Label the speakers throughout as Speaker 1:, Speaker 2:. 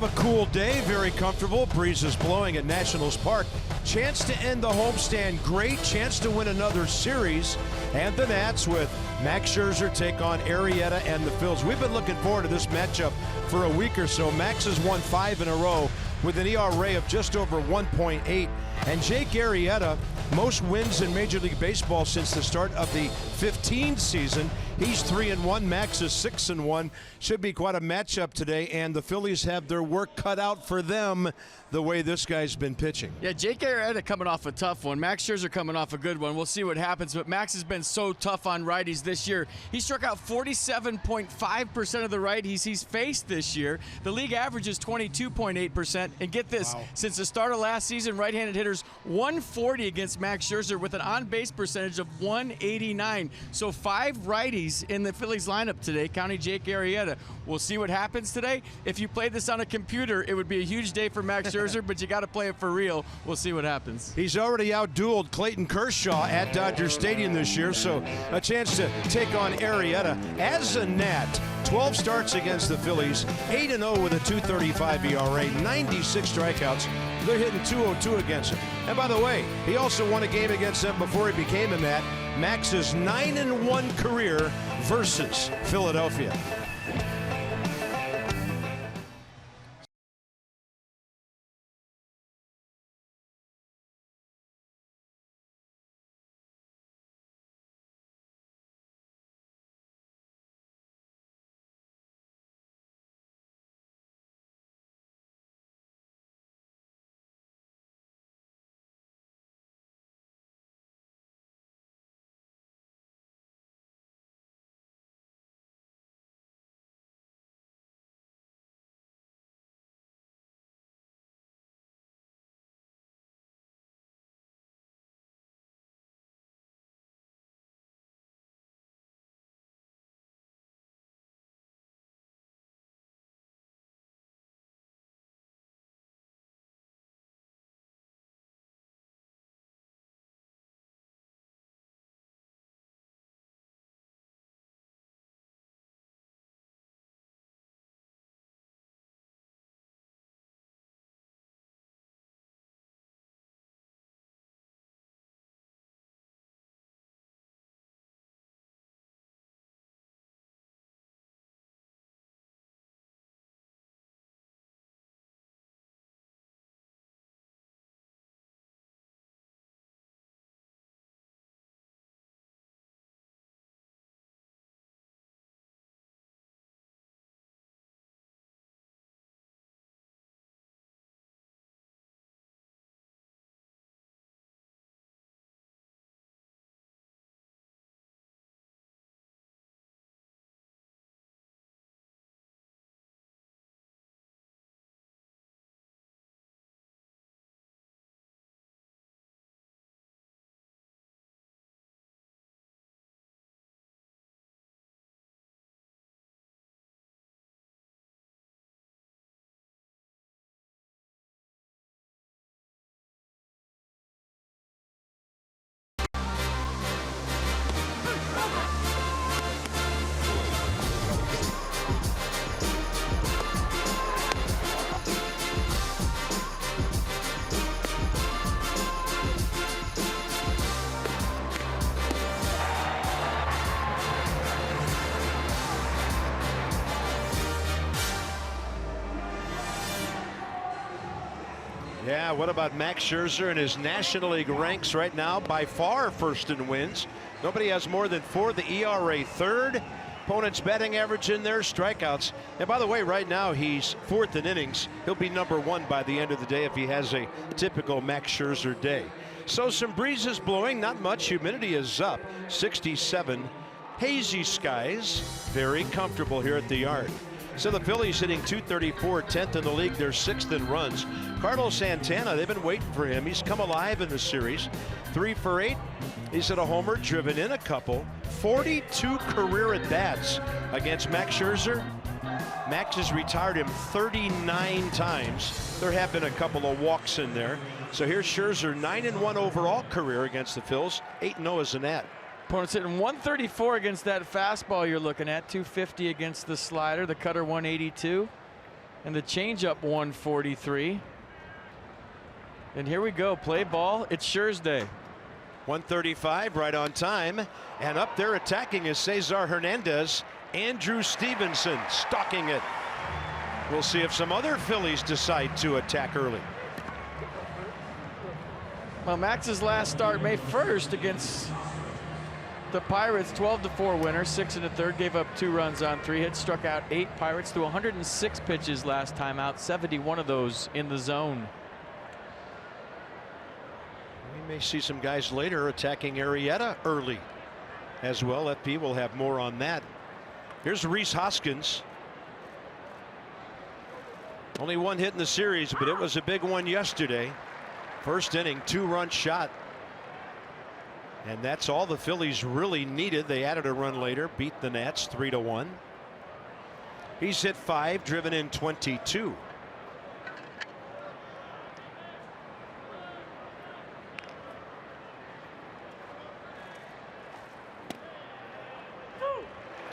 Speaker 1: Kind of a cool day, very comfortable. Breeze is blowing at Nationals Park. Chance to end the homestand great. Chance to win another series. And the Nats with Max Scherzer take on Arrieta and the Phils. We've been looking forward to this matchup for a week or so. Max has won 5 in a row with an ERA of just over 1.8. And Jake Arrieta, most wins in Major League Baseball since the start of the 15 season. He's 3-1. Max is 6-1. Should be quite a matchup today, and the Phillies have their work cut out for them the way this guy's been pitching.
Speaker 2: Yeah, Jake Arrieta coming off a tough one. Max Scherzer coming off a good one. We'll see what happens, but Max has been so tough on righties this year. He struck out 47.5% of the righties he's faced this year. The league average is 22.8%. And get this, since the start of last season, right-handed hitters 140 against Max Scherzer with an on-base percentage of 189. So 5 righties in the Phillies lineup today, counting Jake Arrieta. We'll see what happens today. If you played this on a computer, it would be a huge day for Max Scherzer, but you got to play it for real. We'll see what happens.
Speaker 1: He's already outdueled Clayton Kershaw at Dodger Stadium this year, so a chance to take on Arrieta. As a Nat, 12 starts against the Phillies, 8-0 with a 2.35 ERA, 96 strikeouts. They're hitting .202 against him. And by the way, he also won a game against them before he became a Nat. Max's 9-1 career versus Philadelphia. Yeah, what about Max Scherzer and his National League ranks right now? By far first in wins. Nobody has more than 4. The ERA third. Opponent's batting average in there, strikeouts. And by the way, right now he's 4th in innings. He'll be #1 by the end of the day if he has a typical Max Scherzer day. So some breezes blowing, not much. Humidity is up, 67. Hazy skies, very comfortable here at the yard. So the Phillies hitting .234, 10th in the league. They're 6th in runs. Carlos Santana, they've been waiting for him. He's come alive in the series. 3 for 8. He's hit a homer, driven in a couple. 42 career at-bats against Max Scherzer. Max has retired him 39 times. There have been a couple of walks in there. So here's Scherzer, 9-1 overall career against the Phils, 8-0 as a Nat.
Speaker 2: Opponent's hitting 134 against that fastball you're looking at, 250 against the slider, the cutter 182. And the changeup 143. And here we go, play ball. It's Scher's day.
Speaker 1: 135 right on time. And up there attacking is Cesar Hernandez. Andrew Stevenson stalking it. We'll see if some other Phillies decide to attack early.
Speaker 2: Well, Max's last start May 1st against the Pirates, 12-4 winner, 6 1/3, gave up 2 runs on 3 hits, struck out 8. Pirates threw 106 pitches last time out, 71 of those in the zone.
Speaker 1: We may see some guys later attacking Arrieta early as well. FP will have more on that. Here's Rhys Hoskins. Only 1 hit in the series, but it was a big one yesterday. First inning, 2-run shot. And that's all the Phillies really needed. They added a run later, beat the Nats 3-1. He's hit 5, driven in 22.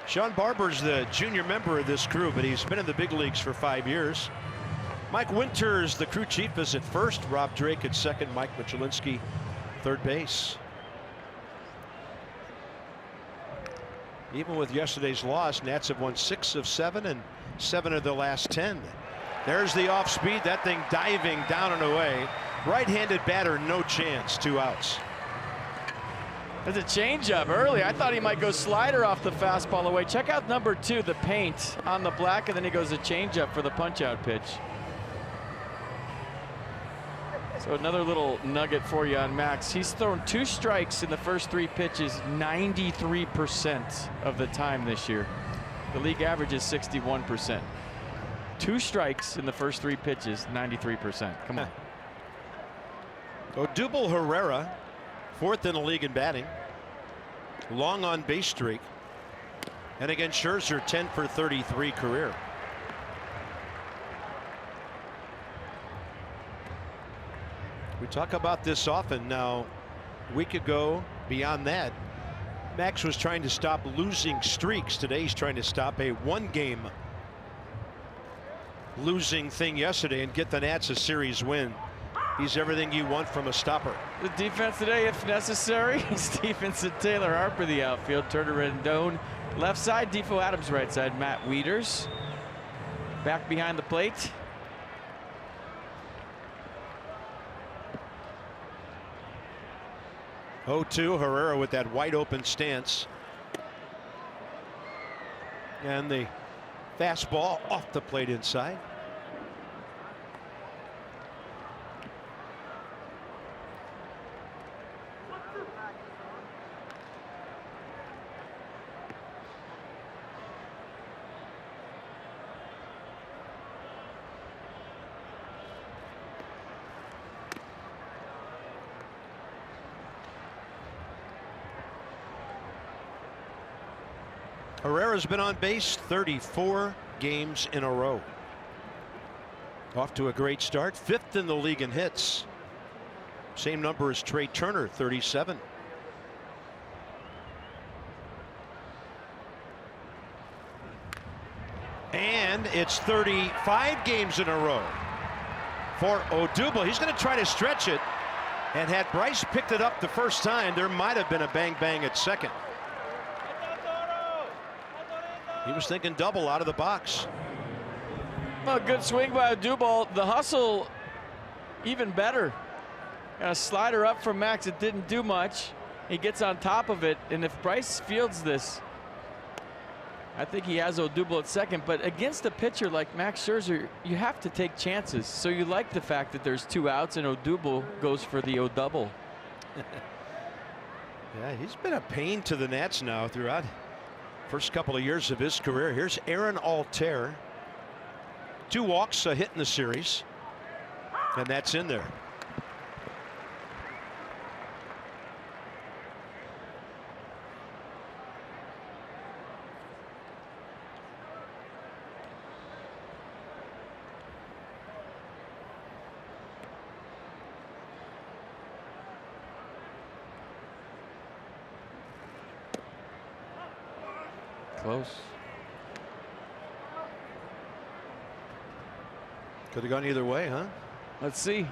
Speaker 1: Sean Barber's the junior member of this crew, but he's been in the big leagues for 5 years. Mike Winters, the crew chief, is at first. Rob Drake at second. Mike Michelinski, third base. Even with yesterday's loss, Nats have won 6 of 7 and 7 of the last 10. There's the off speed. That thing diving down and away. Right-handed batter, no chance. 2 outs.
Speaker 2: There's a changeup early. I thought he might go slider off the fastball away. Check out number 2, the paint on the black, and then he goes a changeup for the punch-out pitch. So another little nugget for you on Max. He's thrown 2 strikes in the first 3 pitches 93% of the time this year. The league average is 61%. 2 strikes in the first 3 pitches, 93%. Come on.
Speaker 1: Odubel Herrera, 4th in the league in batting. Long on base streak. And again, Scherzer, 10 for 33 career. We talk about this often. Now, a week ago, beyond that, Max was trying to stop losing streaks. Today he's trying to stop a 1-game losing thing yesterday and get the Nats a series win. He's everything you want from a stopper.
Speaker 2: The defense today, if necessary. Stevenson, Taylor Harper, the outfield. Turner Rendon, left side. Defo Adams, right side. Matt Wieters back behind the plate.
Speaker 1: Oh-2, Herrera with that wide open stance. And the fastball off the plate inside. Herrera's been on base 34 games in a row. Off to a great start. 5th in the league in hits. Same number as Trey Turner, 37. And it's 35 games in a row for Odubel. He's going to try to stretch it. And had Bryce picked it up the first time, there might have been a bang-bang at second. He was thinking double out of the box.
Speaker 2: Well, good swing by Odubel. The hustle even better. Got a slider up from Max. It didn't do much. He gets on top of it, and if Bryce fields this, I think he has Odubel at second. But against a pitcher like Max Scherzer, you have to take chances. So you like the fact that there's 2 outs and Odubel goes for the O-double.
Speaker 1: Yeah, he's been a pain to the Nats now throughout first couple of years of his career. Here's Aaron Altair. 2 walks, a hit in the series, and that's in there.
Speaker 2: Close.
Speaker 1: Could have gone either way, huh?
Speaker 2: Let's see.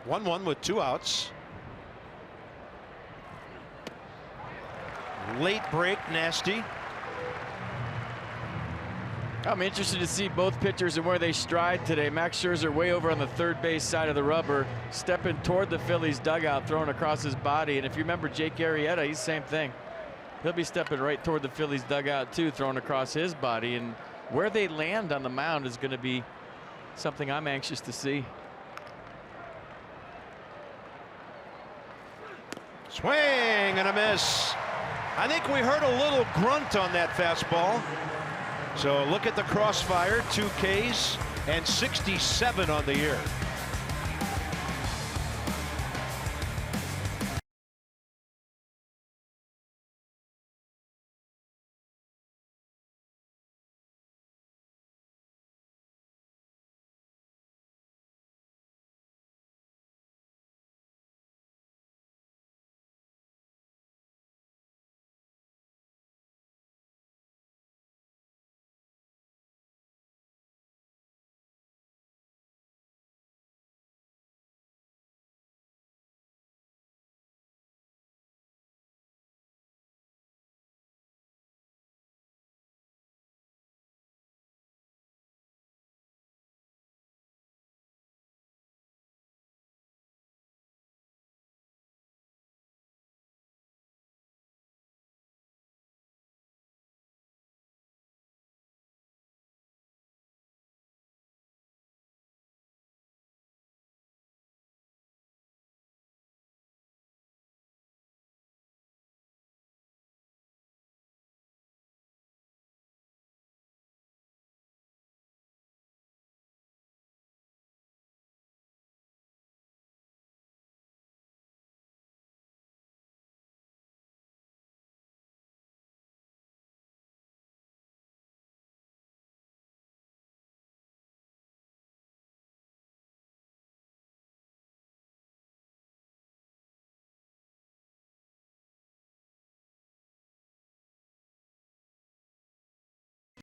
Speaker 1: One with 2 outs. Late break, nasty.
Speaker 2: I'm interested to see both pitchers and where they stride today. Max Scherzer way over on the third base side of the rubber, stepping toward the Phillies dugout, throwing across his body. And if you remember Jake Arrieta, he's the same thing. He'll be stepping right toward the Phillies dugout too, throwing across his body. And where they land on the mound is going to be something I'm anxious to see.
Speaker 1: Swing and a miss. I think we heard a little grunt on that fastball. So look at the crossfire, 2 Ks and 67 on the year.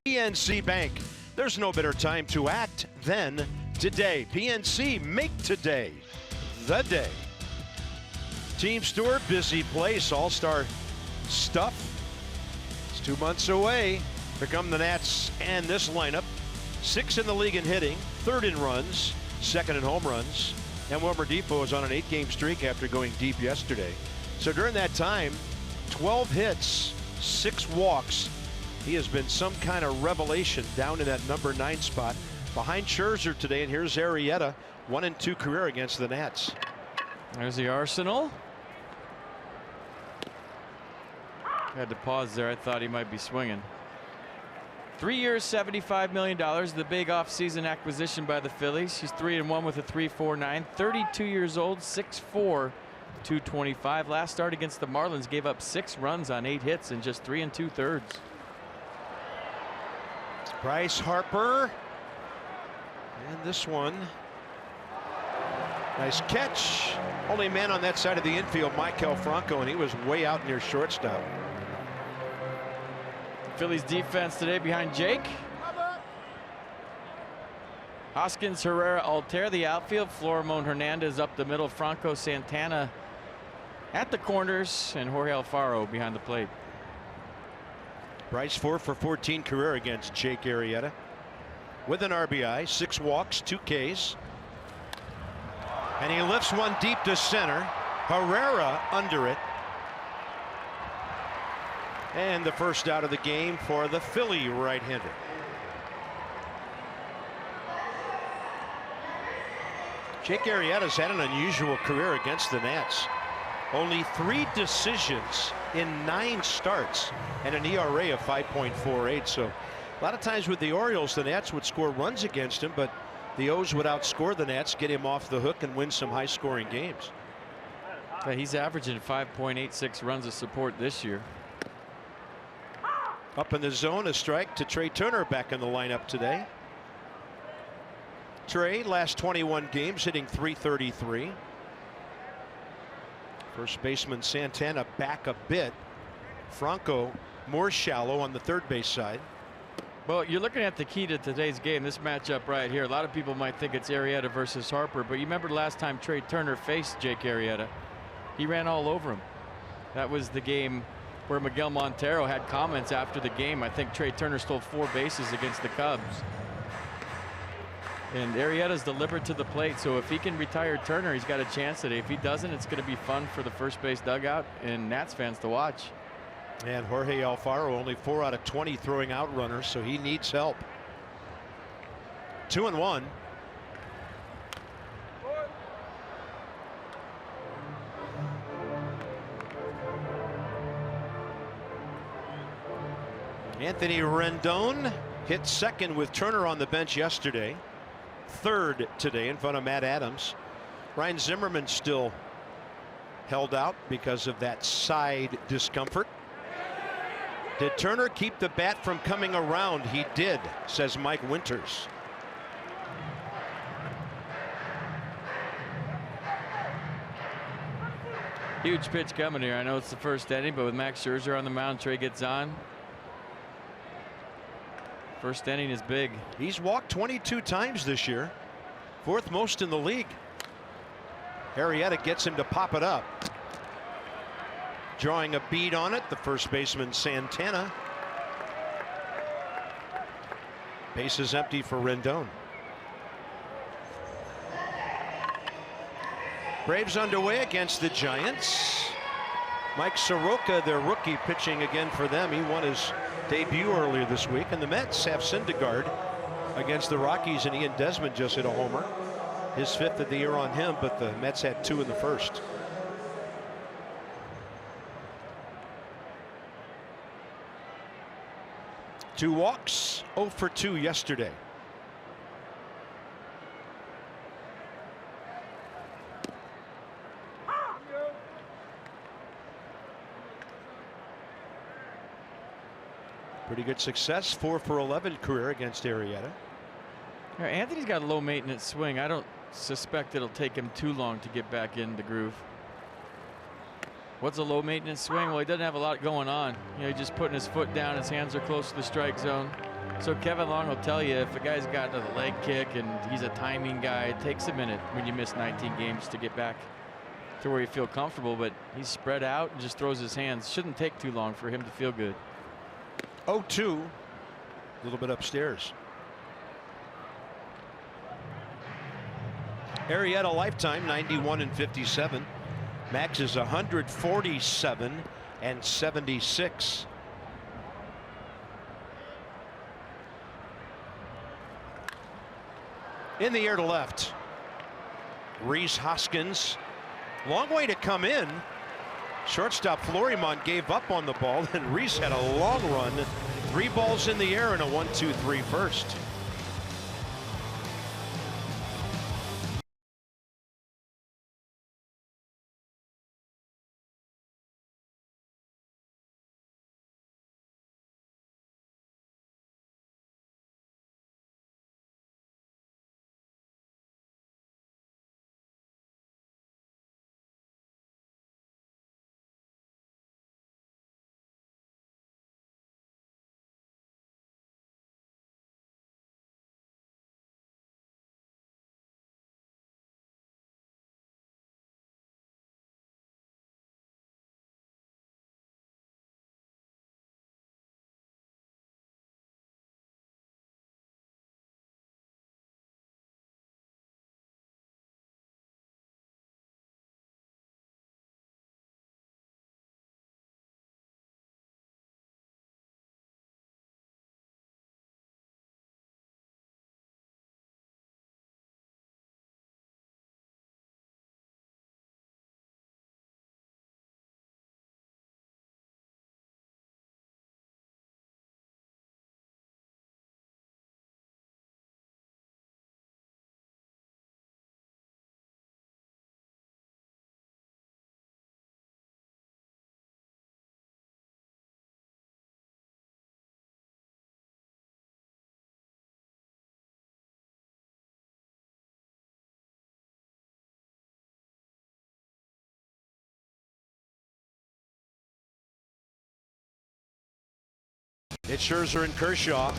Speaker 1: PNC Bank. There's no better time to act than today. PNC, make today the day. Team Stewart, busy place, all-star stuff. It's 2 months away. Here come the Nats and this lineup. 6th in the league in hitting, 3rd in runs, 2nd in home runs. And Wilmer Depot is on an 8-game streak after going deep yesterday. So during that time, 12 hits, 6 walks. He has been some kind of revelation down in that number 9 spot behind Scherzer today. And here's Arrieta, 1-2 career against the Nats.
Speaker 2: There's the arsenal. Had to pause there. I thought he might be swinging. 3 years, $75 million. The big offseason acquisition by the Phillies. He's 3-1 with a 3.49. 32 years old, 6'4", 225. Last start against the Marlins gave up 6 runs on 8 hits in just 3 2/3.
Speaker 1: Bryce Harper. And this one. Nice catch. Only man on that side of the infield, Michael Franco, and he was way out near shortstop.
Speaker 2: Phillies defense today behind Jake. Hoskins, Herrera, Altair, the outfield. Florimon Hernandez up the middle. Franco, Santana at the corners, and Jorge Alfaro behind the plate.
Speaker 1: Bryce 4 for 14 career against Jake Arrieta with an RBI, 6 walks, 2 Ks. And he lifts one deep to center. Herrera under it. And the first out of the game for the Philly right-hander. Jake Arrieta's had an unusual career against the Nats. Only 3 decisions in 9 starts and an ERA of 5.48. So a lot of times with the Orioles, the Nats would score runs against him, but the O's would outscore the Nats, get him off the hook, and win some high-scoring games.
Speaker 2: He's averaging 5.86 runs of support this year.
Speaker 1: Up in the zone, a strike to Trey Turner back in the lineup today. Trey, last 21 games, hitting .333. First baseman Santana back a bit. Franco more shallow on the third base side.
Speaker 2: Well, you're looking at the key to today's game, this matchup right here. A lot of people might think it's Arrieta versus Harper, but you remember last time Trey Turner faced Jake Arrieta, he ran all over him. That was the game where Miguel Montero had comments after the game. I think Trey Turner stole 4 bases against the Cubs. And Arrieta's delivered to the plate, so if he can retire Turner, he's got a chance today. If he doesn't, it's going to be fun for the first base dugout and Nats fans to watch.
Speaker 1: And Jorge Alfaro only 4 out of 20 throwing out runners, so he needs help. 2-1. Anthony Rendon hit second with Turner on the bench yesterday. Third today in front of Matt Adams. Ryan Zimmerman still held out because of that side discomfort. Did Turner keep the bat from coming around? He did, says Mike Winters.
Speaker 2: Huge pitch coming here. I know it's the first inning, but with Max Scherzer on the mound, Trey gets on. First inning is big.
Speaker 1: He's walked 22 times this year, 4th most in the league. Arrieta gets him to pop it up. Drawing a bead on it, the first baseman Santana. Base is empty for Rendon. Braves underway against the Giants. Mike Soroka, their rookie, pitching again for them. He won his debut earlier this week. And the Mets have Syndergaard against the Rockies, and Ian Desmond just hit a homer. His 5th of the year on him, but the Mets had 2 in the first. Two walks, 0 for 2 yesterday. Pretty good success, 4 for 11 career against Arrieta.
Speaker 2: Anthony's got a low maintenance swing. I don't suspect it'll take him too long to get back in the groove. What's a low maintenance swing? Well, he doesn't have a lot going on. You know, he's just putting his foot down. His hands are close to the strike zone. So Kevin Long will tell you, if a guy's got a leg kick and he's a timing guy, it takes a minute when you miss 19 games to get back to where you feel comfortable. But he's spread out and just throws his hands. Shouldn't take too long for him to feel good.
Speaker 1: 0-2, a little bit upstairs. Arrieta lifetime 91 and 57. Max is 147 and 76. In the air to left. Rhys Hoskins. Long way to come in. Shortstop Florimont gave up on the ball, and Rhys had a long run. 3 balls in the air and a 1-2-3 first. It's Scherzer and Kershaw.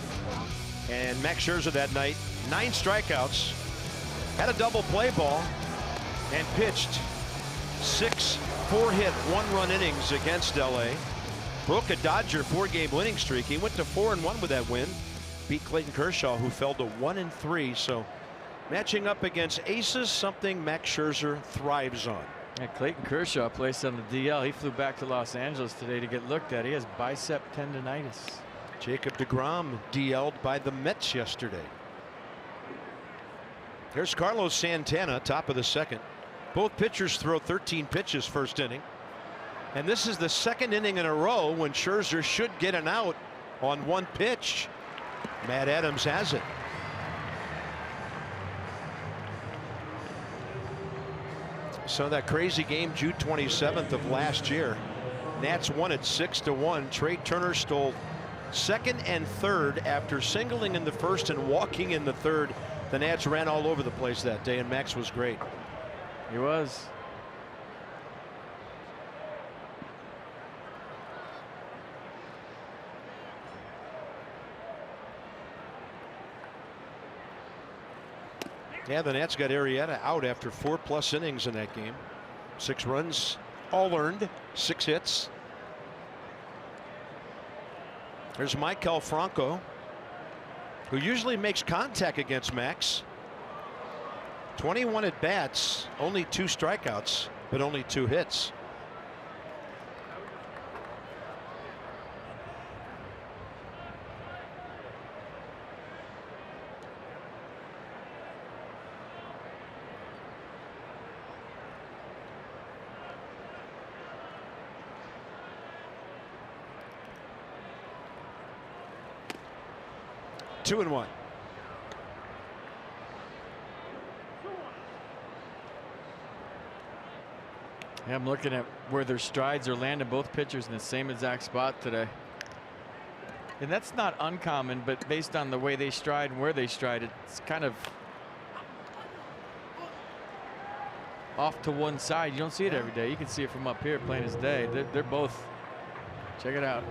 Speaker 1: And Max Scherzer that night, 9 strikeouts, had a double play ball, and pitched 6 4-hit, 1-run innings against LA. Broke a Dodger 4-game winning streak. He went to 4-1 with that win. Beat Clayton Kershaw, who fell to 1-3. So matching up against aces, something Max Scherzer thrives on.
Speaker 2: Yeah, Clayton Kershaw placed on the DL. He flew back to Los Angeles today to get looked at. He has bicep tendonitis.
Speaker 1: Jacob deGrom DL'd by the Mets yesterday. Here's Carlos Santana, top of the second. Both pitchers throw 13 pitches first inning. And this is the second inning in a row when Scherzer should get an out on 1 pitch. Matt Adams has it. So that crazy game June 27th of last year, Nats won it 6-1. Trey Turner stole second and third after singling in the first and walking in the third. The Nats ran all over the place that day, and Max was great.
Speaker 2: He was.
Speaker 1: Yeah, the Nats got Arrieta out after 4+ innings in that game. 6 runs, all earned, 6 hits. There's Maikel Franco, who usually makes contact against Max. 21 at bats, only 2 strikeouts, but only 2 hits. Two and 1.
Speaker 2: Yeah, I'm looking at where their strides are landing. Both pitchers in the same exact spot today. And that's not uncommon, but based on the way they stride and where they stride, it's kind of off to one side. You don't see it every day. You can see it from up here plain as day. They're both. Check it out.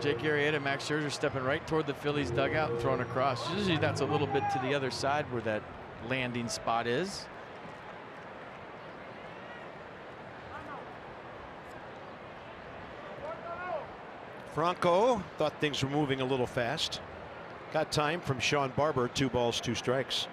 Speaker 2: Jake Arrieta, Max Scherzer stepping right toward the Phillies dugout and throwing across. Usually that's a little bit to the other side where that landing spot is.
Speaker 1: Franco thought things were moving a little fast. Got time from Sean Barber. 2 balls, 2 strikes.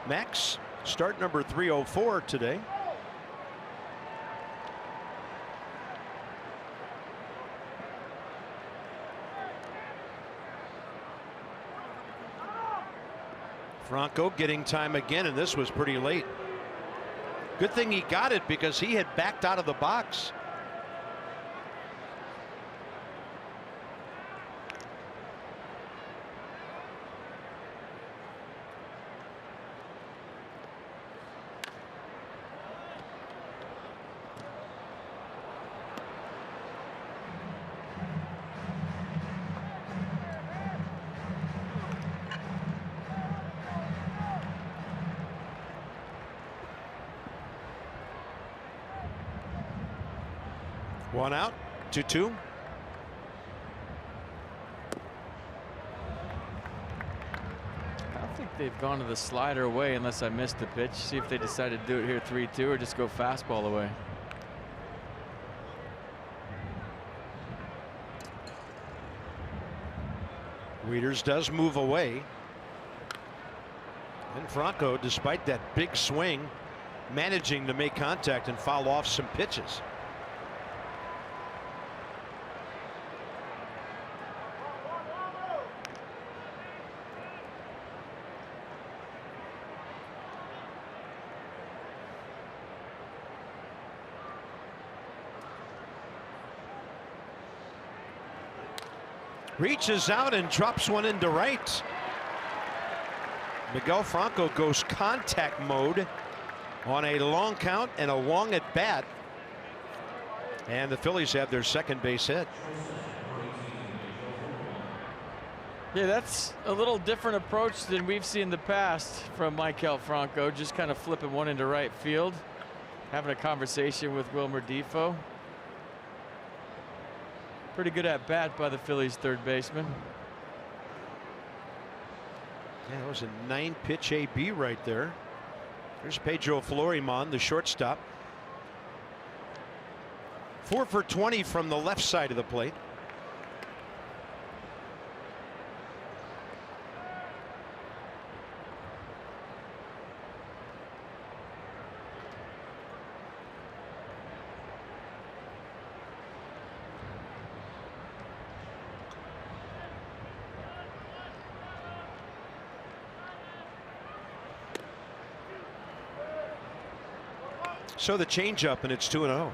Speaker 1: Max, start number 304 today. Franco getting time again, and this was pretty late. Good thing he got it because he had backed out of the box. One out, 2-2.
Speaker 2: I don't think they've gone to the slider away unless I missed the pitch. See if they decided to do it here 3-2 or just go fastball away.
Speaker 1: Wieters does move away. And Franco, despite that big swing, managing to make contact and foul off some pitches. Reaches out and drops one into right. Miguel Franco goes contact mode on a long count and a long at bat. And the Phillies have their second base hit.
Speaker 2: Yeah, that's a little different approach than we've seen in the past from Michael Franco, just kind of flipping one into right field, having a conversation with Wilmer Defoe. Pretty good at bat by the Phillies third baseman.
Speaker 1: Yeah, that was a 9-pitch AB right there. There's Pedro Fleuryman, the shortstop. 4 for 20 from the left side of the plate. So the changeup, and it's 2-0.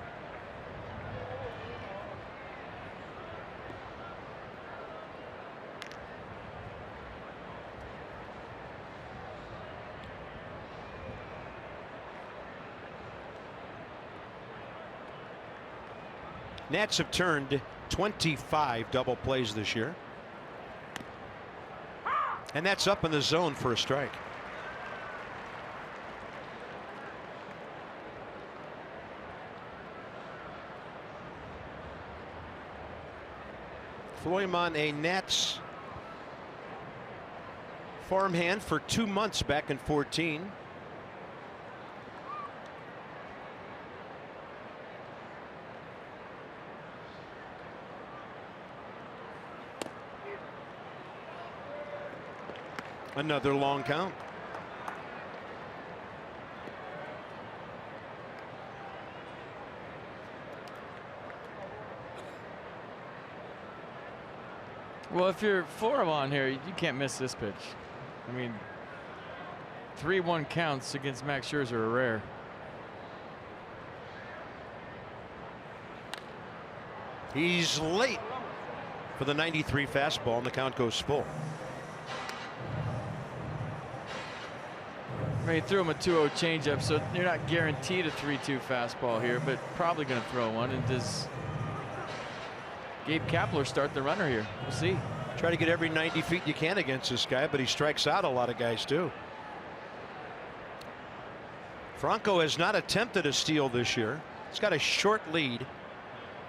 Speaker 1: Nats have turned 25 double plays this year. And that's up in the zone for a strike. Fleuryman, a Nats farmhand for 2 months back in 14. Another long count.
Speaker 2: Well, if you're Fleuryman here, you can't miss this pitch. I mean, 3-1 counts against Max Scherzer are rare.
Speaker 1: He's late for the 93 fastball, and the count goes full.
Speaker 2: I mean, he threw him a 2-0 changeup, so you're not guaranteed a 3-2 fastball here, but probably going to throw one. And does Gabe Kapler start the runner here? We'll see.
Speaker 1: Try to get every 90 feet you can against this guy, but he strikes out a lot of guys too. Franco has not attempted a steal this year. He's got a short lead,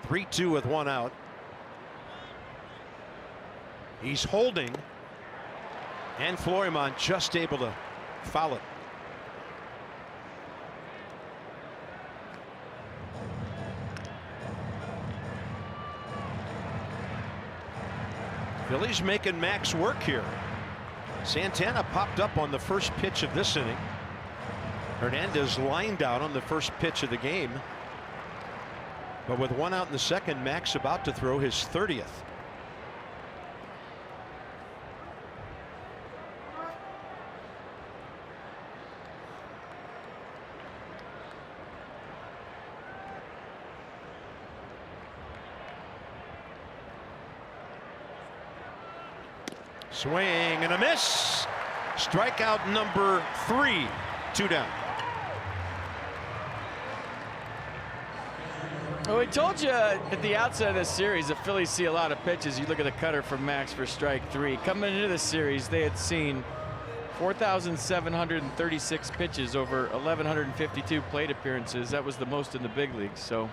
Speaker 1: 3-2 with 1 out. He's holding, and Fleuryman just able to foul it. Phillies making Max work here. Santana popped up on the first pitch of this inning. Hernandez lined out on the first pitch of the game. But with 1 out in the second, Max about to throw his 30th. Swing and a miss. Strikeout number 3, 2 down.
Speaker 2: Well, we told you at the outset of this series, the Phillies see a lot of pitches. You look at the cutter from Max for strike 3. Coming into this series, they had seen 4,736 pitches over 1,152 plate appearances. That was the most in the big leagues. So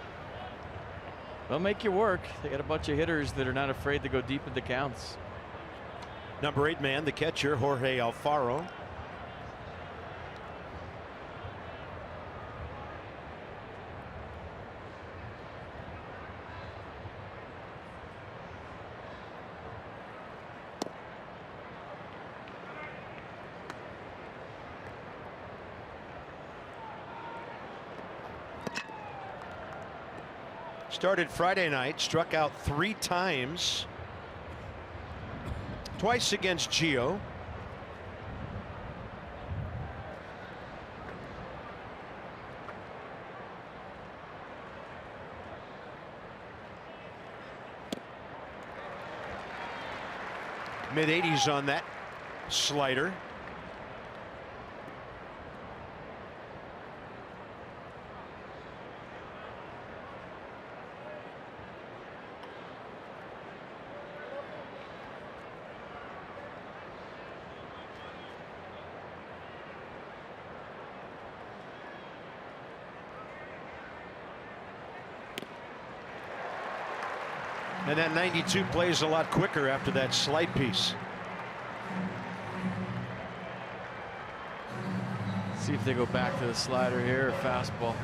Speaker 2: they'll make you work. They got a bunch of hitters that are not afraid to go deep into counts.
Speaker 1: Number 8 man, the catcher, Jorge Alfaro. Started Friday night, struck out 3 times. Twice against Gio. Mid-80s on that slider. And that 92 plays a lot quicker after that slight piece.
Speaker 2: See if they go back to the slider here or fastball.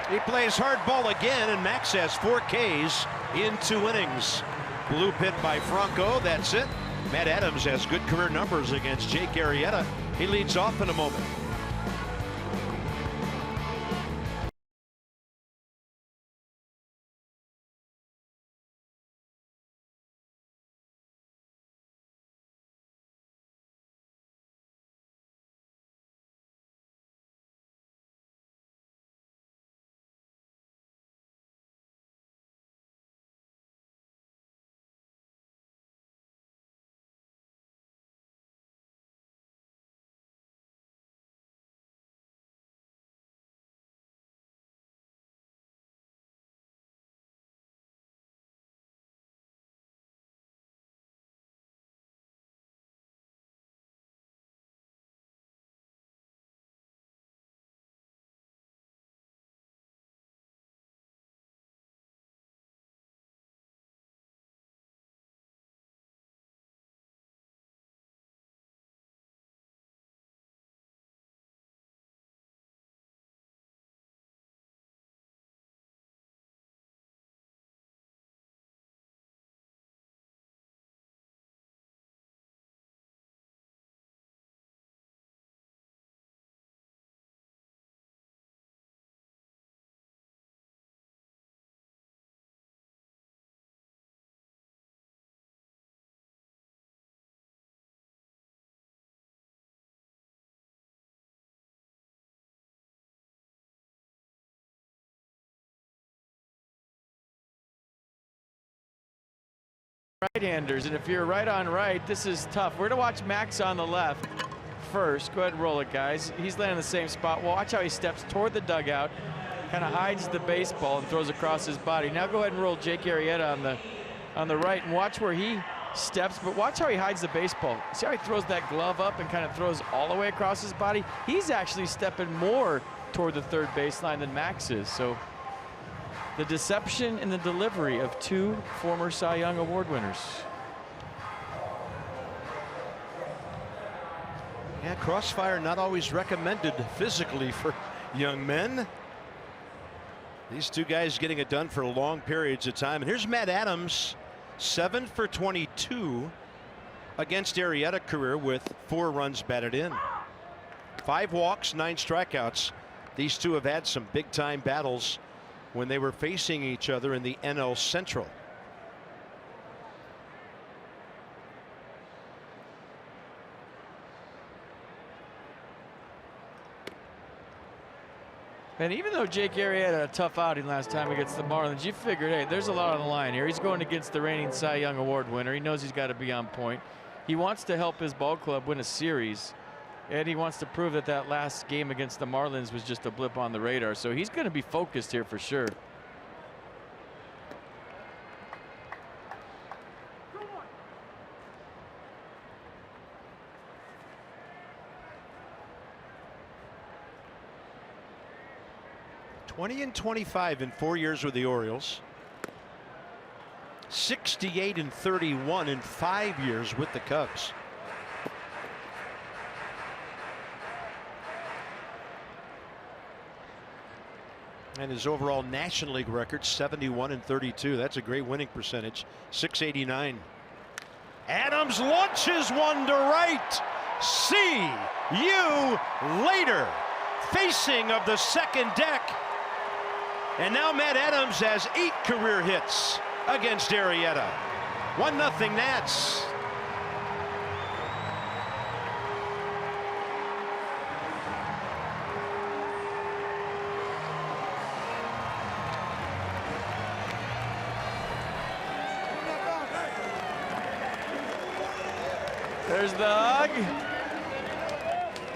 Speaker 1: He plays hard ball again, and Max has 4 Ks in 2 innings. Blue pit by Franco, that's it. Matt Adams has good career numbers against Jake Arrieta. He leads off in a moment.
Speaker 2: Right-handers, and if you're right on right, this is tough. We're going to watch Max on the left first. Go ahead and roll it, guys. He's landing in the same spot. Watch how he steps toward the dugout, kind of hides the baseball and throws across his body. Now go ahead and roll Jake Arrieta on the right, and watch where he steps, but watch how he hides the baseball. See how he throws that glove up and kind of throws all the way across his body? He's actually stepping more toward the third baseline than Max is. So the deception in the delivery of 2 former Cy Young Award winners.
Speaker 1: Yeah, crossfire not always recommended physically for young men. These 2 guys getting it done for long periods of time. And here's Matt Adams, 7 for 22 against Arrieta career with 4 runs batted in. 5 walks, 9 strikeouts. These 2 have had some big time battles when they were facing each other in the NL Central.
Speaker 2: And even though Jake Arrieta had a tough outing last time against the Marlins, you figured, hey, there's a lot on the line here. He's going against the reigning Cy Young Award winner. He knows he's got to be on point. He wants to help his ball club win a series, and he wants to prove that that last game against the Marlins was just a blip on the radar. So he's going to be focused here for sure.
Speaker 1: And 25 in 4 years with the Orioles. 68 and 31 in 5 years with the Cubs. And his overall National League record, 71 and 32. That's a great winning percentage. 689. Adams launches one to right. See you later. Facing of the second deck. And now Matt Adams has 8 career hits against Arrieta. 1-0 Nats.
Speaker 2: There's the hug.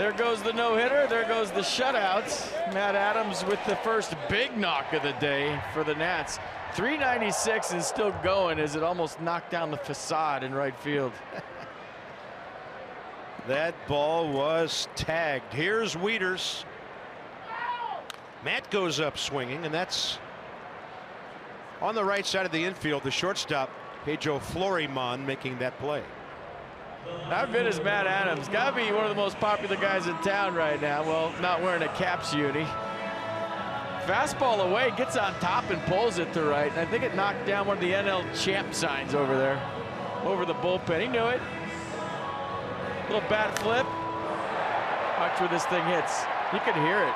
Speaker 2: There goes the no-hitter. There goes the shutouts. Matt Adams with the first big knock of the day for the Nats. 396 is still going as it almost knocked down the facade in right field.
Speaker 1: That ball was tagged. Here's Wieters. Matt goes up swinging, and that's on the right side of the infield. The shortstop, Pedro Florimon, making that play.
Speaker 2: How good is Matt Adams? Gotta be one of the most popular guys in town right now. Well, not wearing a Caps uni. Fastball away, gets on top and pulls it to right. And I think it knocked down one of the NL champ signs over there, over the bullpen. He knew it. Little bat flip. Watch where this thing hits. You can hear it.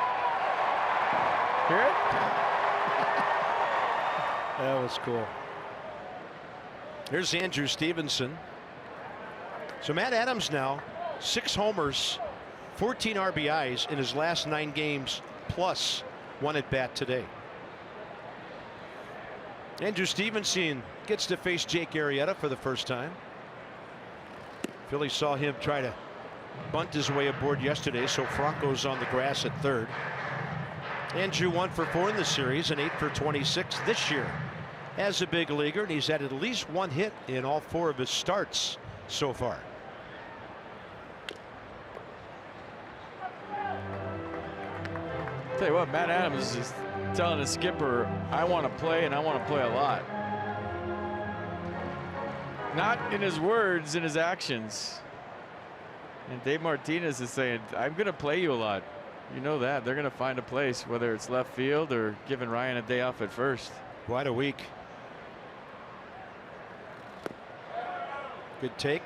Speaker 2: Hear it?
Speaker 1: That was cool. Here's Andrew Stevenson. So Matt Adams now 6 homers, 14 RBIs in his last 9 games, plus 1 at bat today. Andrew Stevenson gets to face Jake Arrieta for the first time. Philly saw him try to bunt his way aboard yesterday, so Franco's on the grass at third. Andrew 1 for 4 in the series and 8 for 26 this year as a big leaguer, and he's had at least 1 hit in all 4 of his starts so far.
Speaker 2: Tell you what, Matt Adams is telling the skipper, I want to play, and I want to play a lot. Not in his words, in his actions. And Dave Martinez is saying, I'm going to play you a lot. You know that. They're going to find a place, whether it's left field or giving Ryan a day off at first.
Speaker 1: Quite a week. Good take.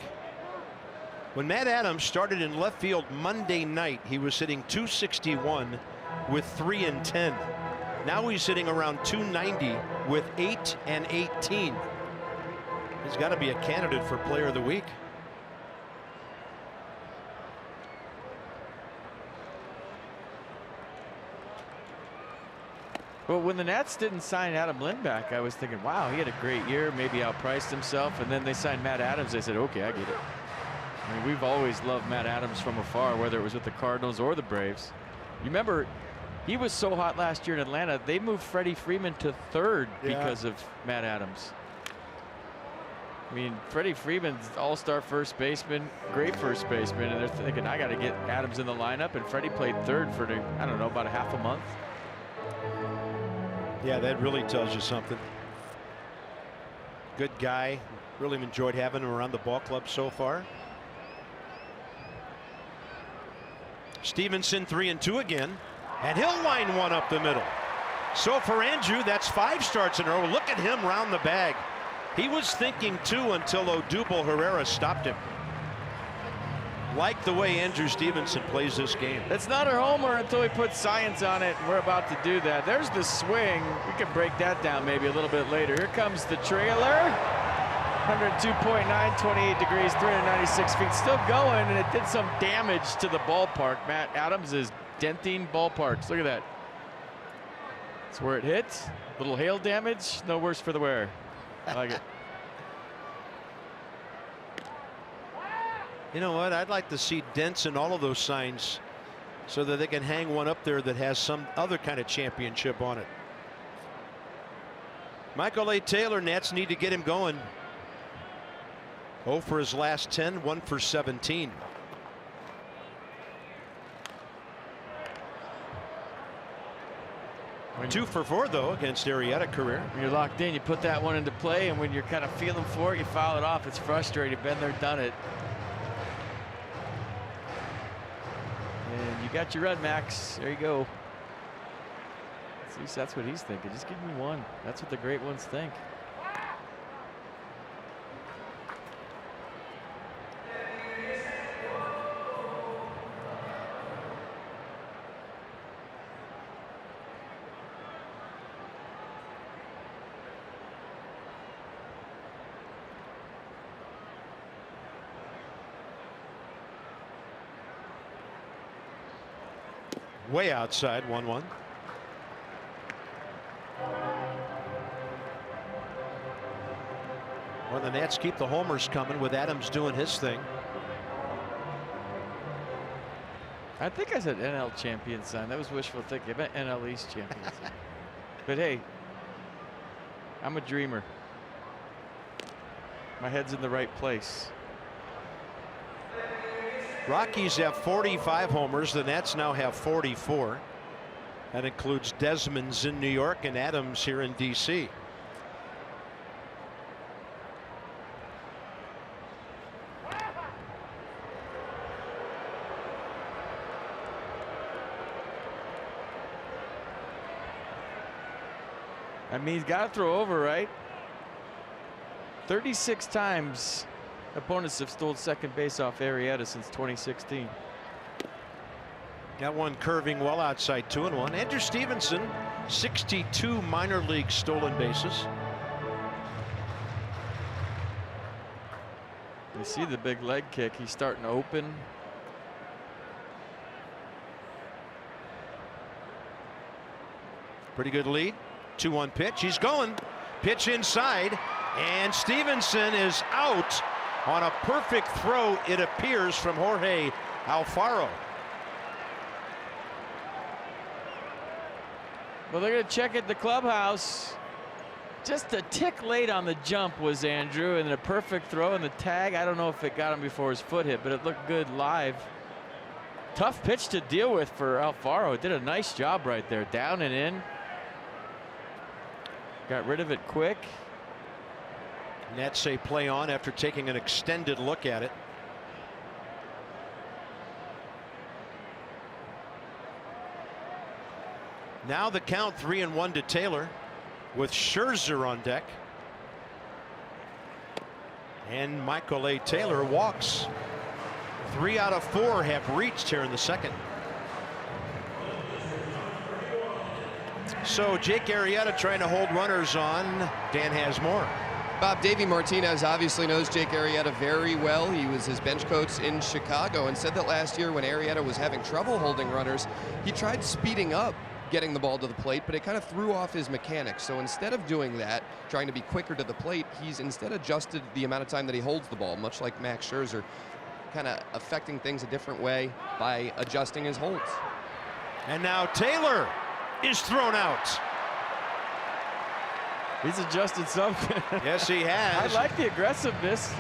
Speaker 1: When Matt Adams started in left field Monday night, he was hitting .261 with 3 and 10. Now he's hitting around .290 with 8 and 18. He's got to be a candidate for Player of the Week.
Speaker 2: Well, when the Nats didn't sign Adam Lindback, I was thinking, wow, he had a great year, maybe outpriced himself. And then they signed Matt Adams. They said, okay, I get it. I mean, we've always loved Matt Adams from afar, whether it was with the Cardinals or the Braves. You remember, he was so hot last year in Atlanta, they moved Freddie Freeman to third because of Matt Adams. I mean, Freddie Freeman's all-star first baseman, great first baseman, and they're thinking, I got to get Adams in the lineup, and Freddie played third for, I don't know, about a half a month.
Speaker 1: Yeah, that really tells you something. Good guy. Really enjoyed having him around the ball club so far. Stevenson 3 and 2 again, and he'll line one up the middle. So for Andrew, that's 5 starts in a row. Look at him round the bag. He was thinking 2 until Odubel Herrera stopped him. Like the way Andrew Stevenson plays this game.
Speaker 2: It's not a homer until he puts science on it, and we're about to do that. There's the swing. We can break that down maybe a little bit later. Here comes the trailer. 102.9, 28 degrees, 396 feet. Still going, and it did some damage to the ballpark. Matt Adams is denting ballparks. Look at that. That's where it hits. Little hail damage. No worse for the wear. I like it.
Speaker 1: You know what? I'd like to see dents in all of those signs so that they can hang one up there that has some other kind of championship on it. Michael A. Taylor, Nats need to get him going. 0 for his last 10, 1 for 17.
Speaker 2: When
Speaker 1: 2 for 4 though against Arrieta career.
Speaker 2: When you're locked in, you put that one into play, and when you're kind of feeling for it, you foul it off. It's frustrating. Been there, done it. And you got your run, Max. There you go. At least that's what he's thinking. Just give me 1. That's what the great ones think.
Speaker 1: Way outside, 1-1. Well, the Nats keep the homers coming with Adams doing his thing.
Speaker 2: I think I said NL champion sign. That was wishful thinking. I meant NL East champion sign. But hey, I'm a dreamer. My head's in the right place.
Speaker 1: Rockies have 45 homers. The Nats now have 44. That includes Desmond's in New York and Adams here in D.C.
Speaker 2: I mean, he's got to throw over, right? 36 times opponents have stolen second base off Arrieta since 2016.
Speaker 1: Got one curving well outside 2-1. Andrew Stevenson, 62 minor league stolen bases.
Speaker 2: You see the big leg kick. He's starting to open.
Speaker 1: Pretty good lead. 2-1 pitch. He's going. Pitch inside. And Stevenson is out on a perfect throw, it appears, from Jorge Alfaro.
Speaker 2: Well, they're going to check at the clubhouse. Just a tick late on the jump was Andrew, and a perfect throw in the tag. I don't know if it got him before his foot hit, but it looked good live. Tough pitch to deal with for Alfaro. Did a nice job right there, down and in. Got rid of it quick.
Speaker 1: Nets say play on after taking an extended look at it. Now the count 3-1 to Taylor with Scherzer on deck. And Michael A. Taylor walks. 3 out of 4 have reached here in the second. So Jake Arrieta trying to hold runners on. Dan has more.
Speaker 3: Bob, Davey Martinez obviously knows Jake Arrieta very well. He was his bench coach in Chicago and said that last year when Arrieta was having trouble holding runners, he tried speeding up getting the ball to the plate, but it kind of threw off his mechanics. So instead of doing that, trying to be quicker to the plate, he's instead adjusted the amount of time that he holds the ball, much like Max Scherzer, kind of affecting things a different way by adjusting his holds.
Speaker 1: And now Taylor is thrown out.
Speaker 2: He's adjusted something.
Speaker 1: Yes, he has.
Speaker 2: I like the aggressiveness.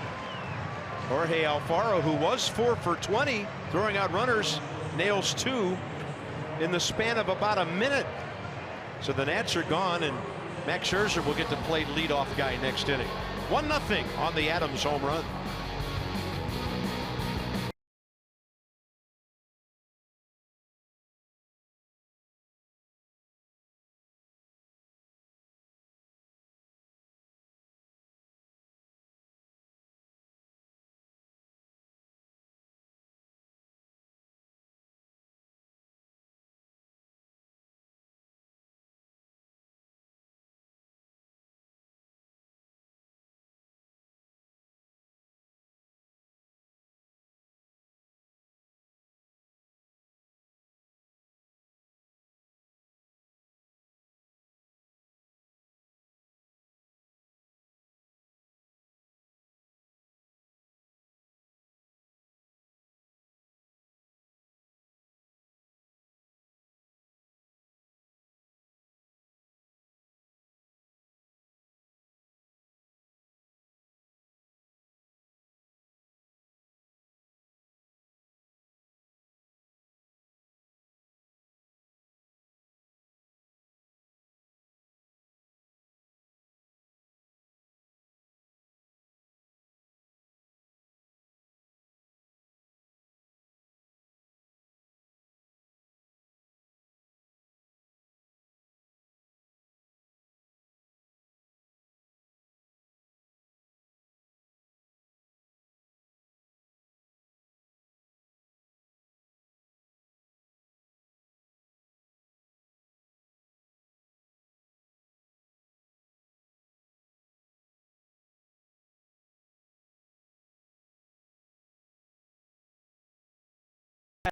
Speaker 1: Jorge Alfaro, who was 4 for 20, throwing out runners, nails 2 in the span of about a minute. So the Nats are gone, and Max Scherzer will get to play leadoff guy next inning. 1-0 on the Adams home run.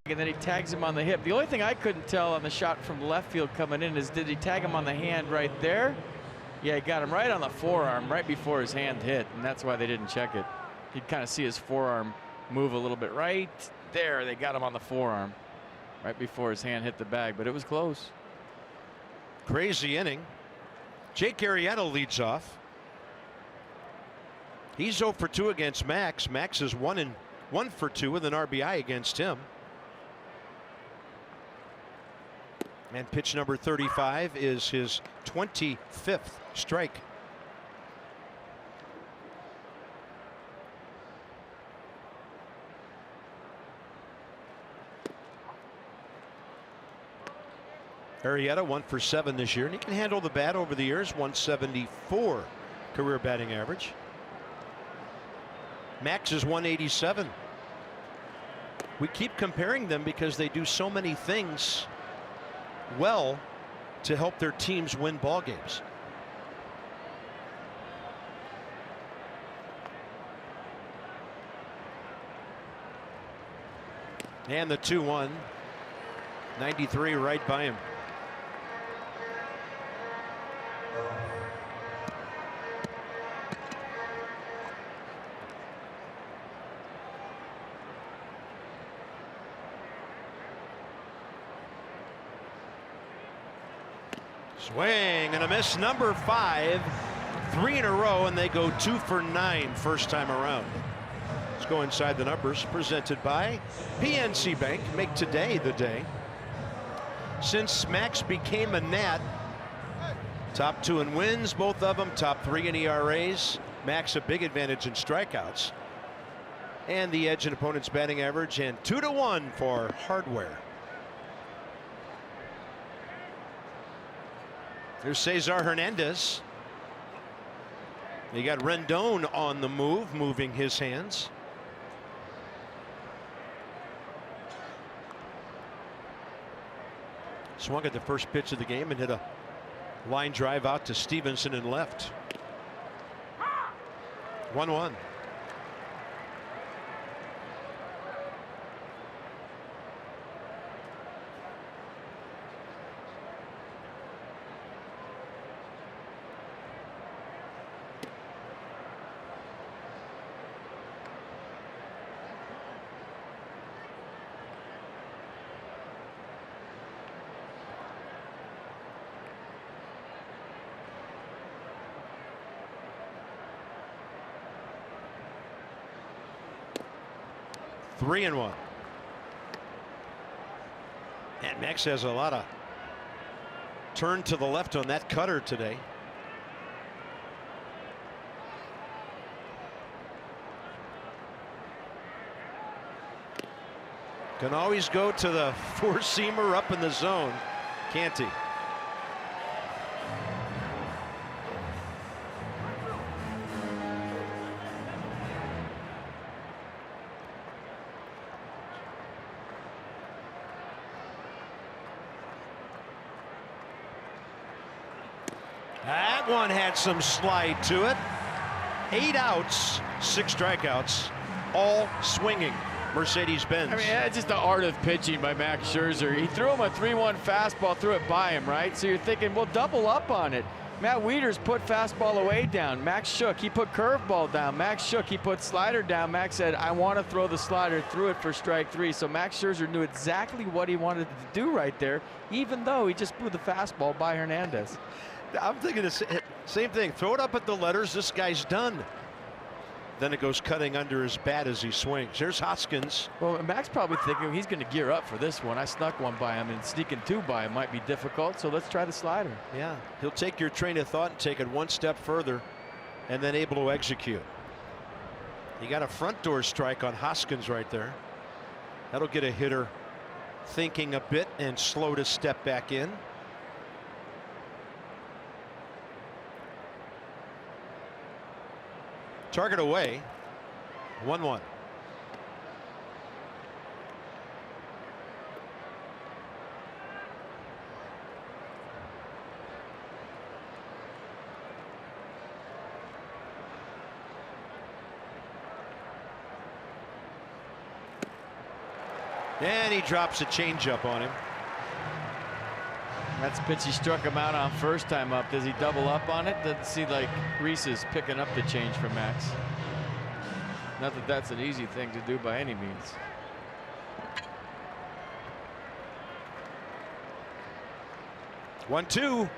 Speaker 2: And then he tags him on the hip. The only thing I couldn't tell on the shot from left field coming in is, did he tag him on the hand right there? Yeah, he got him right on the forearm right before his hand hit, and that's why they didn't check it. You'd kind of see his forearm move a little bit right there. They got him on the forearm. right before his hand hit the bag, but it was close.
Speaker 1: Crazy inning. Jake Arrieta leads off. He's 0 for 2 against Max. Max is 1 for 2 with an RBI against him. And pitch number 35 is his 25th strike. Arrieta 1 for 7 this year, and he can handle the bat over the years. 174 career batting average. Max is 187. We keep comparing them because they do so many things well to help their teams win ball games. And the 2-1. 93 right by him. Swing and a miss. Number 5, 3 in a row, and they go 2 for 9 first time around. Let's go inside the numbers. Presented by PNC Bank. Make today the day. Since Max became a Nat, top 2 in wins, both of them top 3 in ERAs. Max a big advantage in strikeouts, and the edge in opponent's batting average, and 2-1 for Hardware. There's Cesar Hernandez. You got Rendon on the move, moving his hands. Swung at the first pitch of the game and hit a line drive out to Stevenson and left. 1-1. Three and 1. And Max has a lot of turn to the left on that cutter today. Can always go to the four-seamer up in the zone, can't he? That one had some slide to it. 8 outs, 6 strikeouts, all swinging. Mercedes-Benz.
Speaker 2: I mean, that's just the art of pitching by Max Scherzer. He threw him a 3-1 fastball, threw it by him, right? So you're thinking, well, double up on it. Matt Wieters put fastball away down. Max shook. He put curveball down. Max shook. He put slider down. Max said, I want to throw the slider. Threw it for strike 3. So Max Scherzer knew exactly what he wanted to do right there, even though he just threw the fastball by Hernandez.
Speaker 1: I'm thinking the same thing. Throw it up at the letters. This guy's done. Then it goes cutting under his bat as he swings. Here's Hoskins.
Speaker 2: Well, Max probably thinking he's going to gear up for this one. I snuck one by him, and sneaking 2 by him might be difficult, so let's try the slider.
Speaker 1: Yeah, he'll take your train of thought and take it one step further and then able to execute. You got a front door strike on Hoskins right there. That'll get a hitter thinking a bit and slow to step back in. Target away. 1-1. And he drops a changeup on him.
Speaker 2: That's a pitch he struck him out on first time up. Does he double up on it? Doesn't seem like Reese is picking up the change from Max. Not that that's an easy thing to do by any means.
Speaker 1: 1-2.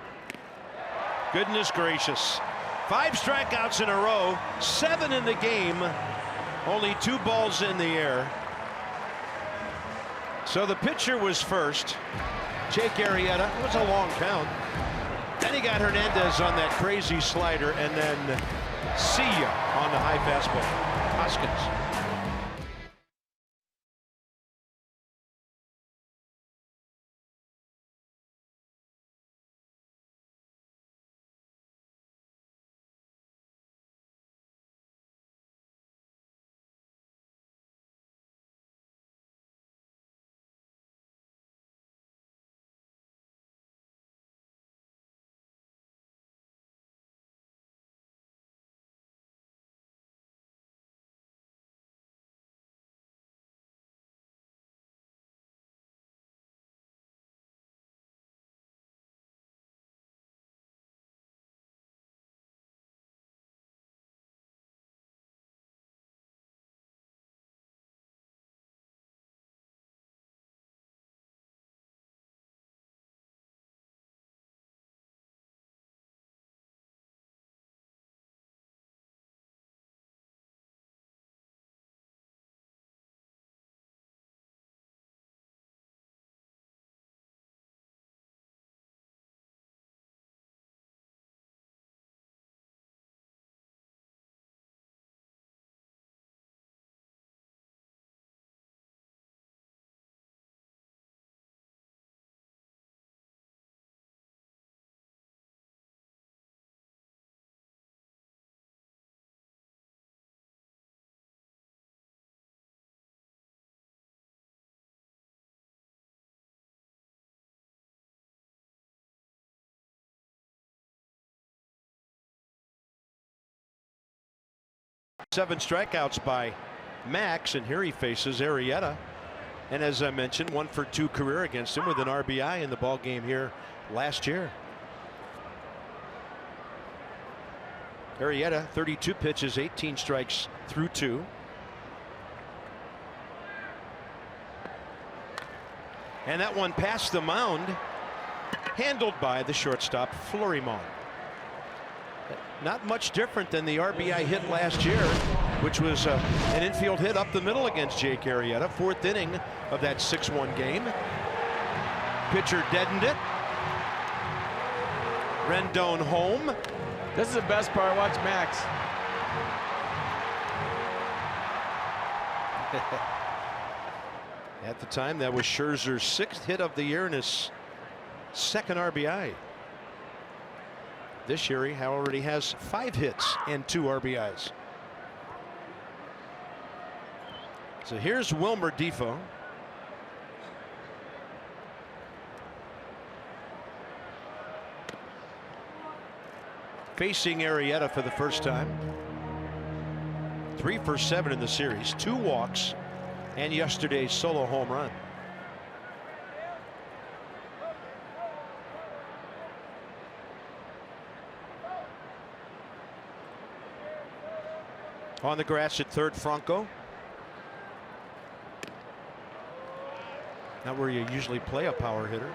Speaker 1: Goodness gracious. 5 strikeouts in a row, 7 in the game, only 2 balls in the air. So the pitcher was first, Jake Arrieta. It was a long count. Then he got Hernandez on that crazy slider, and then see ya on the high fastball. Hoskins. Seven strikeouts by Max, and here he faces Arrieta. And as I mentioned, 1 for 2 career against him with an RBI in the ball game here last year. Arrieta, 32 pitches, 18 strikes through 2. And that one past the mound, handled by the shortstop Florimon. Not much different than the RBI hit last year, which was an infield hit up the middle against Jake Arrieta. 4th inning of that 6-1 game. Pitcher deadened it. Rendon home.
Speaker 2: This is the best part. Watch Max.
Speaker 1: At the time, that was Scherzer's 6th hit of the year and his 2nd RBI. This year, he already has 5 hits and 2 RBIs. So here's Wilmer Defoe. Facing Arrieta for the first time. 3 for 7 in the series, 2 walks, and yesterday's solo home run. On the grass at third, Franco. Not where you usually play a power hitter.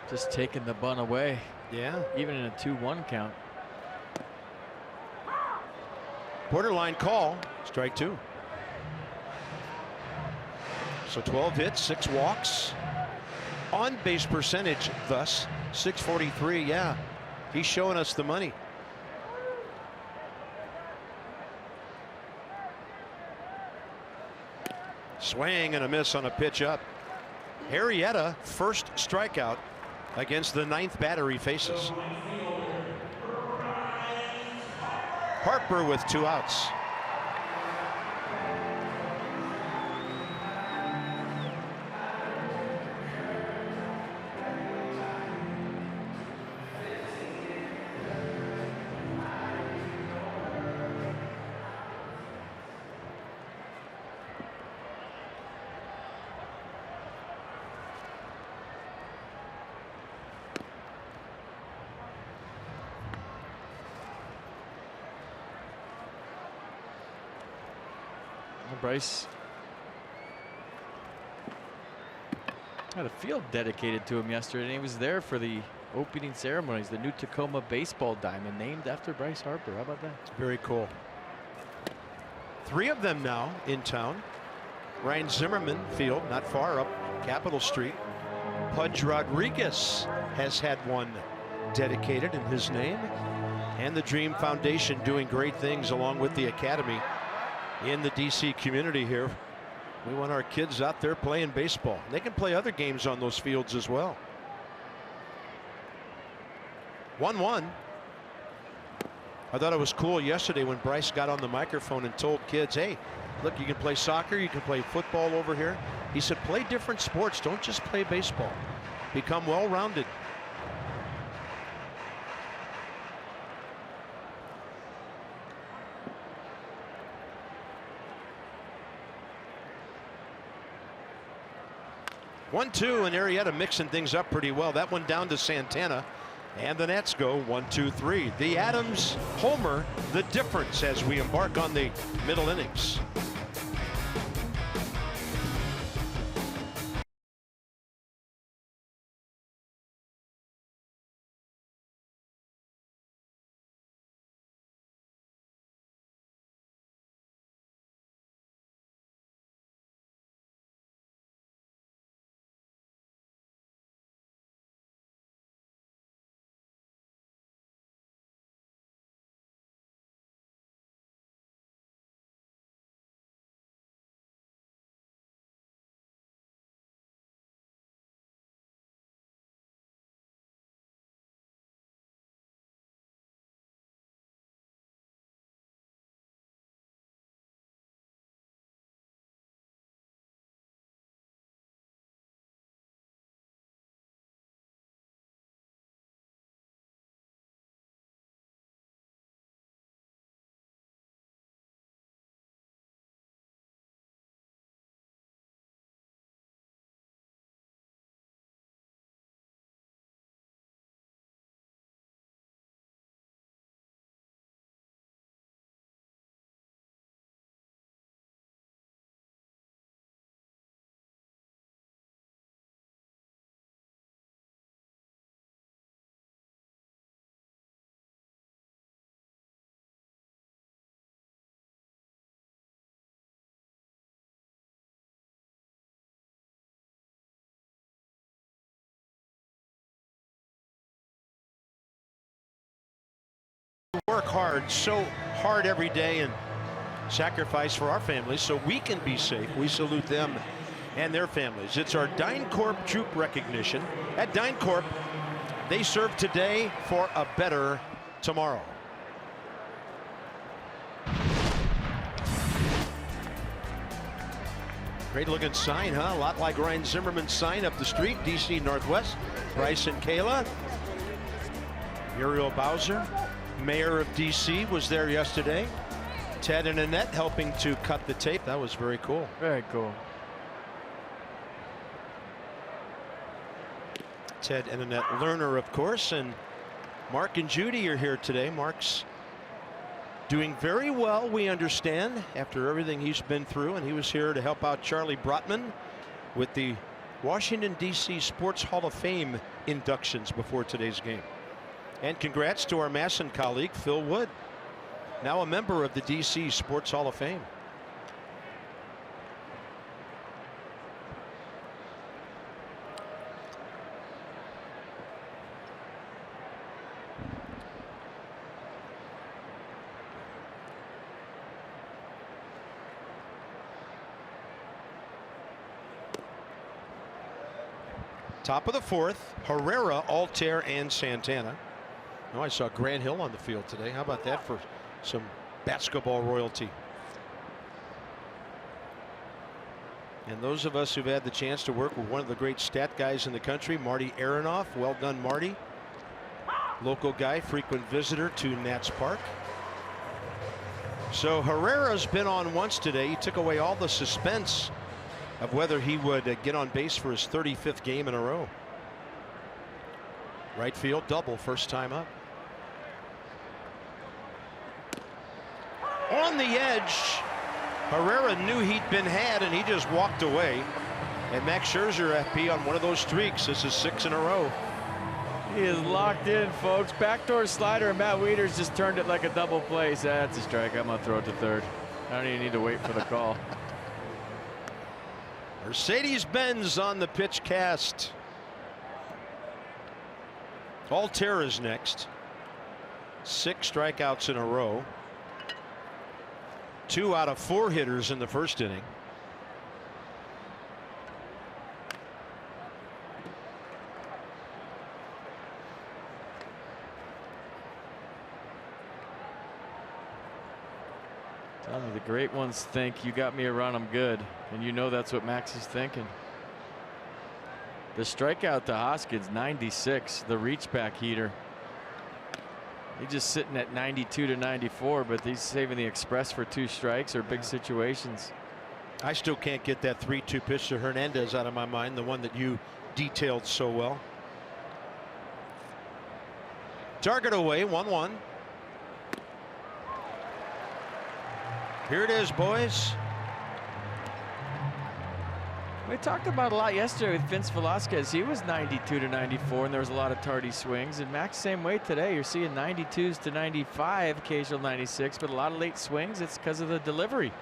Speaker 2: Just taking the bunt away.
Speaker 1: Yeah.
Speaker 2: Even in a 2-1 count.
Speaker 1: Borderline call. Strike 2. So 12 hits, 6 walks. On base percentage thus .643. Yeah, he's showing us the money. Swing and a miss on a pitch up. Arrieta, first strikeout against the 9th batter he faces. Harper with 2 outs.
Speaker 2: Bryce had a field dedicated to him yesterday, and he was there for the opening ceremonies. The new Tacoma baseball diamond named after Bryce Harper. How about that?
Speaker 1: Very cool. 3 of them now in town. Ryan Zimmerman Field, not far up Capitol Street. Pudge Rodriguez has had one dedicated in his name. And the Dream Foundation doing great things along with the Academy in the DC community here. We want our kids out there playing baseball. They can play other games on those fields as well. 1-1. I thought it was cool yesterday when Bryce got on the microphone and told kids, hey, look, you can play soccer, you can play football over here. He said, play different sports. Don't just play baseball. Become well-rounded. One, two, and Arrieta mixing things up pretty well. That one down to Santana. And the Nets go 1, 2, 3. The Adams homer, the difference as we embark on the middle innings. Work hard, so hard every day, and sacrifice for our families so we can be safe. We salute them and their families. It's our DynCorp Troop recognition. At DynCorp, they serve today for a better tomorrow. Great looking sign, huh? A lot like Ryan Zimmerman's sign up the street, DC Northwest. Bryce and Kayla. Muriel Bowser, mayor of DC, was there yesterday. Ted and Annette helping to cut the tape. That was very cool.
Speaker 2: Very cool.
Speaker 1: Ted and Annette Lerner, of course, and Mark and Judy are here today. Mark's doing very well, we understand, after everything he's been through, and he was here to help out Charlie Brotman with the Washington, D.C. Sports Hall of Fame inductions before today's game. And congrats to our Masson colleague, Phil Wood, now a member of the D.C. Sports Hall of Fame. Top of the fourth, Herrera, Altair, and Santana. Oh, I saw Grant Hill on the field today. How about that for some basketball royalty? And those of us who've had the chance to work with one of the great stat guys in the country, Marty Aronoff. Well done, Marty. Local guy, frequent visitor to Nats Park. So Herrera's been on once today. He took away all the suspense of whether he would get on base for his 35th game in a row. Right field double, first time up. On the edge, Herrera knew he'd been had, and he just walked away. And Max Scherzer, FP, on one of those streaks. This is 6 in a row.
Speaker 2: He is locked in, folks. Backdoor slider, and Matt Wieters just turned it like a double play. That's a strike. I'm going to throw it to third. I don't even need to wait for the call.
Speaker 1: Mercedes-Benz on the pitch cast. Altair is next. 6 strikeouts in a row. 2 out of 4 hitters in the first inning.
Speaker 2: Tell me, the great ones think you got me around, I'm good. And you know that's what Max is thinking. The strikeout to Hoskins, 96, the reach back heater. He's just sitting at 92 to 94, but he's saving the express for 2 strikes or big situations.
Speaker 1: I still can't get that 3-2 pitch to Hernandez out of my mind, the one that you detailed so well. Target away, 1-1. Here it is, boys.
Speaker 2: We talked about a lot yesterday with Vince Velasquez. He was 92 to 94, and there was a lot of tardy swings. And Max, same way today. You're seeing 92s to 95, occasional 96, but a lot of late swings. It's because of the delivery.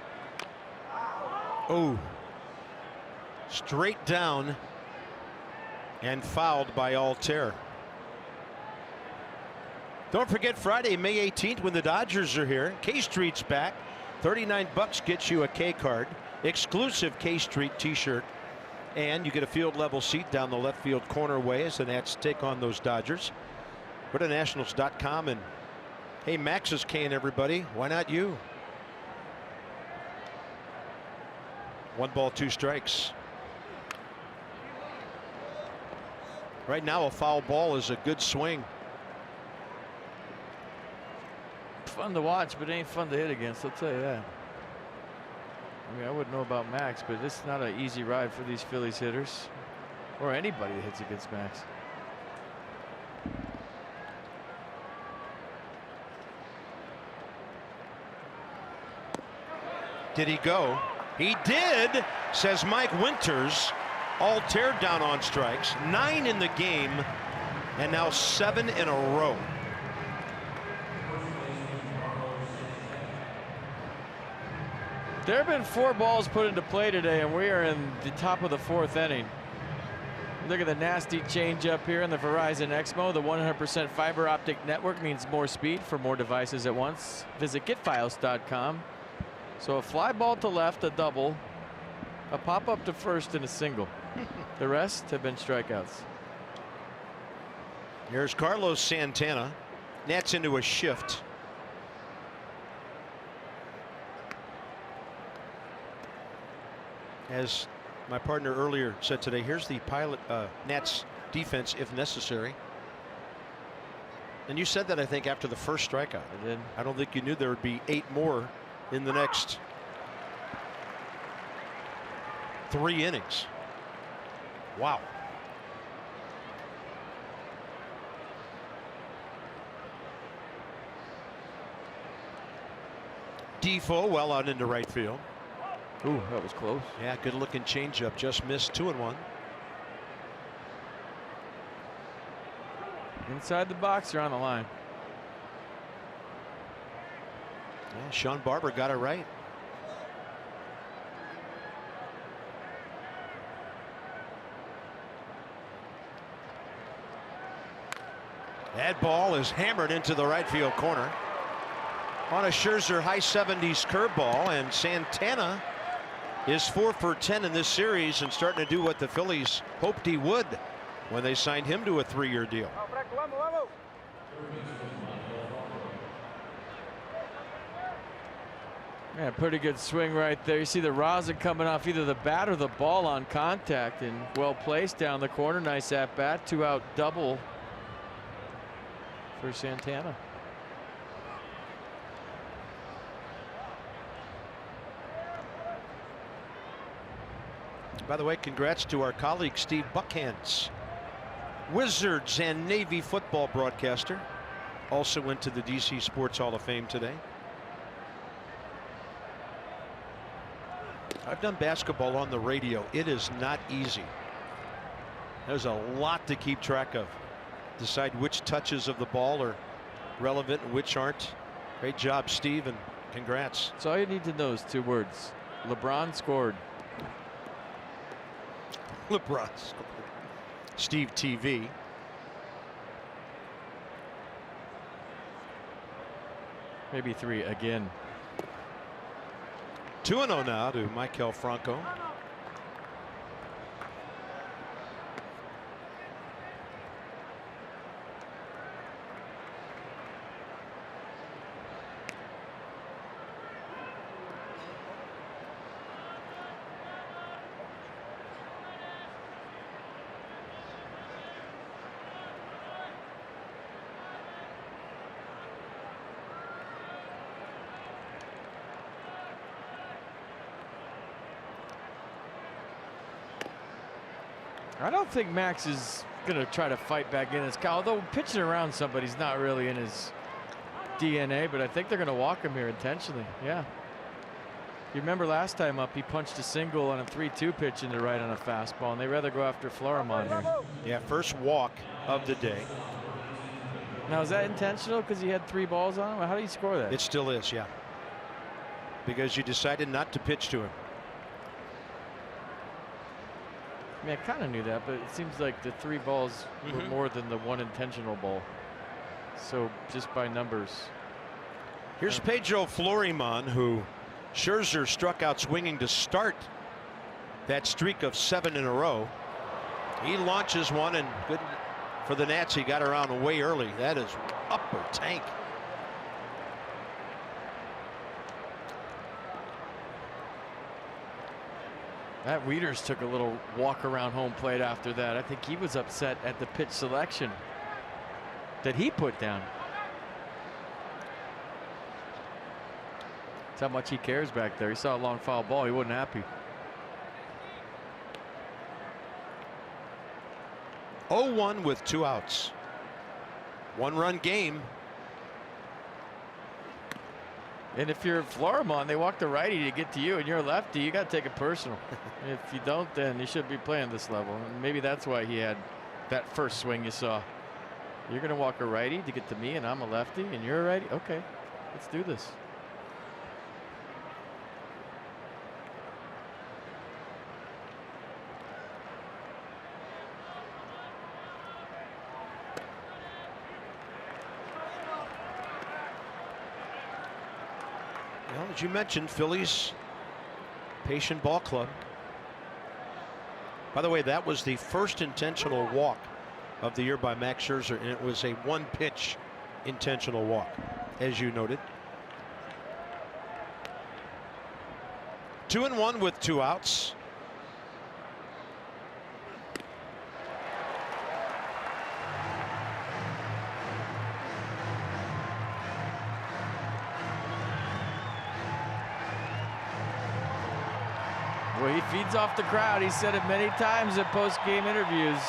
Speaker 1: Oh, straight down and fouled by Altair. Don't forget Friday, May 18th, when the Dodgers are here. K Street's back. $39 gets you a K card, exclusive K Street t-shirt, and you get a field level seat down the left field corner way as the Nats take on those Dodgers. Go to nationals.com, and hey, Max is K-ing everybody. Why not you? 1 ball, 2 strikes. Right now, a foul ball is a good swing.
Speaker 2: Fun to watch, but it ain't fun to hit against, I'll tell you that. I mean, I wouldn't know about Max, but it's not an easy ride for these Phillies hitters or anybody that hits against Max.
Speaker 1: Did he go? He did, says Mike Winters. Altair down on strikes. 9 in the game, and now 7 in a row.
Speaker 2: There have been 4 balls put into play today, and we are in the top of the 4th inning. Look at the nasty changeup here in the Verizon Exmo. The 100% fiber optic network means more speed for more devices at once. Visit getfiles.com. So a fly ball to left, a double, a pop up to first, and a single. The rest have been strikeouts.
Speaker 1: Here's Carlos Santana. Nats into a shift. As my partner earlier said today, here's the pilot Nats defense if necessary. And you said that, I think, after the first strikeout.
Speaker 2: I did.
Speaker 1: I don't think you knew there would be 8 more in the next 3 innings. Wow. Defoe well out into right field.
Speaker 2: Ooh, that was close.
Speaker 1: Yeah, good looking changeup, just missed 2-1.
Speaker 2: Inside the box, you're on the line.
Speaker 1: Yeah, Sean Barber got it right. That ball is hammered into the right field corner on a Scherzer high 70s curveball, and Santana is 4 for 10 in this series and starting to do what the Phillies hoped he would when they signed him to a 3-year deal.
Speaker 2: Yeah, pretty good swing right there. You see the rosin coming off either the bat or the ball on contact, and well placed down the corner. Nice at bat. 2-out double for Santana.
Speaker 1: By the way, congrats to our colleague Steve Buckhands, Wizards and Navy football broadcaster. Also went to the DC Sports Hall of Fame today. I've done basketball on the radio. It is not easy. There's a lot to keep track of. Decide which touches of the ball are relevant and which aren't. Great job, Steve, and congrats.
Speaker 2: So all you need to know is 2 words. LeBron scored.
Speaker 1: LeBron scored. Steve TV.
Speaker 2: Maybe 3 again.
Speaker 1: 2-0 now to Michael Franco.
Speaker 2: I don't think Max is going to try to fight back in his cow. Although pitching around somebody's not really in his DNA, but I think they're going to walk him here intentionally. Yeah. You remember last time up, he punched a single on a 3-2 pitch into right on a fastball, and they rather go after Florimon here.
Speaker 1: Yeah, first walk of the day.
Speaker 2: Now, is that intentional because he had 3 balls on him? How do you score that?
Speaker 1: It still is, yeah. Because you decided not to pitch to him.
Speaker 2: I mean, I kind of knew that, but it seems like the 3 balls were more than the 1 intentional ball. So just by numbers.
Speaker 1: Here's Pedro Florimon, who Scherzer struck out swinging to start that streak of 7 in a row. He launches one, and good for the Nats. He got around way early. That is upper tank.
Speaker 2: Matt Wieters took a little walk around home plate after that. I think he was upset at the pitch selection that he put down. That's how much he cares back there. He saw a long foul ball. He wasn't happy.
Speaker 1: 0-1 with 2 outs. 1-run game.
Speaker 2: And if you're Florimon, they walk the righty to get to you, and you're a lefty, you got to take it personal. If you don't, then you should be playing this level. And maybe that's why he had that first swing you saw. You're going to walk a righty to get to me, and I'm a lefty, and you're a righty? Okay, let's do this.
Speaker 1: Well, as you mentioned, Phillies patient ball club. By the way, that was the first intentional walk of the year by Max Scherzer, and it was a 1-pitch intentional walk, as you noted. 2-1 with 2 outs.
Speaker 2: Well, he feeds off the crowd. He said it many times at post-game interviews.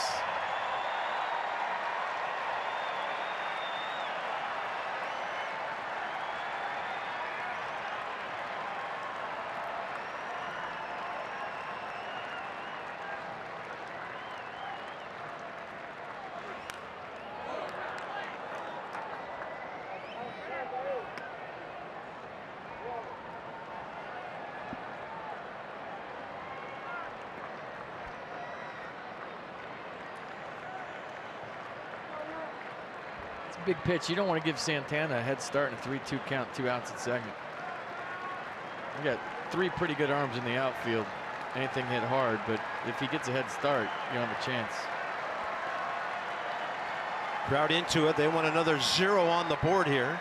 Speaker 2: Big pitch. You don't want to give Santana a head start in a 3-2 count, 2 outs at second. You got 3 pretty good arms in the outfield. Anything hit hard, but if he gets a head start, you don't have a chance.
Speaker 1: Crowd into it. They want another 0 on the board here.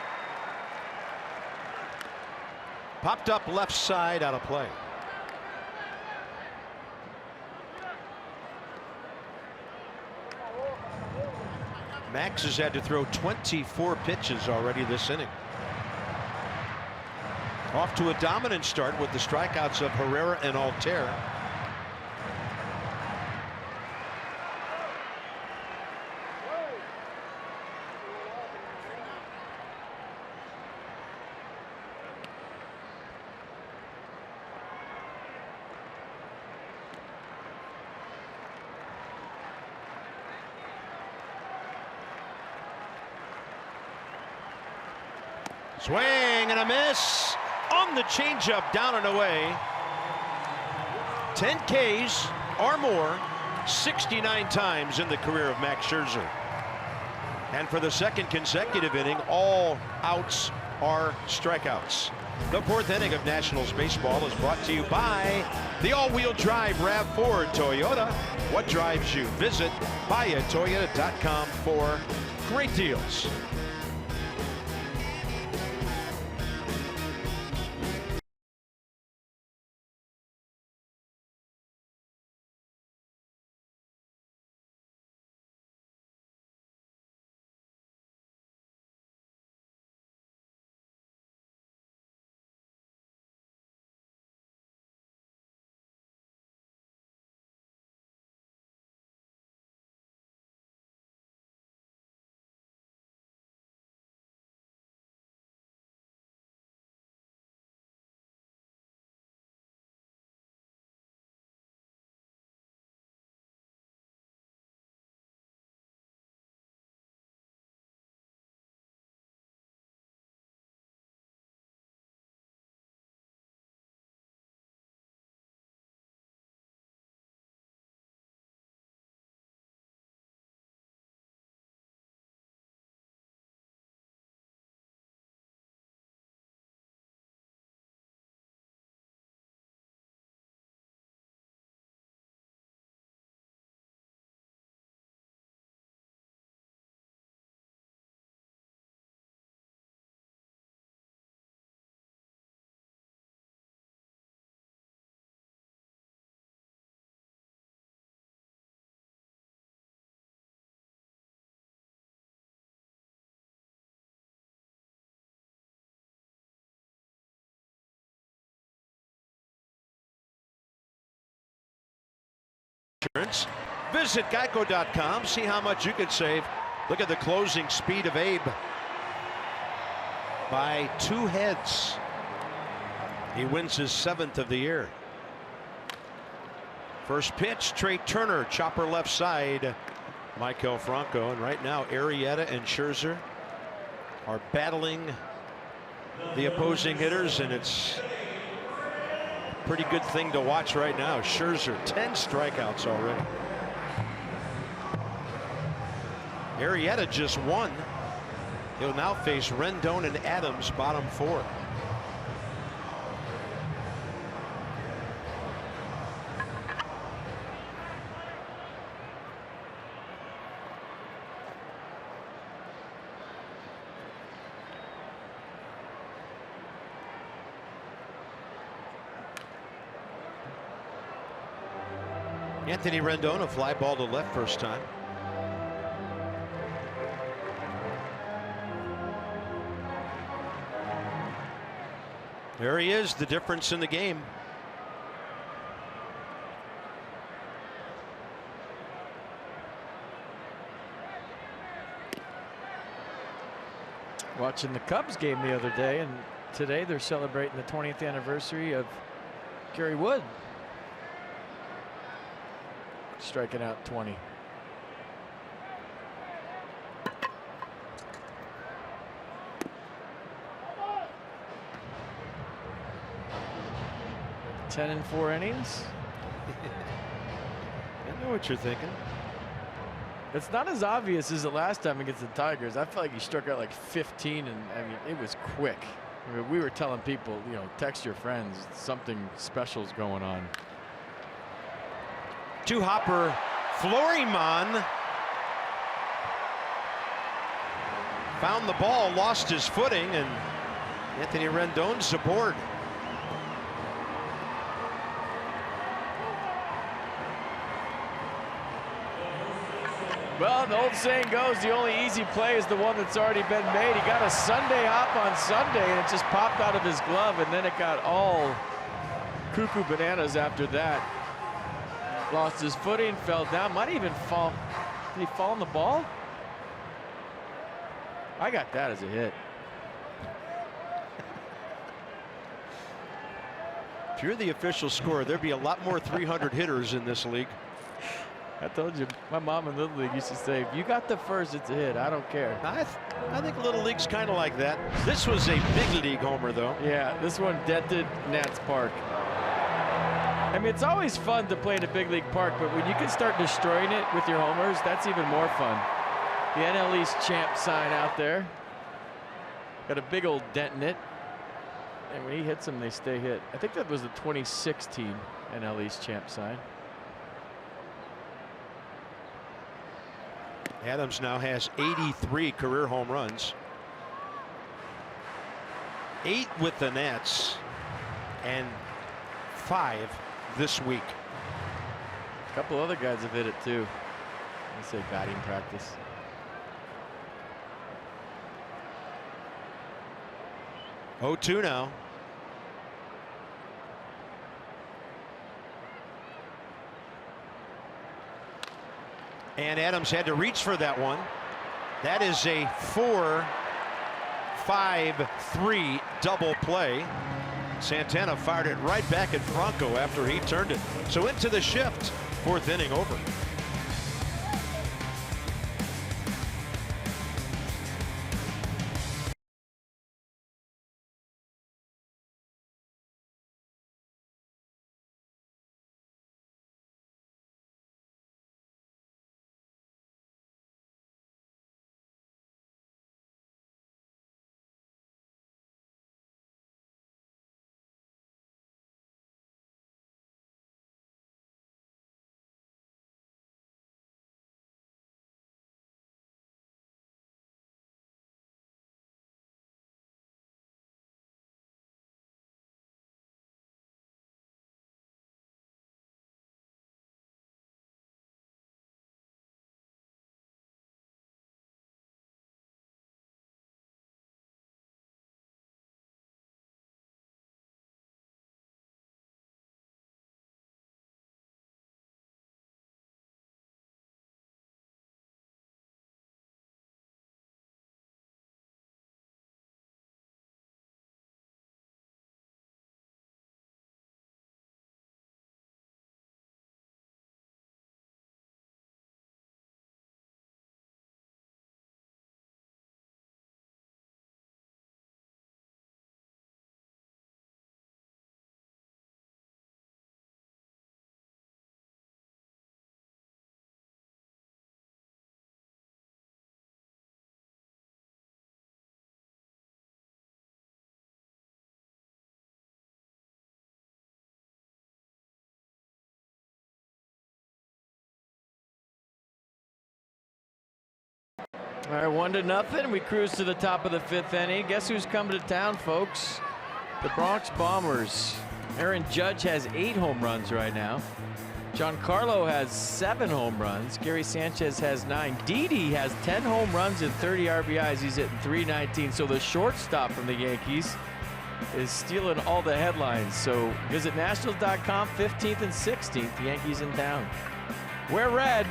Speaker 1: Popped up left side, out of play. Max has had to throw 24 pitches already this inning. Off to a dominant start with the strikeouts of Herrera and Altair. Swing and a miss on the changeup, down and away. 10 Ks or more 69 times in the career of Max Scherzer. And for the second consecutive inning, all outs are strikeouts. The fourth inning of Nationals baseball is brought to you by the all-wheel drive RAV4 Toyota. What drives you? Visit buyatoyota.com for great deals. Visit geico.com. See how much you could save. Look at the closing speed of Abe. By 2 heads. He wins his 7th of the year. First pitch, Trey Turner, chopper left side. Maikel Franco. And right now, Arrieta and Scherzer are battling the opposing hitters, and it's a pretty good thing to watch right now. Scherzer, 10 strikeouts already. Arrieta just won. He'll now face Rendon and Adams, bottom 4. Anthony Rendon, a fly ball to left first time. There he is, the difference in the game.
Speaker 4: Watching the Cubs game the other day, and today they're celebrating the 20th anniversary of Gary Wood striking out 20. Ten in 4 innings.
Speaker 1: I know what you're thinking.
Speaker 4: It's not as obvious as the last time against the Tigers. I felt like he struck out like 15, and I mean, it was quick. I mean, we were telling people, you know, text your friends, something special's going on.
Speaker 1: Two-hopper Floriman found the ball, lost his footing, and Anthony Rendon's aboard.
Speaker 4: Well, the old saying goes, the only easy play is the one that's already been made. He got a Sunday hop on Sunday, and it just popped out of his glove, and then it got all cuckoo bananas after that. Lost his footing, fell down, might even fall. Did he fall on the ball? I got that as a hit.
Speaker 1: If you're the official scorer, there'd be a lot more 300 hitters in this league.
Speaker 4: I told you, my mom in Little League used to say, if you got the first, it's a hit. I don't care.
Speaker 1: I think Little League's kind of like that. This was a big league homer, though.
Speaker 4: Yeah, this one dented Nats Park. I mean, it's always fun to play in a big league park, but when you can start destroying it with your homers, that's even more fun. The NL East champ sign out there. Got a big old dent in it. And when he hits them, they stay hit. I think that was the 2016 NL East champ sign.
Speaker 1: Adams now has 83 career home runs. 8 with the Nats and 5 this week.
Speaker 4: A couple other guys have hit it too. I say batting practice.
Speaker 1: Oh, 2 now. And Adams had to reach for that one. That is a 4-5-3 double play. Santana fired it right back at Franco after he turned it. So into the shift, 4th inning over.
Speaker 4: All right, 1-0. We cruise to the top of the 5th inning. Guess who's coming to town, folks? The Bronx Bombers. Aaron Judge has 8 home runs right now. Giancarlo has 7 home runs. Gary Sanchez has 9. Didi has 10 home runs and 30 RBIs. He's hitting .319. So the shortstop from the Yankees is stealing all the headlines. So visit Nationals.com, 15th and 16th. The Yankees in town. We're red.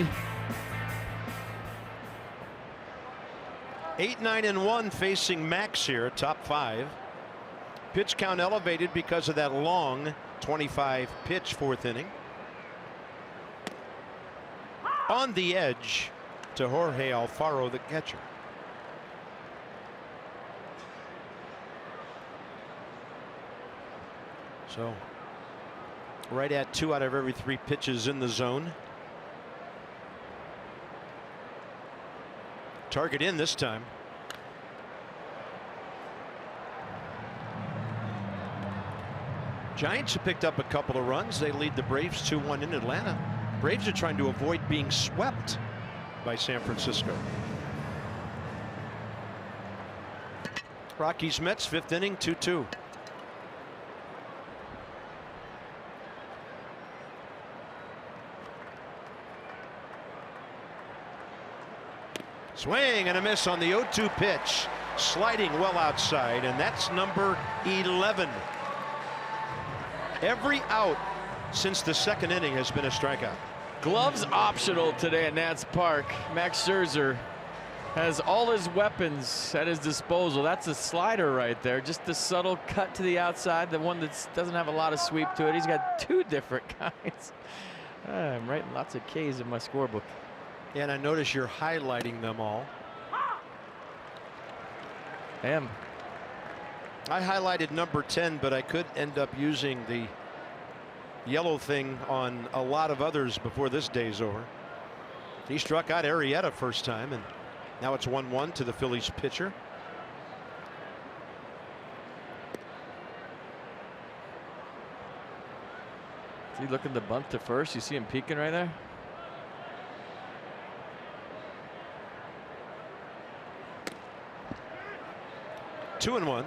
Speaker 1: 8-9-1 facing Max here, top 5. Pitch count elevated because of that long 25 pitch 4th inning. On the edge to Jorge Alfaro, the catcher. So right at 2 out of every 3 pitches in the zone. Target in this time. Giants have picked up a couple of runs. They lead the Braves 2-1 in Atlanta. Braves are trying to avoid being swept by San Francisco. Rockies Mets 5th inning 2-2. Swing and a miss on the 0-2 pitch. Sliding well outside, and that's number 11. Every out since the 2nd inning has been a strikeout.
Speaker 4: Gloves optional today at Nats Park. Max Scherzer has all his weapons at his disposal. That's a slider right there. Just the subtle cut to the outside, the one that doesn't have a lot of sweep to it. He's got 2 different kinds. I'm writing lots of K's in my scorebook.
Speaker 1: And I notice you're highlighting them all.
Speaker 4: I am.
Speaker 1: I highlighted number 10, but I could end up using the yellow thing on a lot of others before this day's over. He struck out Arrieta first time, and now it's 1-1 to the Phillies pitcher.
Speaker 4: Is he looking to bunt to first? You see him peeking right there?
Speaker 1: Two and one.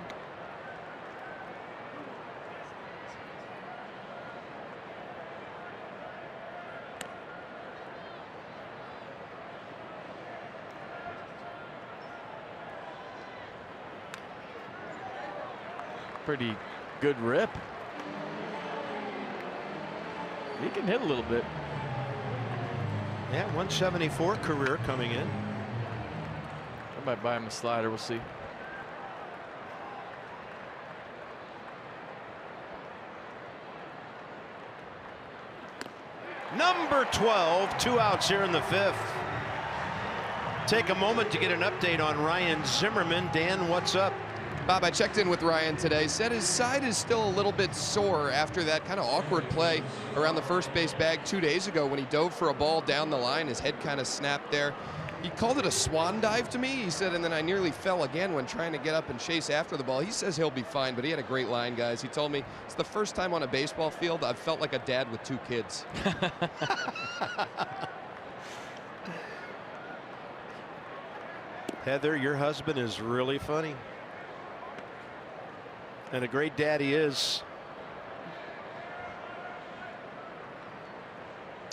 Speaker 4: Pretty good rip. He can hit a little bit.
Speaker 1: Yeah, 174 career coming in.
Speaker 4: I might buy him a slider. We'll see.
Speaker 1: Number 12, 2 outs here in the 5th. Take a moment to get an update on Ryan Zimmerman. Dan, what's up?
Speaker 3: Bob, I checked in with Ryan today. Said his side is still a little bit sore after that kind of awkward play around the first base bag 2 days ago when he dove for a ball down the line. His head kind of snapped there. He called it a swan dive to me. He said, and then I nearly fell again when trying to get up and chase after the ball. He says he'll be fine, but he had a great line, guys. He told me it's the first time on a baseball field I've felt like a dad with 2 kids.
Speaker 1: Heather, your husband is really funny. And a great dad he is.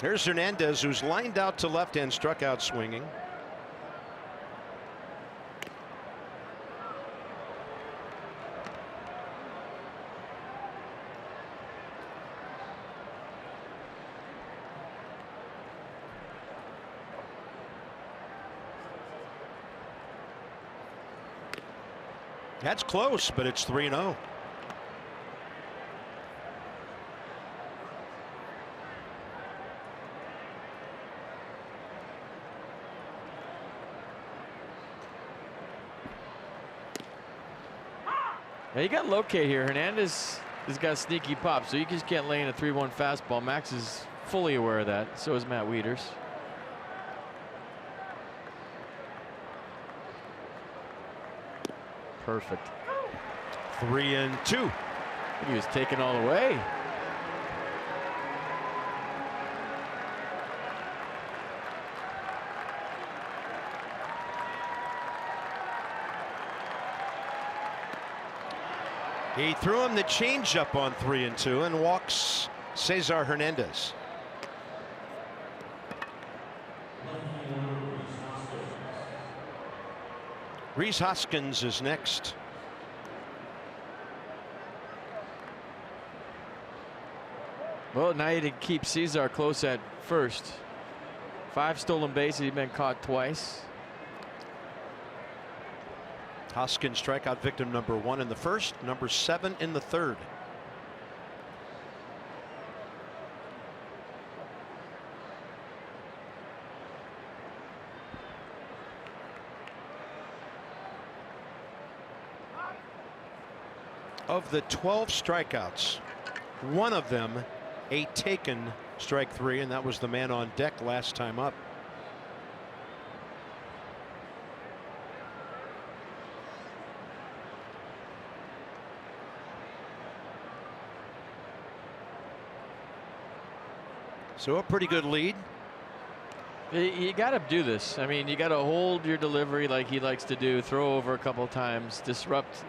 Speaker 1: Here's Hernandez, who's lined out to left and struck out swinging. That's close, but it's 3-0.
Speaker 4: Now you got locate here. Hernandez has got sneaky pop, so you just can't lay in a 3-1 fastball. Max is fully aware of that. So is Matt Wieters. Perfect.
Speaker 1: 3-2.
Speaker 4: He was taken all the way.
Speaker 1: He threw him the changeup on 3-2 and walks Cesar Hernandez. Rhys Hoskins is next.
Speaker 4: Well, now you did keep Cesar close at first. 5 stolen bases. He's been caught twice.
Speaker 1: Hoskins strikeout victim number 1 in the first, number 7 in the third. Of the 12 strikeouts, 1 of them a taken strike 3, and that was the man on deck last time up. So a pretty good lead.
Speaker 4: You got to do this. I mean, you got to hold your delivery like he likes to do, throw over a couple of times, disrupt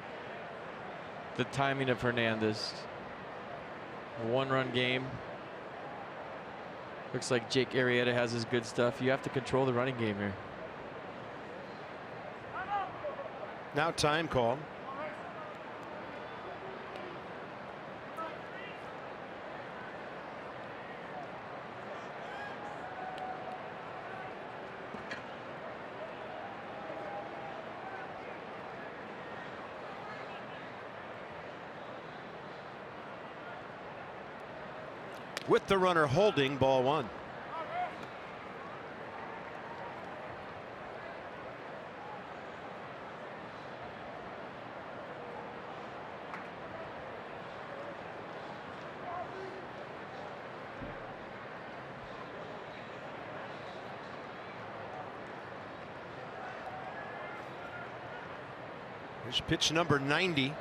Speaker 4: the timing of Hernandez. A 1-run game. Looks like Jake Arrieta has his good stuff. You have to control the running game here.
Speaker 1: Now time call. with the runner holding, ball one. Here's pitch number 90.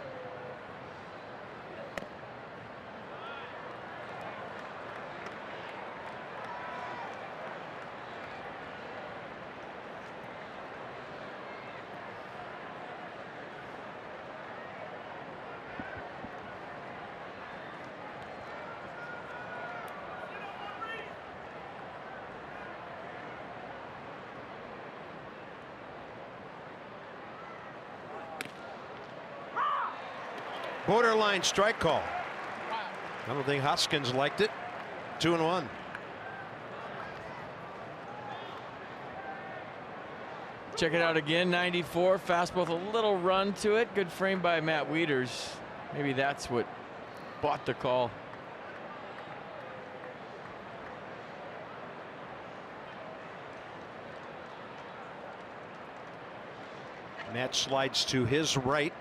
Speaker 1: Borderline strike call. I don't think Hoskins liked it. 2-1.
Speaker 4: Check it out again. 94 fastball with a little run to it. Good frame by Matt Wieters. Maybe that's what bought the call.
Speaker 1: Matt slides to his right.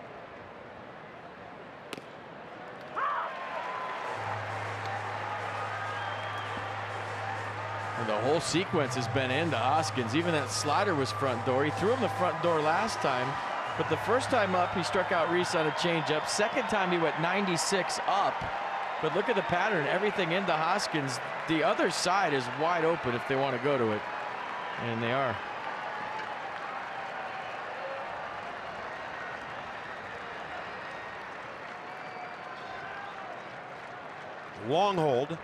Speaker 4: And the whole sequence has been into Hoskins. Even that slider was front door. He threw him the front door last time, but the first time up he struck out Reese on a changeup. Second time he went 96 up. But look at the pattern. Everything into Hoskins. The other side is wide open if they want to go to it, and they are.
Speaker 1: Long hold.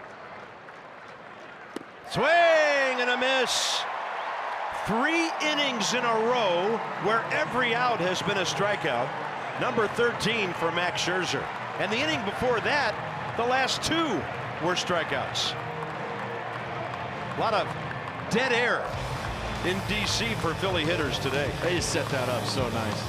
Speaker 1: Swing and a miss. 3 innings in a row where every out has been a strikeout. Number 13 for Max Scherzer. And the inning before that, the last 2 were strikeouts. A lot of dead air in D.C. for Philly hitters today.
Speaker 4: They just set that up so nice.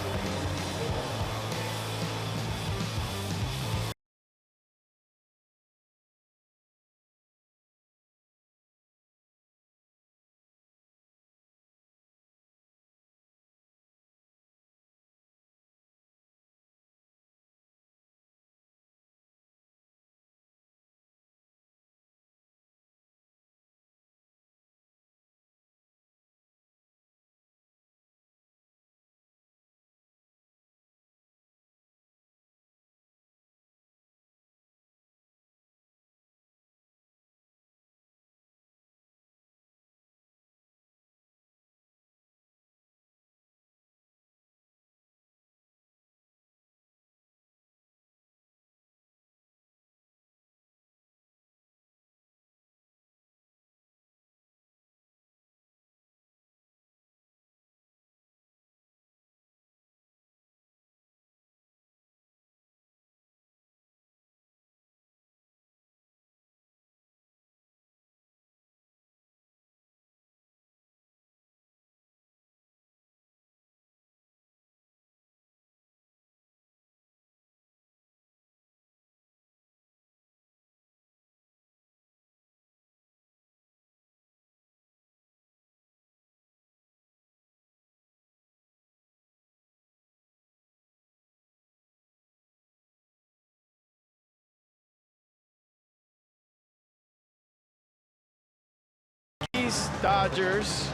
Speaker 4: Dodgers,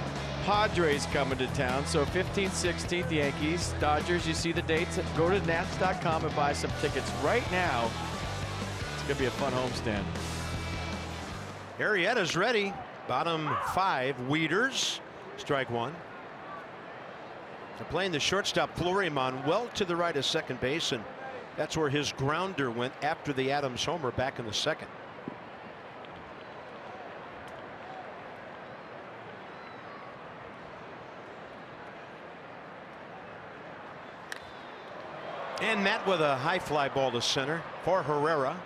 Speaker 4: Padres coming to town. So 15th, 16th, Yankees, Dodgers. You see the dates. Go to Nats.com and buy some tickets right now. It's going to be a fun homestand.
Speaker 1: Arrieta's ready. Bottom 5, Wieters. Strike 1. They're playing the shortstop Fleury-Mon well to the right of second base, and that's where his grounder went after the Adams homer back in the second. And Matt with a high fly ball to center for Herrera.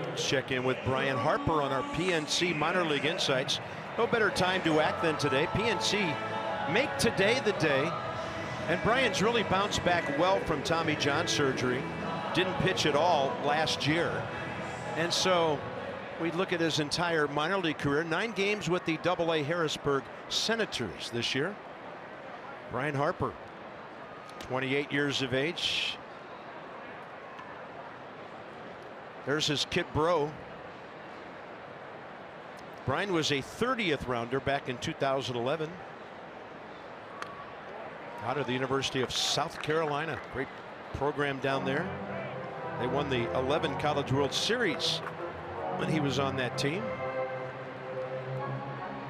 Speaker 1: Let's check in with Brian Harper on our PNC Minor League Insights. No better time to act than today. PNC make today the day. And Brian's really bounced back well from Tommy John surgery. Didn't pitch at all last year. And so we look at his entire minor league career, 9 games with the AA Harrisburg Senators this year. Brian Harper, 28 years of age. There's his kid bro. Brian was a 30th rounder back in 2011. Out of the University of South Carolina. Great program down there. They won the 11 College World Series when he was on that team.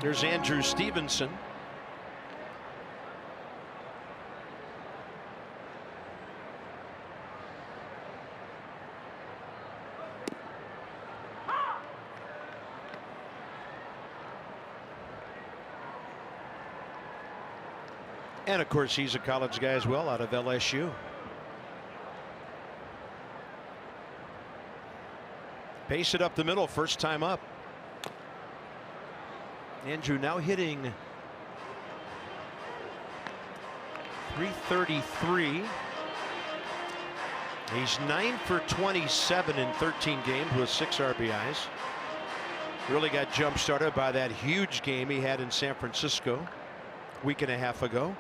Speaker 1: There's Andrew Stevenson. And of course, he's a college guy as well, out of LSU. Pace it up the middle, first time up. Andrew now hitting .333. He's 9 for 27 in 13 games with 6 RBIs. Really got jump started by that huge game he had in San Francisco a week and a half ago.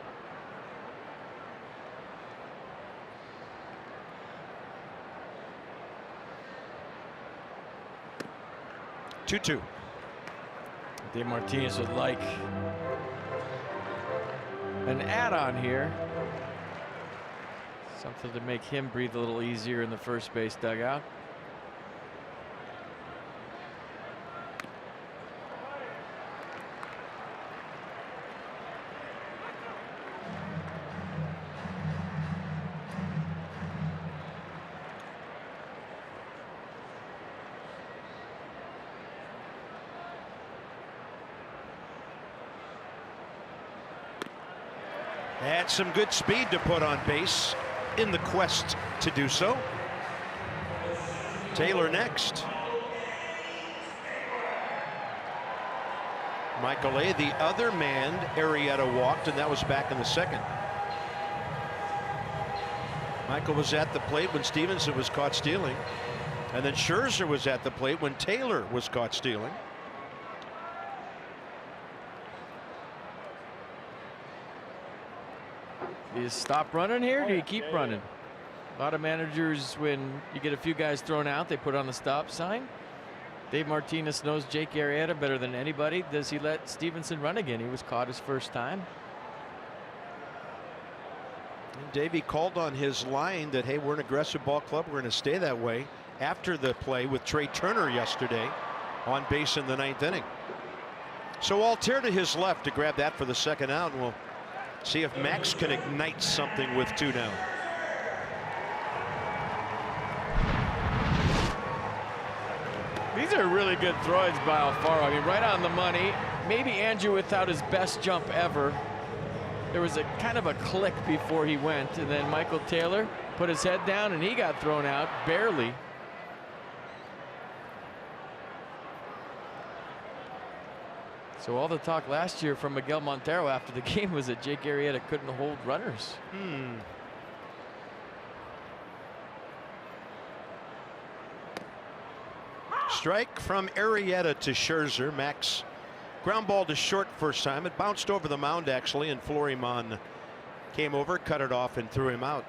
Speaker 1: Two.
Speaker 4: Dave Martinez would like an add-on here. Something to make him breathe a little easier in the first base dugout.
Speaker 1: Had some good speed to put on base in the quest to do so. Taylor next. Michael A., the other man, Arrieta walked, and that was back in the second. Michael was at the plate when Stevenson was caught stealing, and then Scherzer was at the plate when Taylor was caught stealing.
Speaker 4: Do you stop running here? Or do you keep running? A lot of managers, when you get a few guys thrown out, they put on the stop sign. Dave Martinez knows Jake Arrieta better than anybody. Does he let Stevenson run again? He was caught his first time.
Speaker 1: And Davey called on his line that, hey, we're an aggressive ball club. We're going to stay that way after the play with Trey Turner yesterday on base in the 9th inning. So Altair to his left to grab that for the second out, and we'll see if Max can ignite something with 2 down.
Speaker 4: These are really good throws by Alfaro. I mean, right on the money. Maybe Andrew without his best jump ever. There was a kind of a click before he went, and then Michael Taylor put his head down and he got thrown out barely. So all the talk last year from Miguel Montero after the game was that Jake Arrieta couldn't hold runners.
Speaker 1: Strike from Arrieta to Scherzer. Max ground ball to short first time. It bounced over the mound actually, and Florimon came over, cut it off, and threw him out.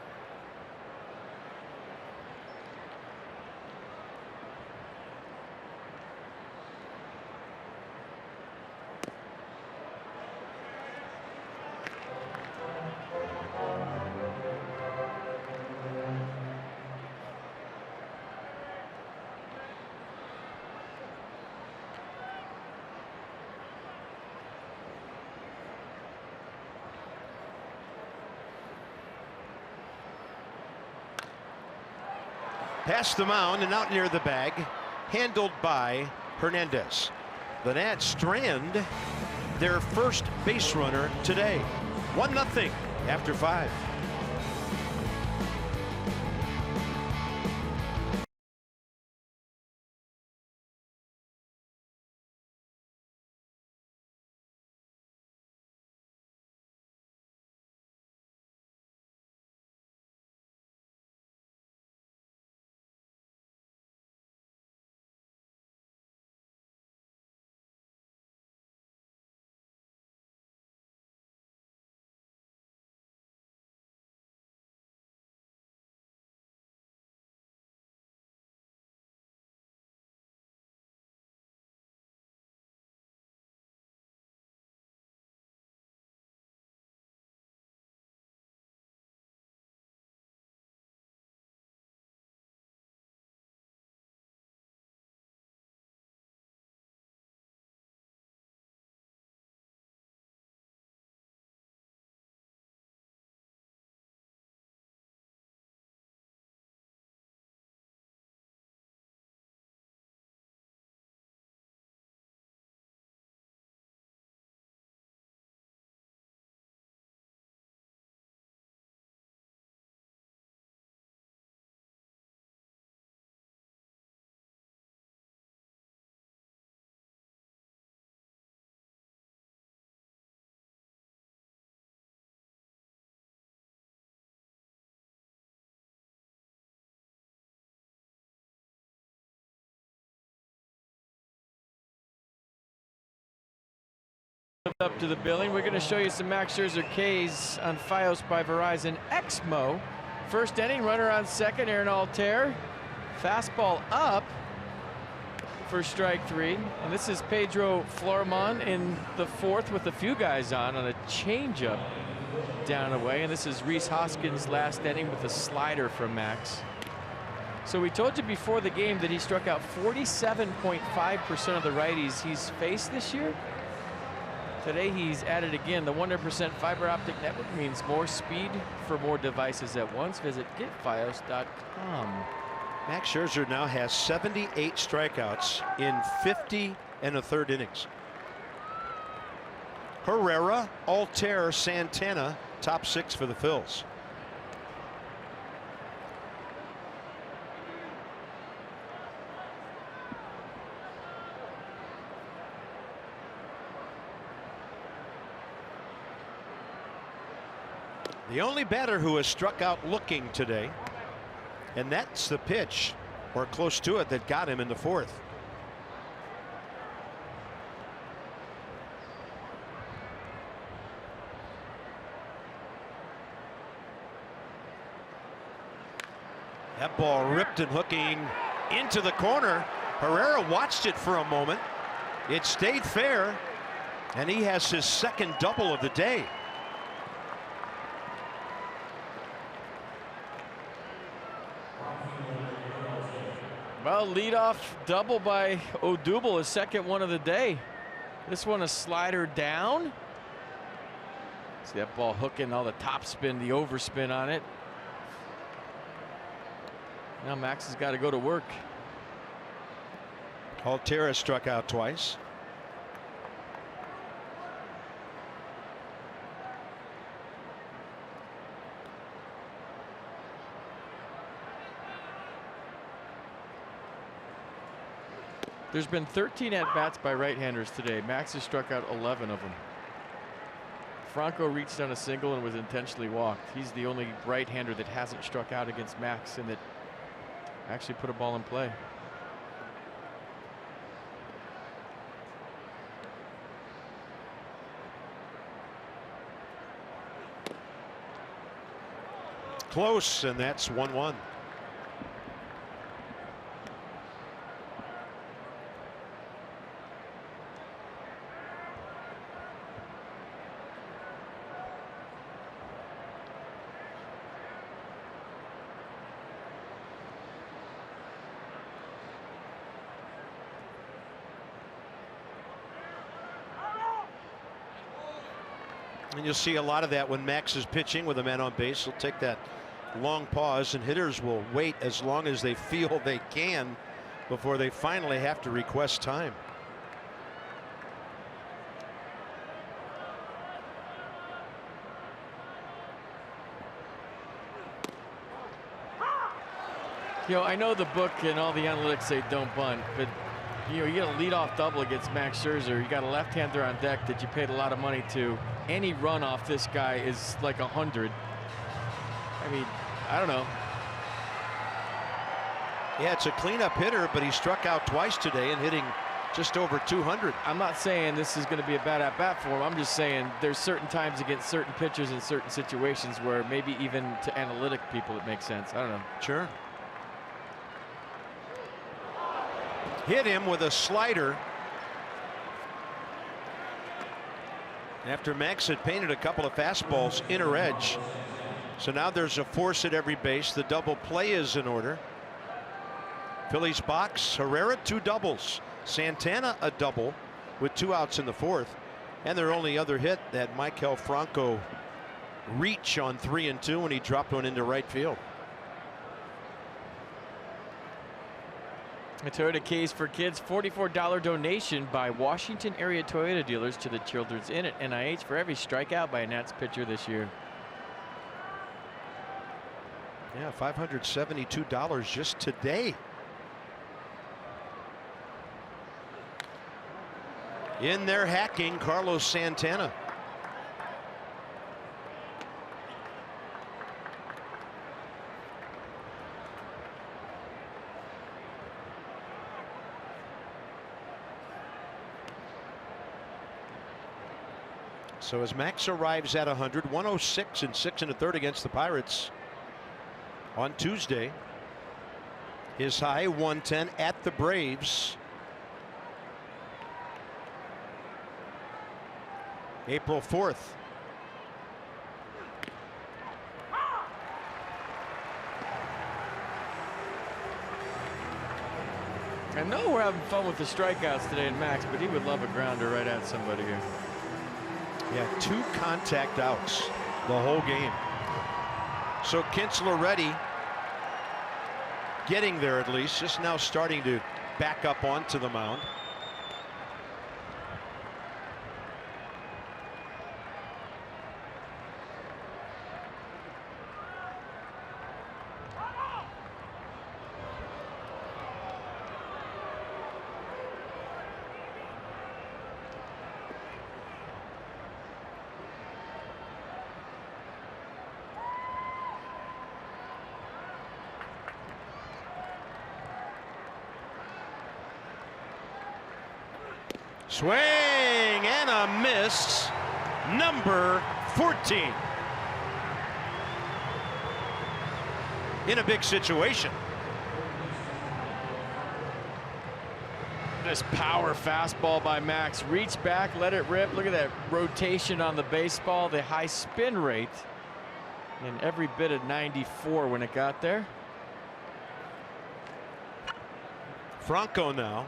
Speaker 1: Past the mound and out near the bag, handled by Hernandez. The Nats strand their first base runner today. 1-0 after 5.
Speaker 4: Up to the billing. We're going to show you some Max Scherzer K's on FiOS by Verizon Xmo. First inning, runner on second, Aaron Altair. Fastball up for strike 3. And this is Pedro Florimon in the 4th with a few guys on a changeup down away. And this is Rhys Hoskins' last inning with a slider from Max. So we told you before the game that he struck out 47.5% of the righties he's faced this year. Today he's added again. The 100% fiber optic network means more speed for more devices at once. Visit getfios.com.
Speaker 1: Max Scherzer now has 78 strikeouts in 50 1/3 innings. Herrera, Altair, Santana, top 6 for the Phils. The only batter who has struck out looking today, and that's the pitch, or close to it, that got him in the 4th. That ball ripped and hooking into the corner. Herrera watched it for a moment. It stayed fair, and he has his 2nd double of the day.
Speaker 4: Well, leadoff double by Odubel, his 2nd one of the day. This one a slider down. See that ball hooking, all the top spin, the overspin on it. Now Max has got to go to work.
Speaker 1: Altair struck out twice.
Speaker 4: There's been 13 at-bats by right-handers today. Max has struck out 11 of them. Franco reached on a single and was intentionally walked. He's the only right-hander that hasn't struck out against Max and that actually put a ball in play.
Speaker 1: Close, and that's 1-1. And you'll see a lot of that when Max is pitching with a man on base. He'll take that long pause, and hitters will wait as long as they feel they can before they finally have to request time.
Speaker 4: You know, I know the book and all the analytics say don't bunt, but you know, you get a leadoff double against Max Scherzer. You got a left-hander on deck that you paid a lot of money to. Any run off this guy is like 100. I mean, I don't know.
Speaker 1: Yeah, it's a cleanup hitter, but he struck out twice today and hitting just over 200.
Speaker 4: I'm not saying this is going to be a bad at-bat for him. I'm just saying there's certain times against certain pitchers in certain situations where maybe even to analytic people it makes sense. I don't know.
Speaker 1: Sure. Hit him with a slider after Max had painted a couple of fastballs inner edge. So now there's a force at every base. The double play is in order. Phillies box. Herrera 2 doubles. Santana a double with 2 outs in the 4th. And their only other hit, that Maikel Franco reach on 3-2 when he dropped one into right field.
Speaker 4: A Toyota Case for Kids, $44 donation by Washington area Toyota dealers to the Children's Inn at NIH for every strikeout by a Nats pitcher this year.
Speaker 1: Yeah, $572 just today. In there hacking, Carlos Santana. So as Max arrives at 100, 106 and 6 1/3 against the Pirates on Tuesday. His high 110 at the Braves. April 4th.
Speaker 4: I know we're having fun with the strikeouts today in Max, but he would love a grounder right at somebody here.
Speaker 1: Yeah, 2 contact outs the whole game. So Kinsler ready, getting there at least, just now starting to back up onto the mound. Swing and a miss. Number 14. In a big situation.
Speaker 4: This power fastball by Max. Reach back, let it rip. Look at that rotation on the baseball, the high spin rate. And every bit of 94 when it got there.
Speaker 1: Franco now.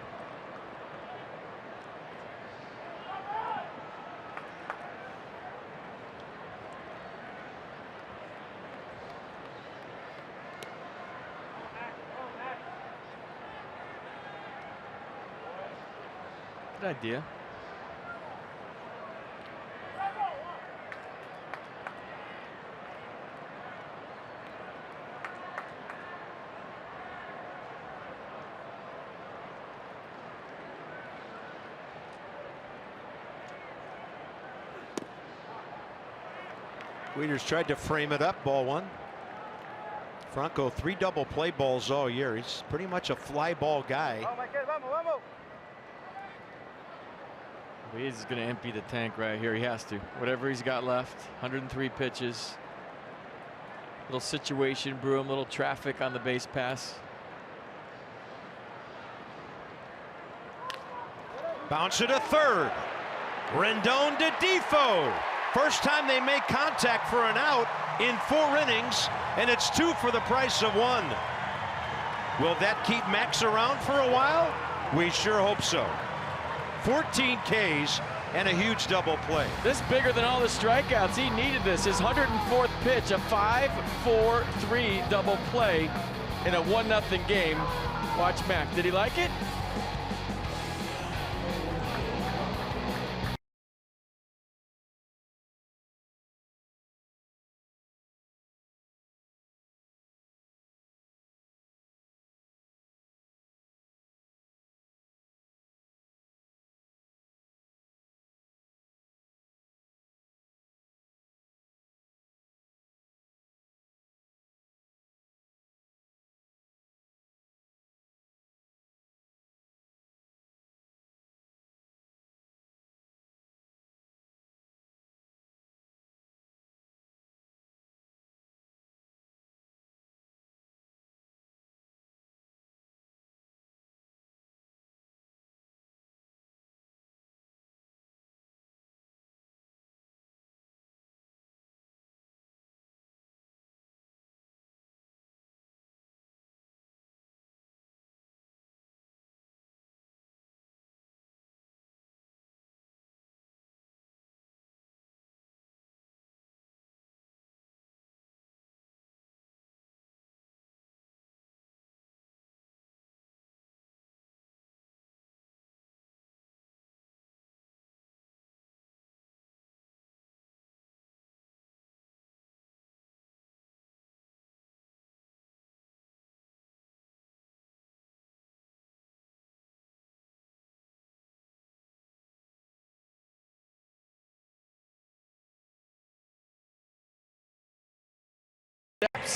Speaker 4: Good idea.
Speaker 1: Weeders tried to frame it up, ball 1. Franco 3 double play balls all year. He's pretty much a fly ball guy.
Speaker 4: He's going to empty the tank right here. He has to. Whatever he's got left. 103 pitches. Little situation brew him. Little traffic on the base pass.
Speaker 1: Bounce it to third. Rendon to Defoe. First time they make contact for an out in 4 innings, and it's 2 for the price of 1. Will that keep Max around for a while? We sure hope so. 14 Ks and a huge double play.
Speaker 4: This bigger than all the strikeouts. He needed this. His 104th pitch, a 5-4-3 double play in a 1-0 game. Watch Mac. Did he like it?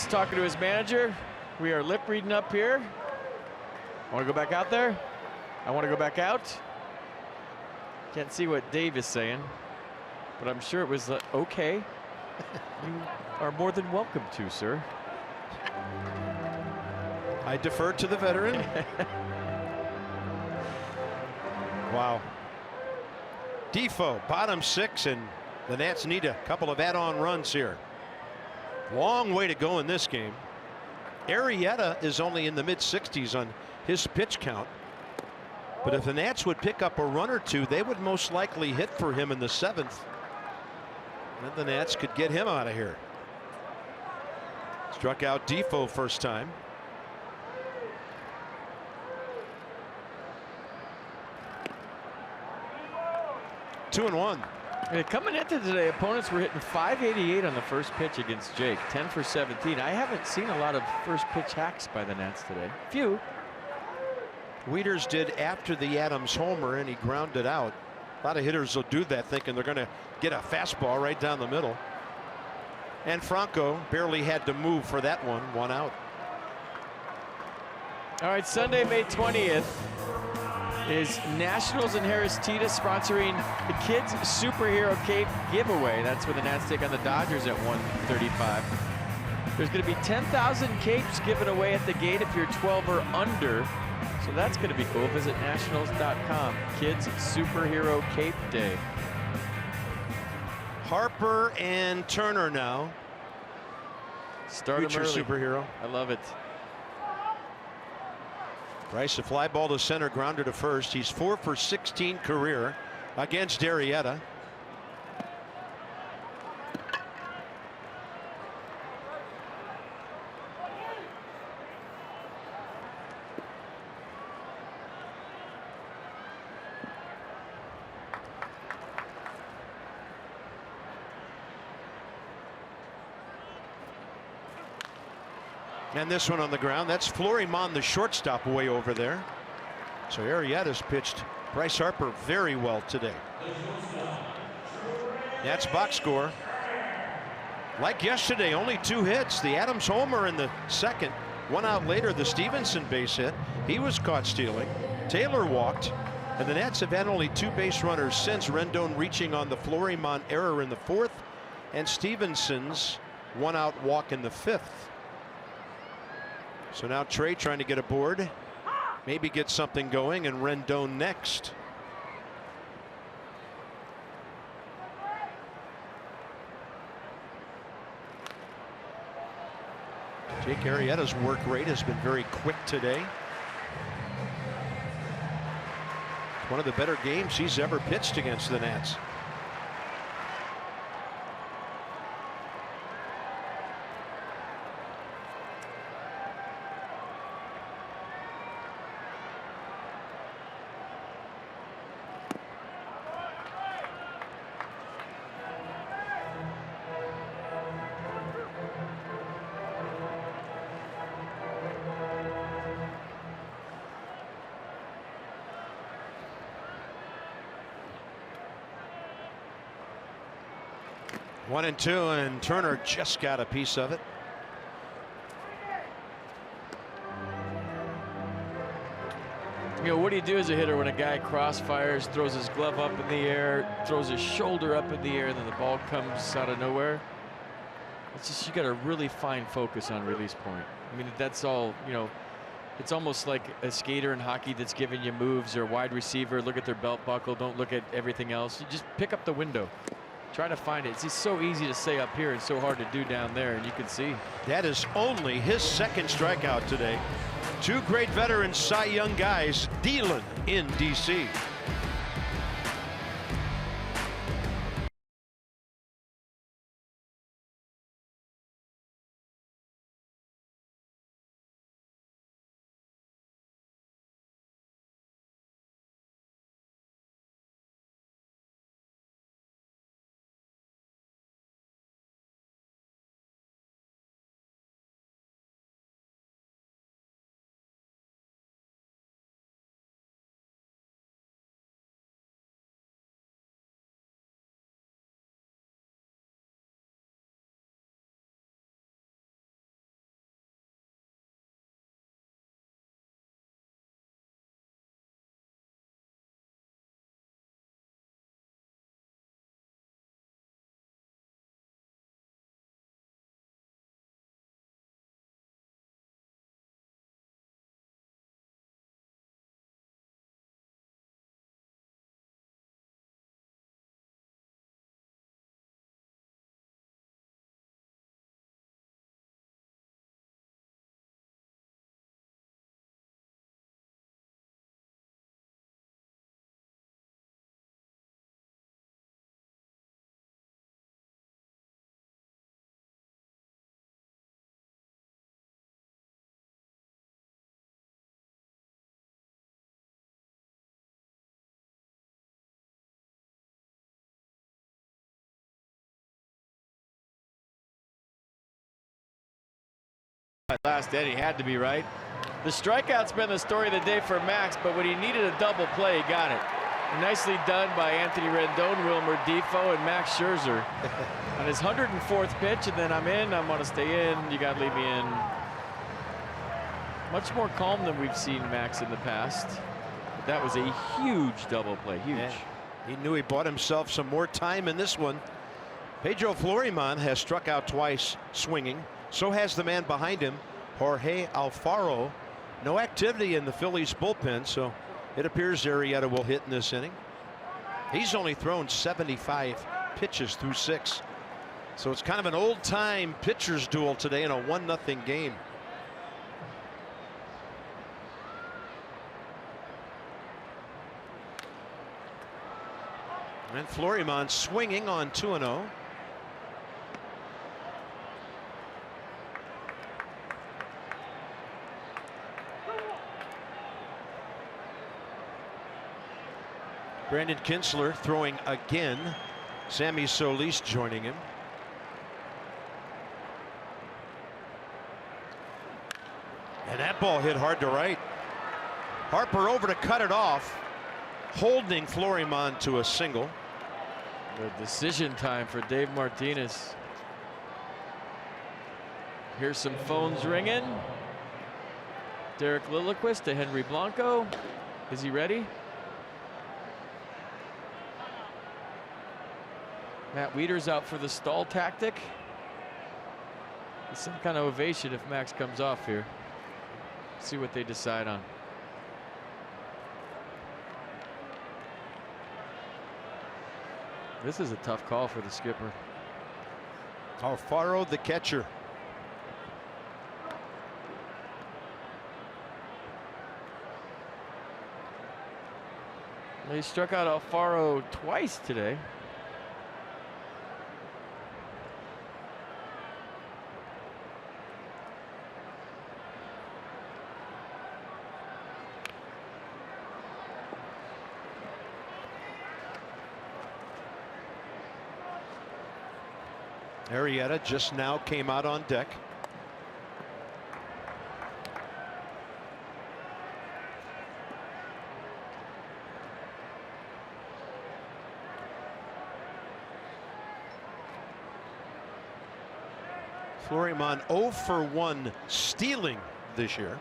Speaker 4: Talking to his manager. We are lip reading up here. I want to go back out there. I want to go back out. Can't see what Dave is saying. but I'm sure it was okay. You are more than welcome to, sir.
Speaker 1: I defer to the veteran. Wow. Defoe, bottom 6, and the Nats need a couple of add-on runs here. Long way to go in this game. Arrieta is only in the mid-60s on his pitch count. But if the Nats would pick up a run or two, they would most likely hit for him in the 7th. And the Nats could get him out of here. Struck out Defoe first time. 2-1.
Speaker 4: Coming into today, opponents were hitting .588 on the first pitch against Jake. 10 for 17. I haven't seen a lot of first pitch hacks by the Nats today. Few.
Speaker 1: Wieters did after the Adams homer, and he grounded out. A lot of hitters will do that thinking they're going to get a fastball right down the middle. And Franco barely had to move for that one. 1 out.
Speaker 4: All right, Sunday, May 20th is Nationals in Harris Teeter sponsoring the Kids Superhero Cape giveaway. That's where the Nats take on the Dodgers at 1:35. There's going to be 10,000 capes given away at the gate if you're 12 or under. So that's going to be cool. Visit nationals.com. Kids Superhero Cape Day.
Speaker 1: Harper and Turner now.
Speaker 4: Start 'em
Speaker 1: Future
Speaker 4: early.
Speaker 1: superhero.
Speaker 4: I love it.
Speaker 1: Bryce, a fly ball to center, grounder to first. He's 4 for 16 career against Arrieta. And this one on the ground. That's Florimon, the shortstop, way over there. So Arrieta's pitched Bryce Harper very well today. That's box score. Like yesterday, only 2 hits. The Adams homer in the 2nd. 1 out later, the Stevenson base hit. He was caught stealing. Taylor walked. And the Nats have had only 2 base runners since, Rendon reaching on the Florimon error in the 4th, and Stevenson's 1 out walk in the 5th. So now Trey trying to get aboard, maybe get something going, and Rendon next. Jake Arrieta's work rate has been very quick today. One of the better games he's ever pitched against the Nats. One and two, and Turner just got a piece of it.
Speaker 4: You know, what do you do as a hitter when a guy crossfires, throws his glove up in the air, throws his shoulder up in the air, and then the ball comes out of nowhere? It's just, you got to really fine focus on release point. I mean, that's all, you know, it's almost like a skater in hockey that's giving you moves, or a wide receiver. Look at their belt buckle. Don't look at everything else. You just pick up the window. Try to find it. It's just so easy to say up here and so hard to do down there, and you can see.
Speaker 1: That is only his 2nd strikeout today. 2 great veterans, Cy Young guys, dealing in D.C.
Speaker 4: Last inning had to be right. The strikeout's been the story of the day for Max, but when he needed a double play, he got it. Nicely done by Anthony Rendon, Wilmer Defoe, and Max Scherzer on his 104th pitch. And then I'm in. I want to stay in. You got to leave me in. Much more calm than we've seen Max in the past. But that was a huge double play. Huge.
Speaker 1: Yeah. He knew he bought himself some more time in this one. Pedro Floriman has struck out twice swinging. So has the man behind him, Jorge Alfaro. No activity in the Phillies bullpen, so it appears Arrieta will hit in this inning. He's only thrown 75 pitches through 6. So it's kind of an old-time pitchers duel today in a 1-0 game. And Floriman swinging on 2-0. Brandon Kinsler throwing again. Sammy Solis joining him. And that ball hit hard to right. Harper over to cut it off, holding Floriman to a single.
Speaker 4: The decision time for Dave Martinez. Here's some phones ringing. Derek Lilliquist to Henry Blanco. Is he ready? Matt Wieters out for the stall tactic. Some kind of ovation if Max comes off here. See what they decide on. This is a tough call for the skipper.
Speaker 1: Alfaro, the catcher.
Speaker 4: They struck out Alfaro twice today.
Speaker 1: Arrieta just now came out on deck. Floriman 0 for 1 stealing this year.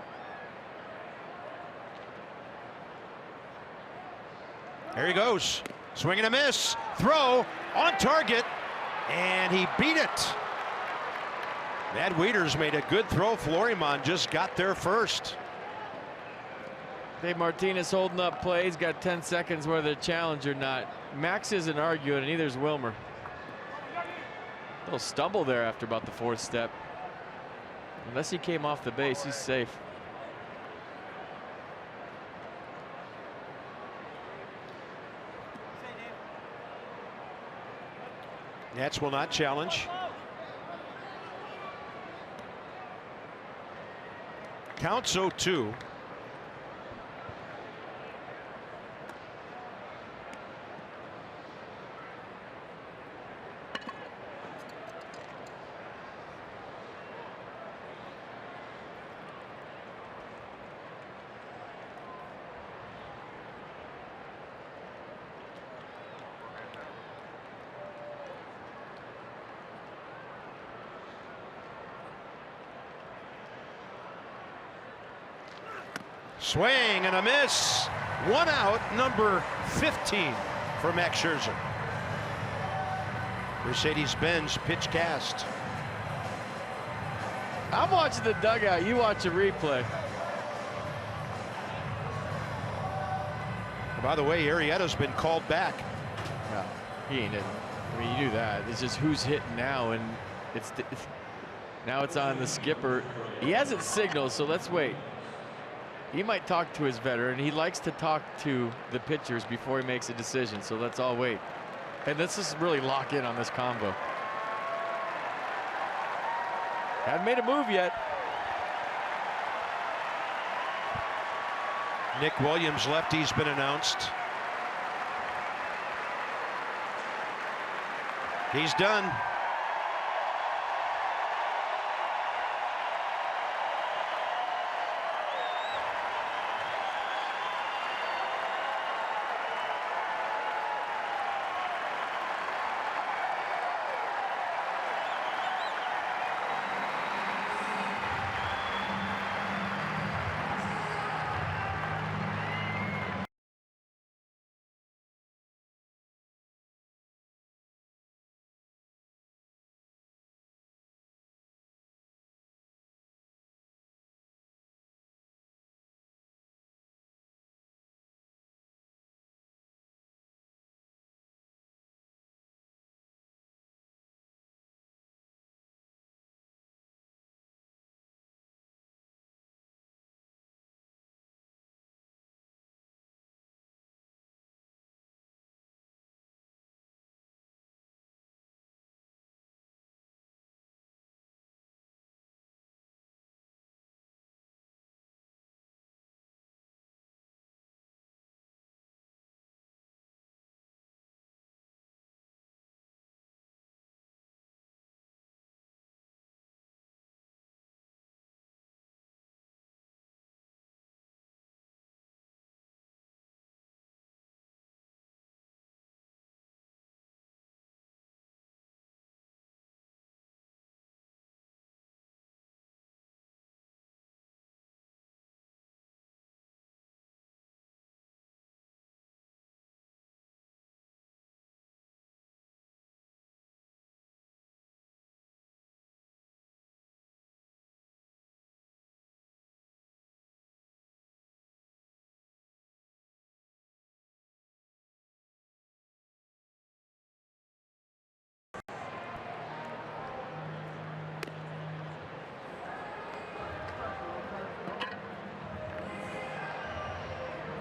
Speaker 1: There he goes. Swing and a miss. Throw on target. And he beat it. Matt Wieters made a good throw. Floriman just got there first.
Speaker 4: Dave Martinez holding up play. He's got 10 seconds whether to challenge or not. Max isn't arguing, and neither is Wilmer. A little stumble there after about the 4th step. Unless he came off the base, he's safe.
Speaker 1: Nats will not challenge. Counts 0-2. Swing and a miss. 1 out, number 15 for Max Scherzer. Mercedes-Benz pitch cast.
Speaker 4: I'm watching the dugout. You watch a replay.
Speaker 1: By the way, Arrieta's been called back.
Speaker 4: No, he ain't it. I mean, you do that. It's just who's hitting now, and now it's on the skipper. He hasn't signaled, so let's wait. He might talk to his veteran. He likes to talk to the pitchers before he makes a decision, so let's all wait. And let's just really lock in on this combo. Haven't made a move yet.
Speaker 1: Nick Williams, lefty's been announced. He's done.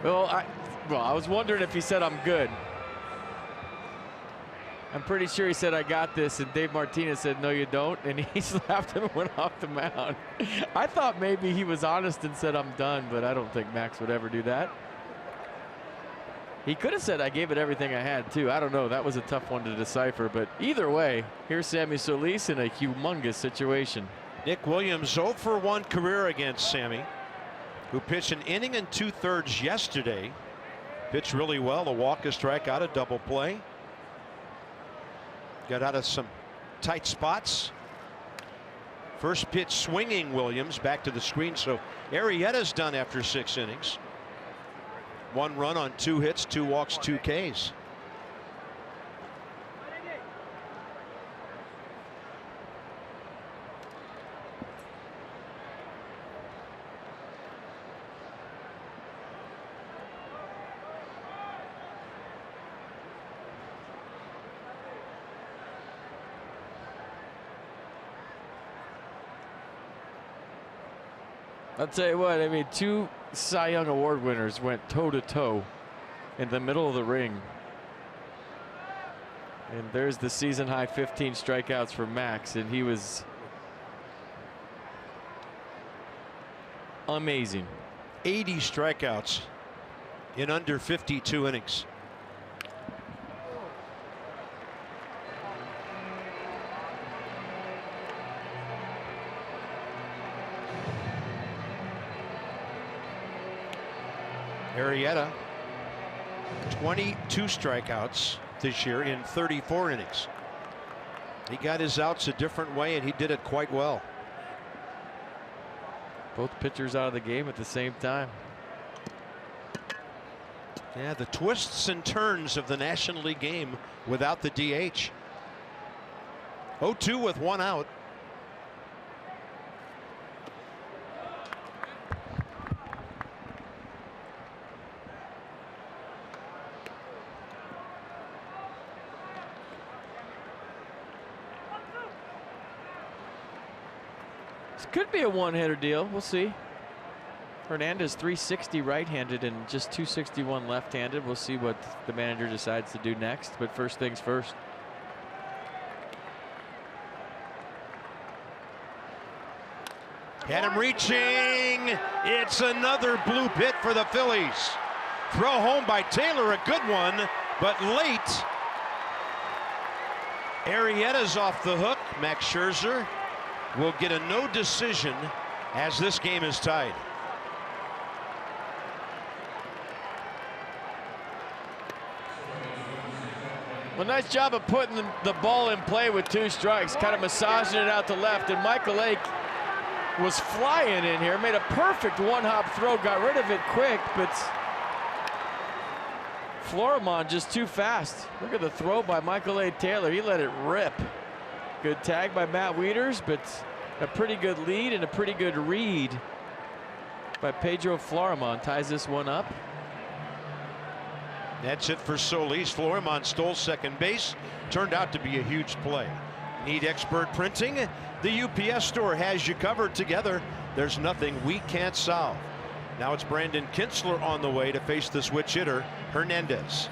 Speaker 4: Well, I was wondering if he said I'm good. I'm pretty sure he said I got this, and Dave Martinez said no you don't, and he slapped him and went off the mound. I thought maybe he was honest and said I'm done, but I don't think Max would ever do that. He could have said I gave it everything I had too. I don't know. That was a tough one to decipher, but either way, here's Sammy Solis in a humongous situation.
Speaker 1: Nick Williams 0 for 1 career against Sammy, who pitched an inning and 2/3 yesterday. Pitched really well, a walk, a strikeout, a double play. Got out of some tight spots. First pitch swinging Williams back to the screen. So Arrieta's done after 6 innings. 1 run on 2 hits, 2 walks, 2 Ks.
Speaker 4: I'll tell you what, I mean, 2 Cy Young Award winners went toe-to-toe in the middle of the ring. And there's the season high 15 strikeouts for Max, and he was amazing.
Speaker 1: 80 strikeouts in under 52 innings. Arrieta, 22 strikeouts this year in 34 innings. He got his outs a different way, and he did it quite well.
Speaker 4: Both pitchers out of the game at the same time.
Speaker 1: Yeah, the twists and turns of the National League game without the DH. 0-2 with 1 out.
Speaker 4: This could be a one-hitter deal. We'll see. Hernandez 360 right-handed and just 261 left-handed. We'll see what the manager decides to do next. But first things first.
Speaker 1: Had him reaching. It's another blue pit for the Phillies. Throw home by Taylor, a good one, but late. Arrieta's off the hook. Max Scherzer will get a no decision as this game is tied.
Speaker 4: Well, nice job of putting the ball in play with 2 strikes, kind of massaging it out to left, and Michael Ake was flying in here, made a perfect 1-hop throw, got rid of it quick, but Florimon just too fast. Look at the throw by Michael A. Taylor. He let it rip. Good tag by Matt Wieters, but a pretty good lead and a pretty good read by Pedro Florimon. Ties this one up.
Speaker 1: That's it for Solis. Florimon stole second base. Turned out to be a huge play. Need expert printing? The UPS store has you covered. Together, there's nothing we can't solve. Now it's Brandon Kintzler on the way to face the switch hitter, Hernandez.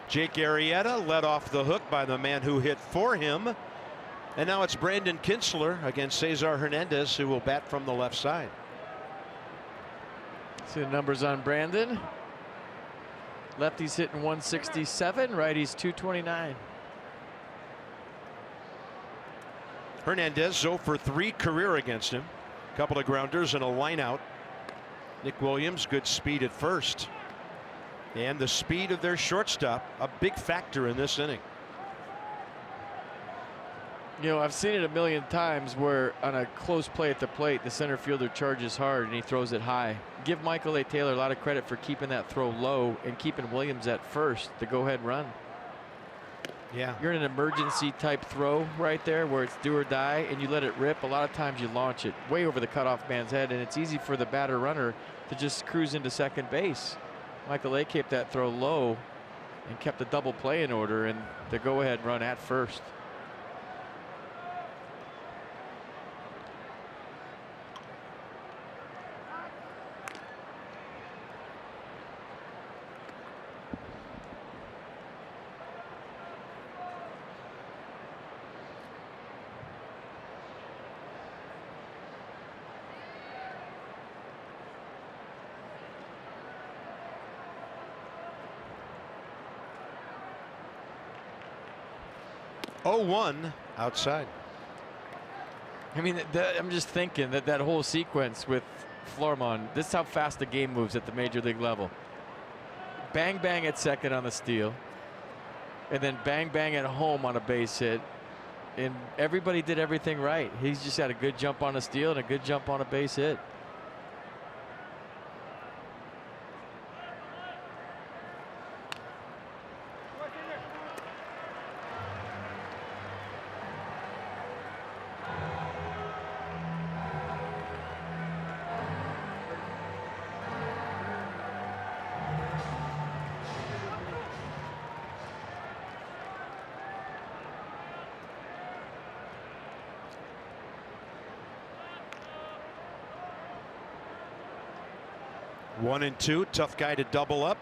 Speaker 1: Jake Arrieta led off the hook by the man who hit for him. And now it's Brandon Kintzler against Cesar Hernandez, who will bat from the left side.
Speaker 4: See the numbers on Brandon. Lefty's hitting 167, righty's 229.
Speaker 1: Hernandez 0 for 3 career against him. Couple of grounders and a line out. Nick Williams, good speed at first. And the speed of their shortstop, a big factor in this inning.
Speaker 4: You know, I've seen it a million times where on a close play at the plate, the center fielder charges hard and he throws it high. Give Michael A. Taylor a lot of credit for keeping that throw low and keeping Williams at first, the go-ahead run.
Speaker 1: Yeah.
Speaker 4: You're in an emergency type throw right there where it's do or die and you let it rip. A lot of times you launch it way over the cutoff man's head and it's easy for the batter runner to just cruise into second base. Michael A. kept that throw low and kept the double play in order and the go-ahead run at first.
Speaker 1: Oh, 1 outside.
Speaker 4: I mean, I'm just thinking that whole sequence with Flormon, this is how fast the game moves at the major league level. Bang, bang at second on the steal. And then bang, bang at home on a base hit. And everybody did everything right. He's just had a good jump on a steal and a good jump on a base hit.
Speaker 1: One and two, tough guy to double up.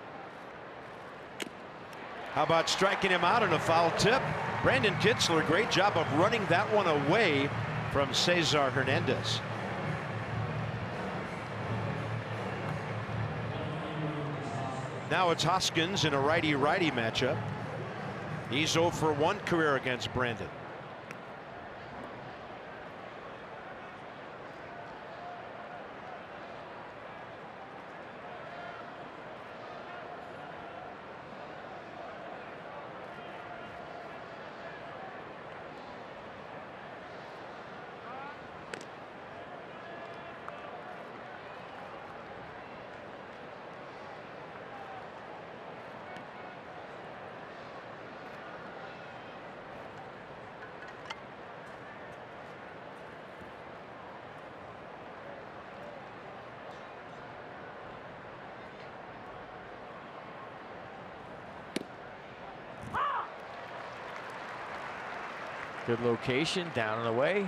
Speaker 1: How about striking him out on a foul tip? Brandon Kintzler, great job of running that one away from Cesar Hernandez. Now it's Hoskins in a righty-righty matchup. He's 0 for 1 career against Brandon.
Speaker 4: Good location, down and away.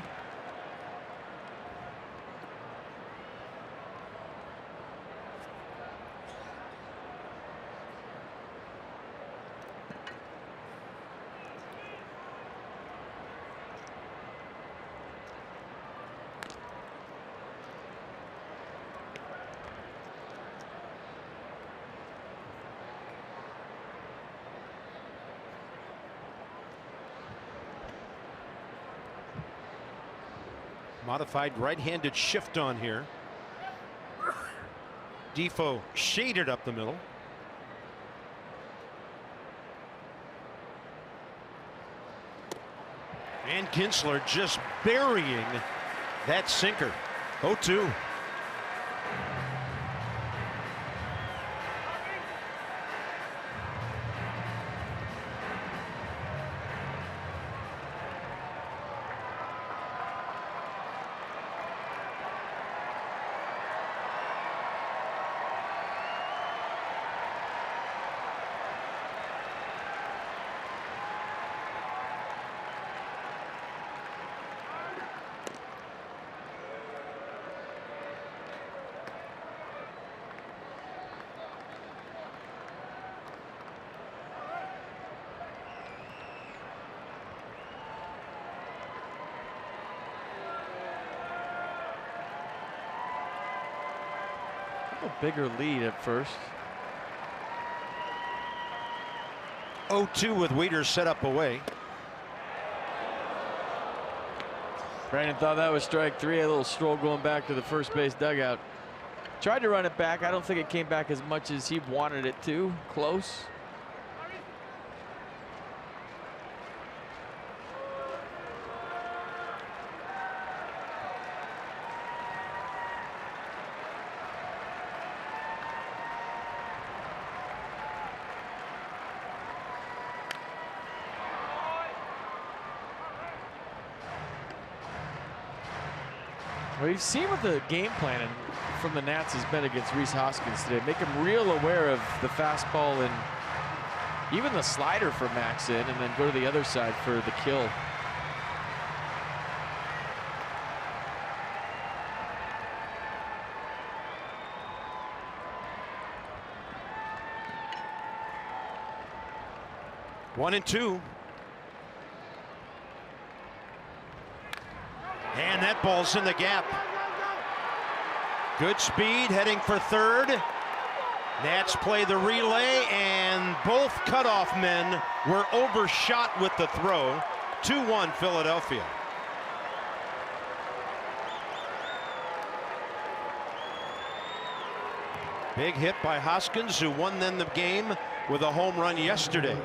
Speaker 1: Modified right-handed shift on here. Defoe shaded up the middle. And Kintzler just burying that sinker. 0-2.
Speaker 4: A bigger lead at first.
Speaker 1: 0-2 with Wieters set up away.
Speaker 4: Brandon thought that was strike 3. A little stroll going back to the first base dugout. Tried to run it back. I don't think it came back as much as he wanted it to. Close. Well, you've seen what the game plan from the Nats has been against Rhys Hoskins today. Make him real aware of the fastball and even the slider for Max in, and then go to the other side for the kill.
Speaker 1: One and two. And that ball's in the gap. Good speed, heading for third. Nats play the relay, and both cutoff men were overshot with the throw. 2-1 Philadelphia. Big hit by Hoskins, who won then the game with a home run yesterday.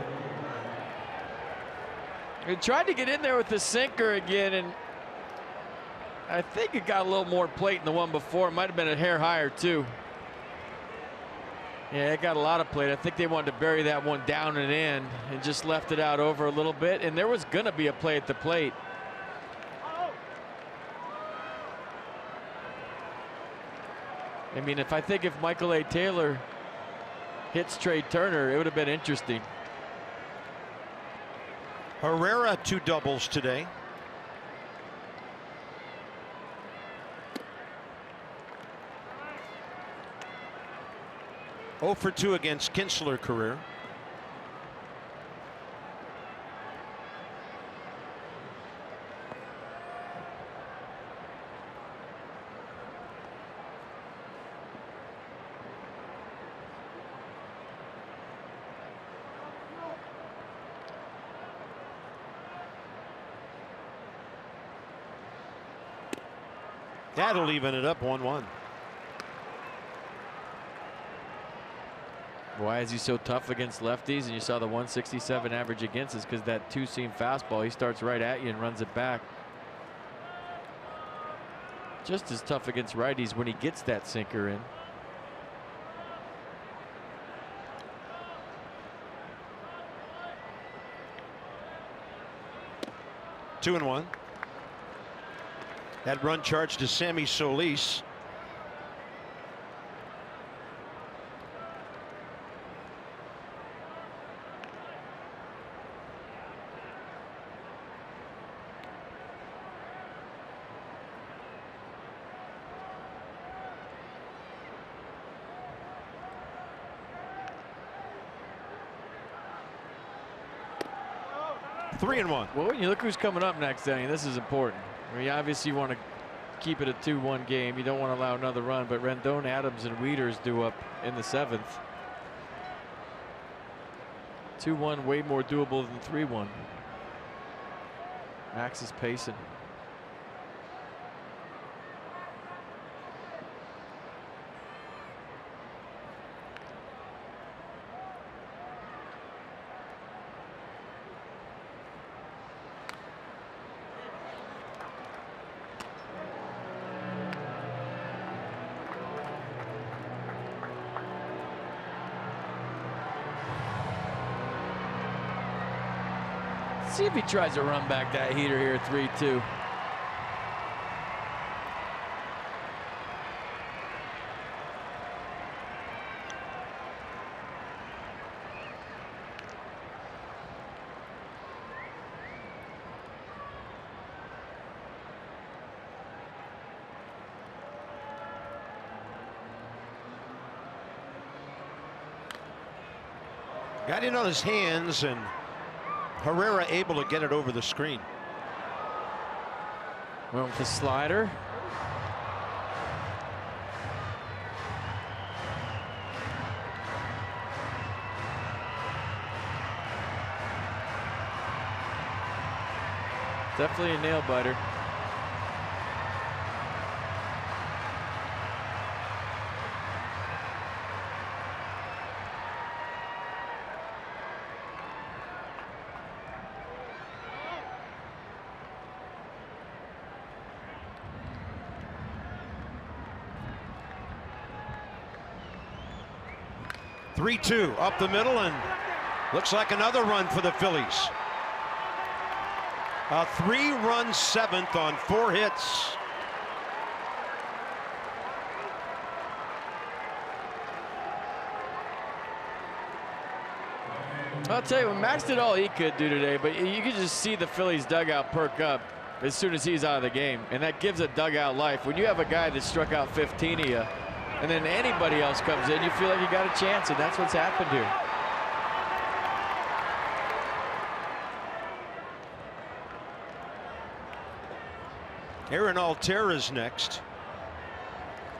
Speaker 4: He tried to get in there with the sinker again, and I think it got a little more plate than the one before. It might have been a hair higher too. Yeah, it got a lot of plate. I think they wanted to bury that one down and in and just left it out over a little bit, and there was going to be a play at the plate. I mean, I think if Michael A. Taylor hits Trey Turner, it would have been interesting.
Speaker 1: Herrera 2 doubles today. Oh for 2 against Kinsler career. That'll even it up 1-1.
Speaker 4: Why is he so tough against lefties? And you saw the 167 average against us because that two-seam fastball, he starts right at you and runs it back. Just as tough against righties when he gets that sinker in.
Speaker 1: Two and one. That run charge to Sammy Solis. Three and one.
Speaker 4: Well, when you look who's coming up next, Danny, this is important. I mean, obviously you want to keep it a 2-1 game. You don't want to allow another run, but Rendon, Adams, and Wieters due up in the 7th. 2-1 way more doable than 3-1. Max is pacing. See if he tries to run back that heater here, 3-2.
Speaker 1: Got in on his hands, and Herrera able to get it over the screen.
Speaker 4: Went with the slider. Definitely a nail biter.
Speaker 1: Three-two up the middle, and looks like another run for the Phillies. A 3-run seventh on 4 hits.
Speaker 4: I'll tell you what, Max did all he could do today, but you could just see the Phillies dugout perk up as soon as he's out of the game, and that gives a dugout life. When you have a guy that struck out 15 of you, and then anybody else comes in, you feel like you got a chance, and that's what's happened here.
Speaker 1: Aaron Altera's next.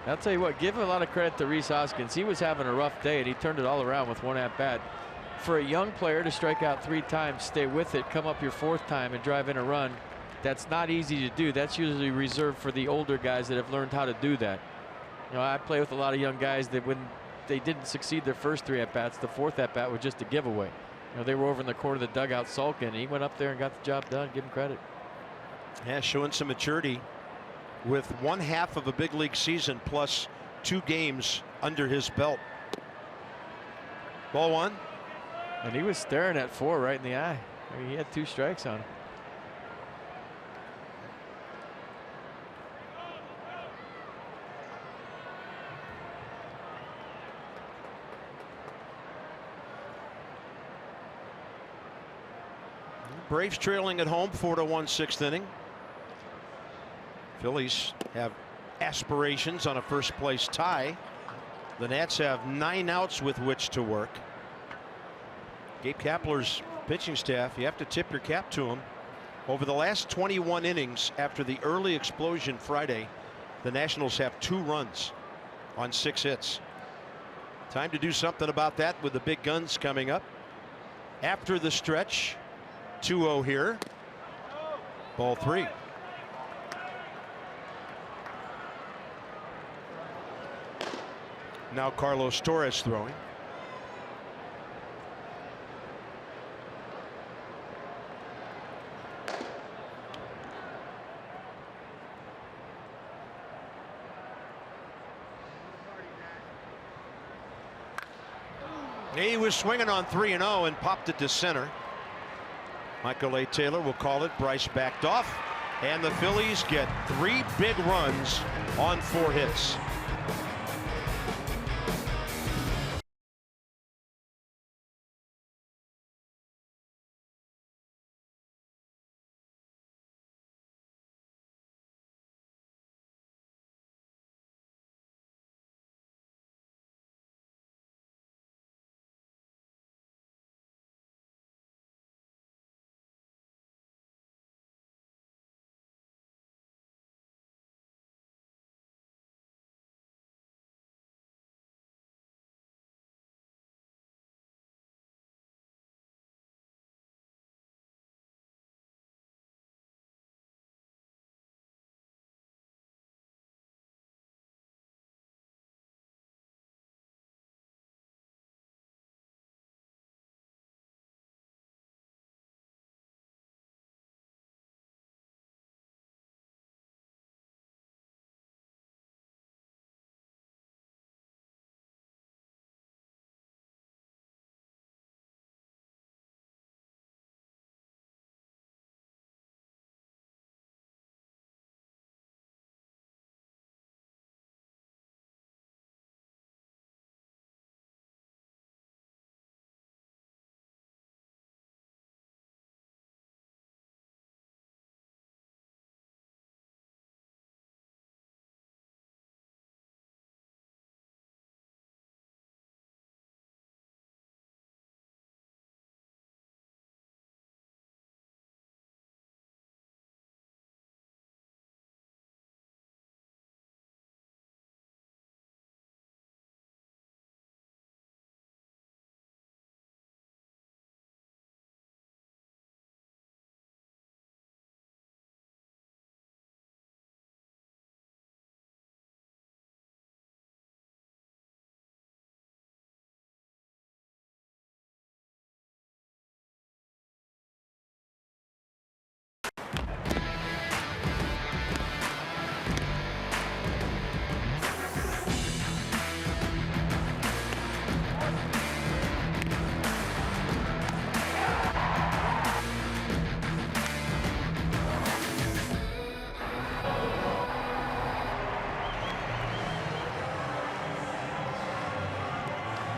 Speaker 4: I'll tell you what, give a lot of credit to Rhys Hoskins. He was having a rough day, and he turned it all around with 1 at-bat. For a young player to strike out 3 times, stay with it, come up your 4th time, and drive in a run, that's not easy to do. That's usually reserved for the older guys that have learned how to do that. You know, I play with a lot of young guys that when they didn't succeed their first 3 at-bats, the 4th at-bat was just a giveaway. You know, they were over in the corner of the dugout sulking, and he went up there and got the job done. Give him credit.
Speaker 1: Yeah, showing some maturity with 1/2 of a big league season plus 2 games under his belt. Ball 1.
Speaker 4: And he was staring at 4 right in the eye. I mean, he had 2 strikes on him.
Speaker 1: Braves trailing at home 4-1 6th inning. Phillies have aspirations on a first place tie. The Nats have 9 outs with which to work. Gabe Kapler's pitching staff, you have to tip your cap to him. Over the last 21 innings after the early explosion Friday, the Nationals have 2 runs on 6 hits. Time to do something about that with the big guns coming up. After the stretch, 2-0 here. Ball 3. Now Carlos Torres throwing. He was swinging on 3-0 and popped it to center. Michael A. Taylor will call it. Bryce backed off, and the Phillies get 3 big runs on 4 hits.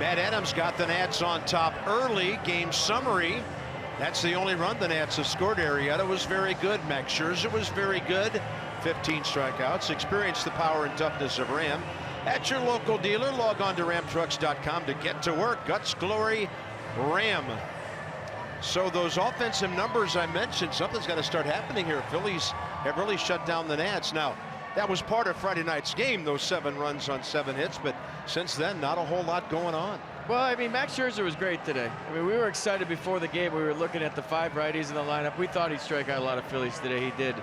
Speaker 1: Matt Adams got the Nats on top early. Game summary. That's the only run the Nats have scored. Arrieta was very good. Max Scherzer was very good. 15 strikeouts. Experience the power and toughness of Ram at your local dealer. Log on to ramtrucks.com to get to work. Guts, glory, Ram. So those offensive numbers I mentioned, something's got to start happening here. Phillies have really shut down the Nats. Now, that was part of Friday night's game, those 7 runs on 7 hits, but since then, not a whole lot going on.
Speaker 4: Well, I mean, Max Scherzer was great today. I mean, we were excited before the game. We were looking at the 5 righties in the lineup. We thought he'd strike out a lot of Phillies today. He did.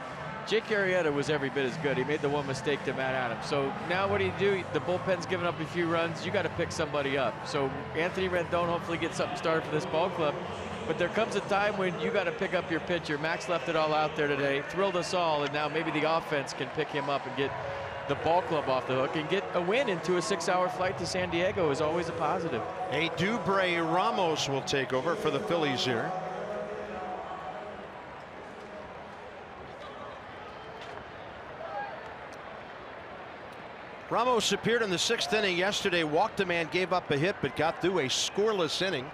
Speaker 4: Jake Arrieta was every bit as good. He made the one mistake to Matt Adams. So now what do? The bullpen's giving up a few runs. You got to pick somebody up. So Anthony Rendon hopefully gets something started for this ball club. But there comes a time when you got to pick up your pitcher. Max left it all out there today, thrilled us all, and now maybe the offense can pick him up and get the ball club off the hook and get a win into a 6-hour flight to San Diego is always a positive.
Speaker 1: A Dubre Ramos will take over for the Phillies here. Ramos appeared in the 6th inning yesterday, walked a man, gave up a hit, but got through a scoreless inning.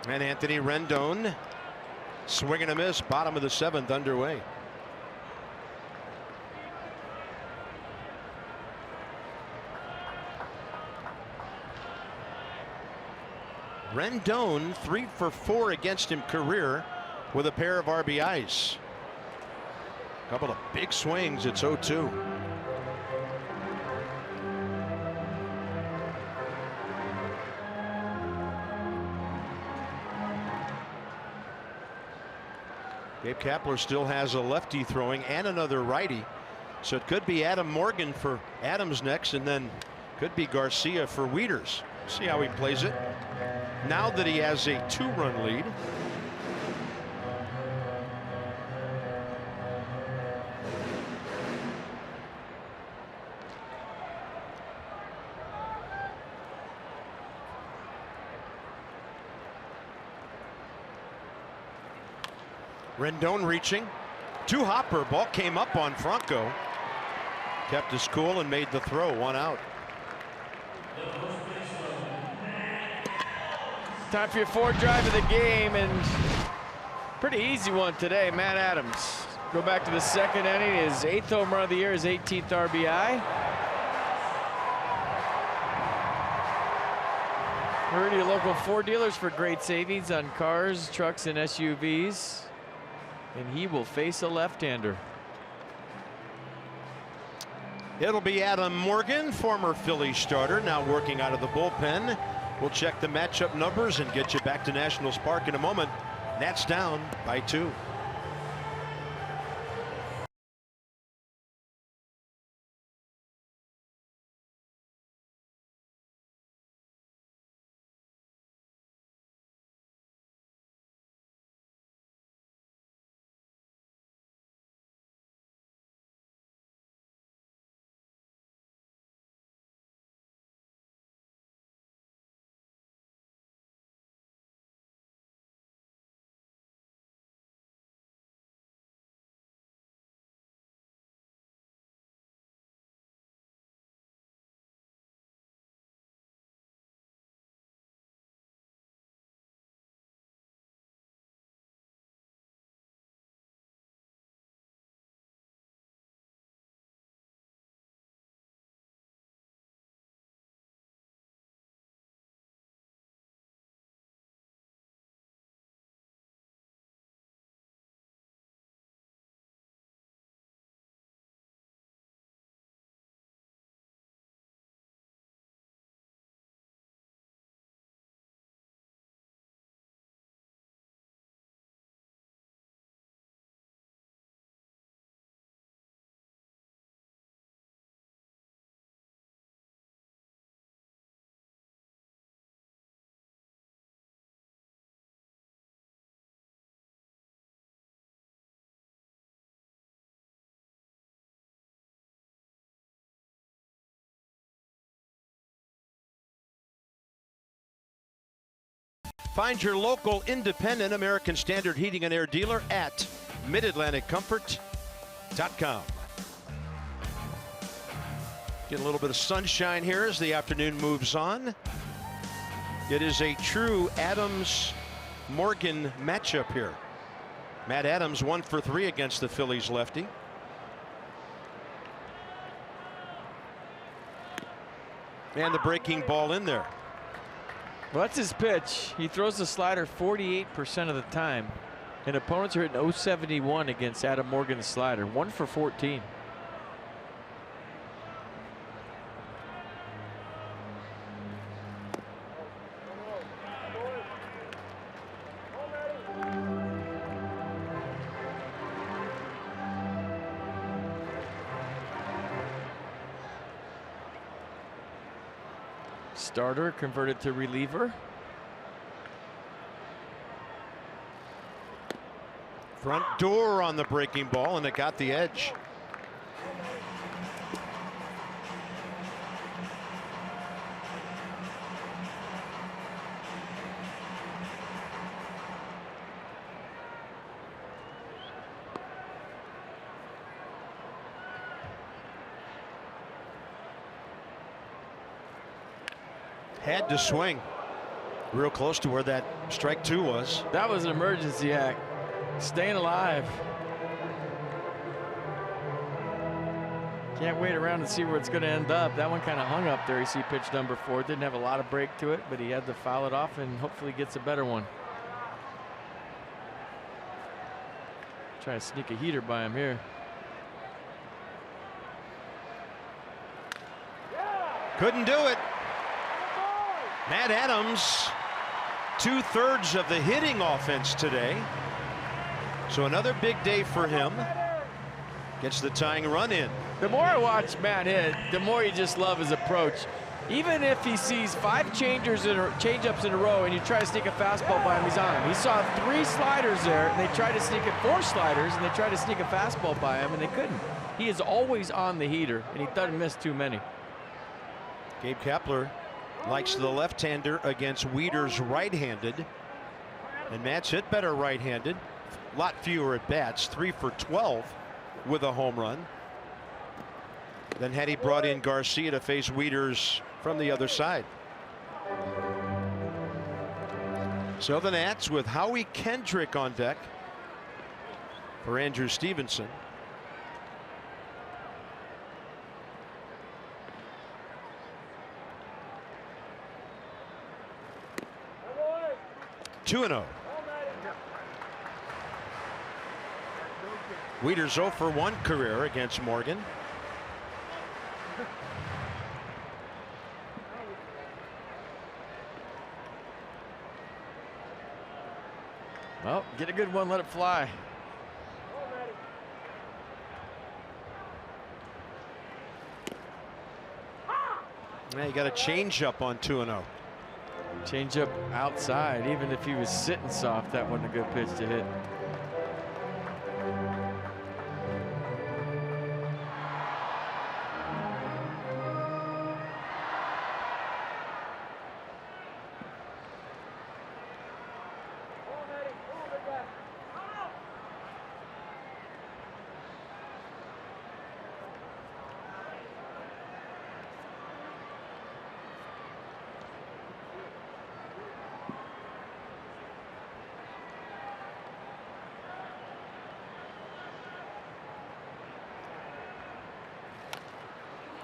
Speaker 1: And Anthony Rendon, swing and a miss, bottom of the 7th underway. Rendon 3 for 4 against him career with a pair of RBIs. Couple of big swings. It's 0-2. Gabe Kapler still has a lefty throwing and another righty, so it could be Adam Morgan for Adams next, and then could be Garcia for Wieters. See how he plays it now that he has a 2-run lead. Rendon reaching, 2-hopper, ball came up on Franco, kept his cool and made the throw, 1 out.
Speaker 4: Time for your 4th drive of the game, and pretty easy one today. Matt Adams, go back to the 2nd inning, his 8th home run of the year, his 18th RBI. Hurry to your local Ford dealers for great savings on cars, trucks, and SUVs. And he will face a left-hander.
Speaker 1: It'll be Adam Morgan, former Philly starter, now working out of the bullpen. We'll check the matchup numbers and get you back to Nationals Park in a moment. Nats down by 2. Find your local independent American Standard Heating and Air dealer at midatlanticcomfort.com. Get a little bit of sunshine here as the afternoon moves on. It is a true Adams-Morgan matchup here. Matt Adams 1 for 3 against the Phillies lefty. And the breaking ball in there.
Speaker 4: Well, that's his pitch. He throws the slider 48% of the time. And opponents are hitting 071 against Adam Morgan's slider. 1 for 14. Starter converted to reliever.
Speaker 1: Front door on the breaking ball, and it got the edge. Had to swing. Real close to where that strike 2 was.
Speaker 4: That was an emergency act. Staying alive. Can't wait around and see where it's going to end up. That one kind of hung up there. You see pitch number 4. Didn't have a lot of break to it, but he had to foul it off and hopefully gets a better one. Try to sneak a heater by him here.
Speaker 1: Couldn't do it. Matt Adams, 2/3 of the hitting offense today. So another big day for him. Gets the tying run in.
Speaker 4: The more I watch Matt hit, the more you just love his approach. Even if he sees 5 change-ups in a row and you try to sneak a fastball by him, he's on him. He saw 3 sliders there, and they tried to sneak it 4 sliders, and they tried to sneak a fastball by him, and they couldn't. He is always on the heater, and he doesn't miss too many.
Speaker 1: Gabe Kapler likes the left-hander against Wieters right-handed. And Matt's hit better right-handed. A lot fewer at bats, 3 for 12 with a home run. Then had he brought in Garcia to face Wieters from the other side. So the Nats with Howie Kendrick on deck for Andrew Stevenson. Two and 0. Wieters 0 for 1 career against Morgan.
Speaker 4: Well, get a good one, let it fly.
Speaker 1: Now you got a change up on 2 and 0.
Speaker 4: Change up outside. Even if he was sitting soft, that wasn't a good pitch to hit.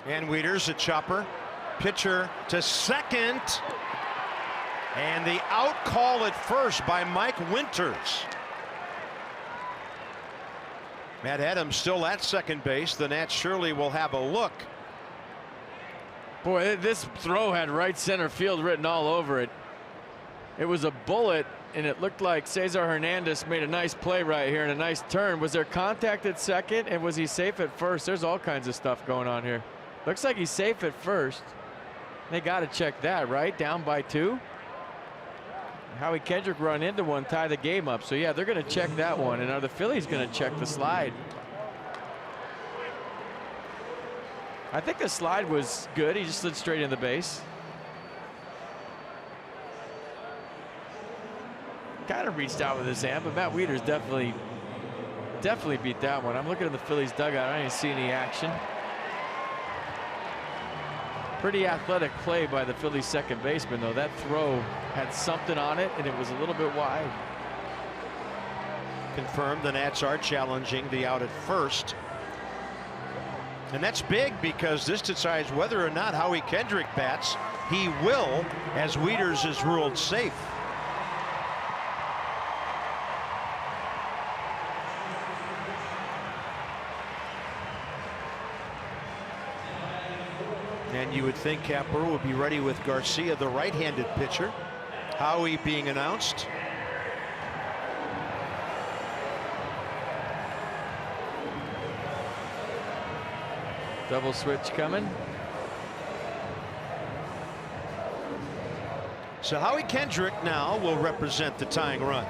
Speaker 1: And Wieters, a chopper. Pitcher to second. And the out call at first by Mike Winters. Matt Adams still at second base. The Nats surely will have a look.
Speaker 4: Boy, this throw had right center field written all over it. It was a bullet, and it looked like Cesar Hernandez made a nice play right here and a nice turn. Was there contact at second, and was he safe at first? There's all kinds of stuff going on here. Looks like he's safe at first. They got to check that, right? Down by 2. Howie Kendrick run into one, tie the game up. So, yeah, they're going to check that one. And are the Phillies going to check the slide? I think the slide was good. He just slid straight in the base. Kind of reached out with his hand, but Matt Wieters definitely beat that one. I'm looking at the Phillies dugout. I didn't see any action. Pretty athletic play by the Phillies second baseman, though. That throw had something on it, and it was a little bit wide.
Speaker 1: Confirmed the Nats are challenging the out at first. And that's big because this decides whether or not Howie Kendrick bats. He will, as Wieters is ruled safe. And you would think Capper would be ready with Garcia, the right-handed pitcher. Howie being announced.
Speaker 4: Double switch coming.
Speaker 1: So Howie Kendrick now will represent the tying run.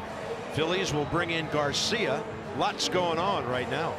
Speaker 1: Phillies will bring in Garcia. Lots going on right now.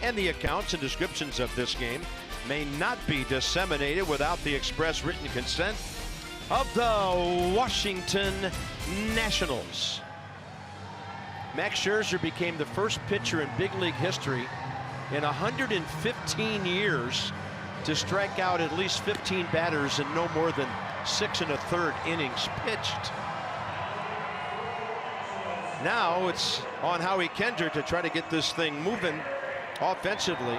Speaker 1: And the accounts and descriptions of this game may not be disseminated without the express written consent of the Washington Nationals. Max Scherzer became the first pitcher in big league history in 115 years to strike out at least 15 batters in no more than 6 1/3 innings pitched. Now it's on Howie Kendrick to try to get this thing moving offensively.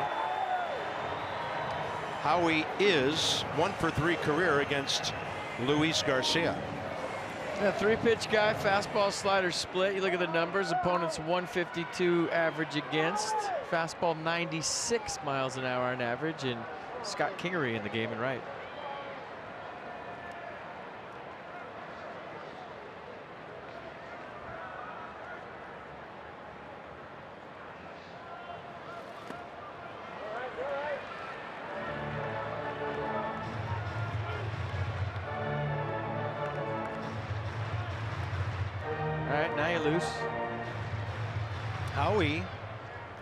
Speaker 1: Howie is 1 for 3 career against Luis Garcia.
Speaker 4: Yeah, 3-pitch guy, fastball slider split. You look at the numbers, opponent's 152 average against, fastball 96 miles an hour on average, and Scott Kingery in the game and right. Loose.
Speaker 1: Howie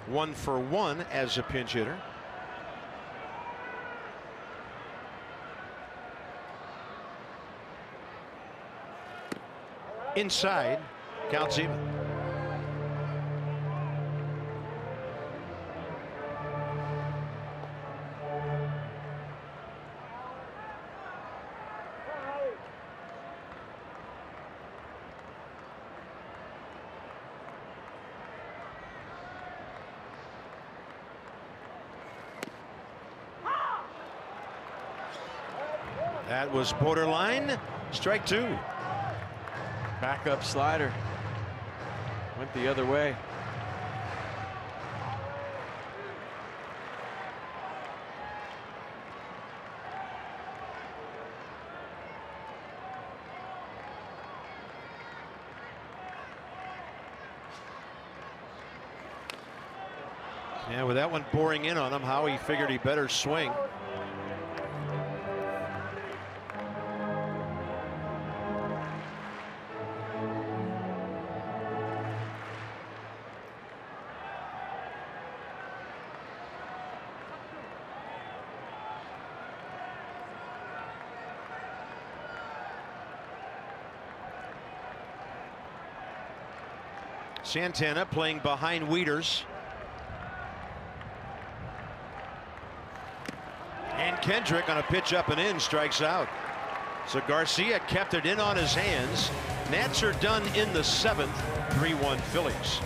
Speaker 1: 1 for 1 as a pinch hitter. Inside, counts even. That was borderline. Strike 2.
Speaker 4: Backup slider. Went the other way.
Speaker 1: Yeah, with that one boring in on him, Howie figured he better swing. Santana playing behind Wieters. And Kendrick on a pitch up and in strikes out. So Garcia kept it in on his hands. Nats are done in the 7th, 3-1 Phillies.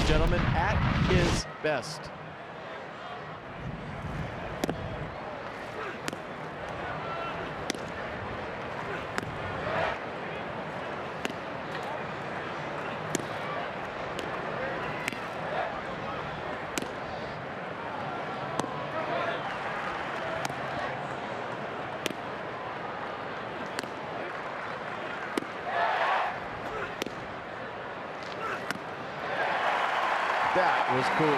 Speaker 4: Gentlemen, at his best. That was cool.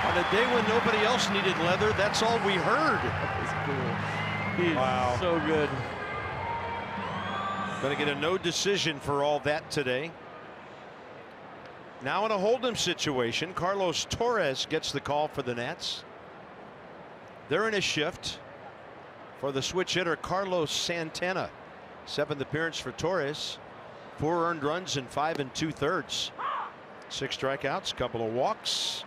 Speaker 1: On a day when nobody else needed leather, that's all we heard.
Speaker 4: That was cool. He's
Speaker 1: Wow.
Speaker 4: so good.
Speaker 1: Going to get a no decision for all that today. Now in a hold'em situation, Carlos Torres gets the call for the Nats. They're in a shift for the switch hitter Carlos Santana. 7th appearance for Torres. 4 earned runs in 5 2/3. 6 strikeouts, couple of walks.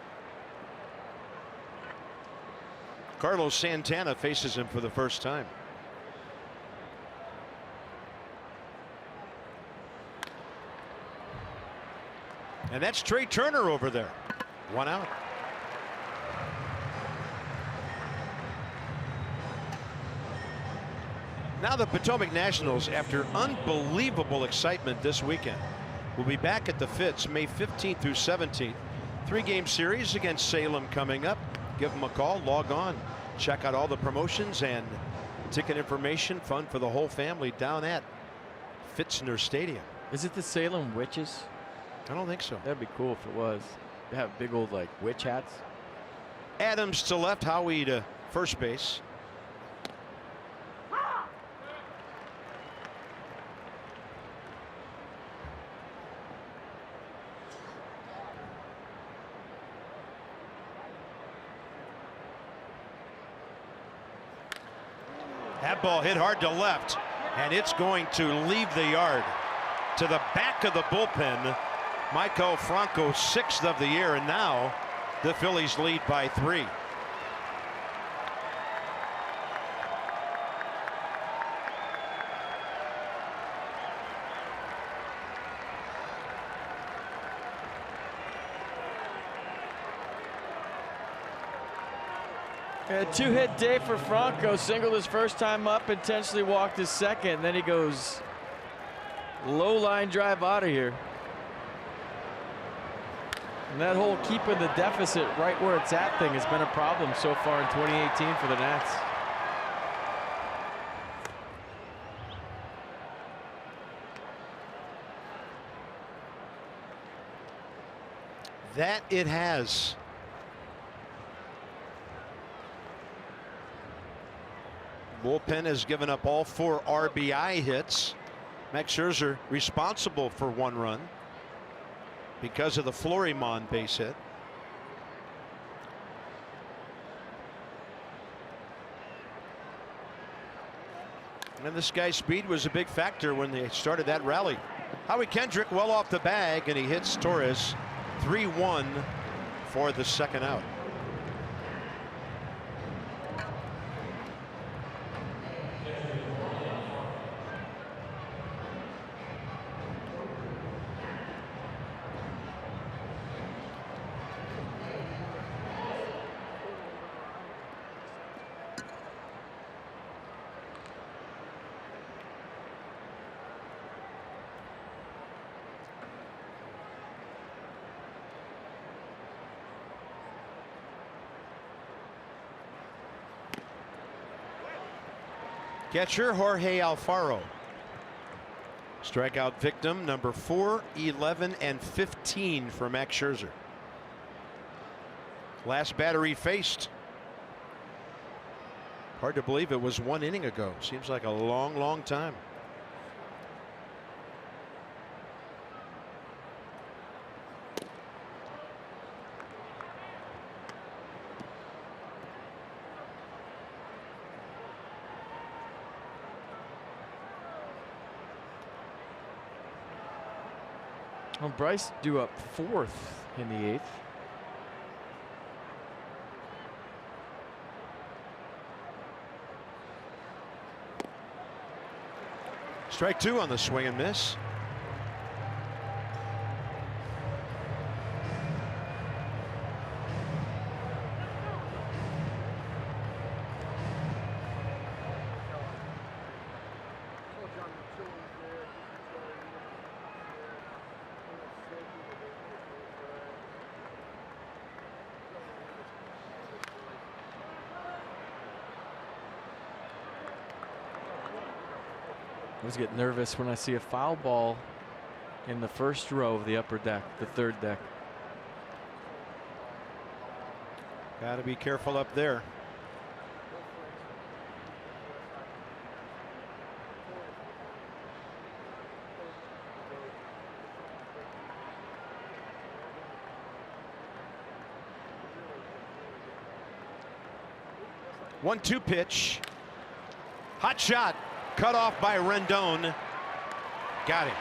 Speaker 1: Carlos Santana faces him for the first time. And that's Trey Turner over there. 1 out. Now the Potomac Nationals, after unbelievable excitement this weekend, will be back at the Fitz May 15th through 17th. 3-game series against Salem coming up. Give them a call, log on, check out all the promotions and ticket information. Fun for the whole family down at Fitzner Stadium.
Speaker 4: Is it the Salem Witches?
Speaker 1: I don't think so.
Speaker 4: That'd be cool if it was. They have big old like witch hats.
Speaker 1: Adams to left, Howie to first base. That ball hit hard to left, and it's going to leave the yard. To the back of the bullpen, Michael Franco, 6th of the year, and now the Phillies lead by 3.
Speaker 4: A 2-hit day for Franco. Singled his first time up, intentionally walked his second. Then he goes low line drive out of here. And that whole keeping the deficit right where it's at thing has been a problem so far in 2018 for the Nats.
Speaker 1: That it has. Bullpen has given up all 4 RBI hits. Max Scherzer responsible for 1 run because of the Florimon base hit. And this guy's speed was a big factor when they started that rally. Howie Kendrick well off the bag, and he hits Torres 3-1 for the 2nd out. Catcher Jorge Alfaro. Strikeout victim number 4, 11, and 15 for Max Scherzer. Last batter he faced. Hard to believe it was 1 inning ago. Seems like a long, long time.
Speaker 4: Well, Bryce due up 4th in the 8th.
Speaker 1: Strike 2 on the swing and miss.
Speaker 4: I always get nervous when I see a foul ball in the 1st row of the upper deck, the 3rd deck.
Speaker 1: Got to be careful up there. One-two pitch. Hot shot. Cut off by Rendon. Got him.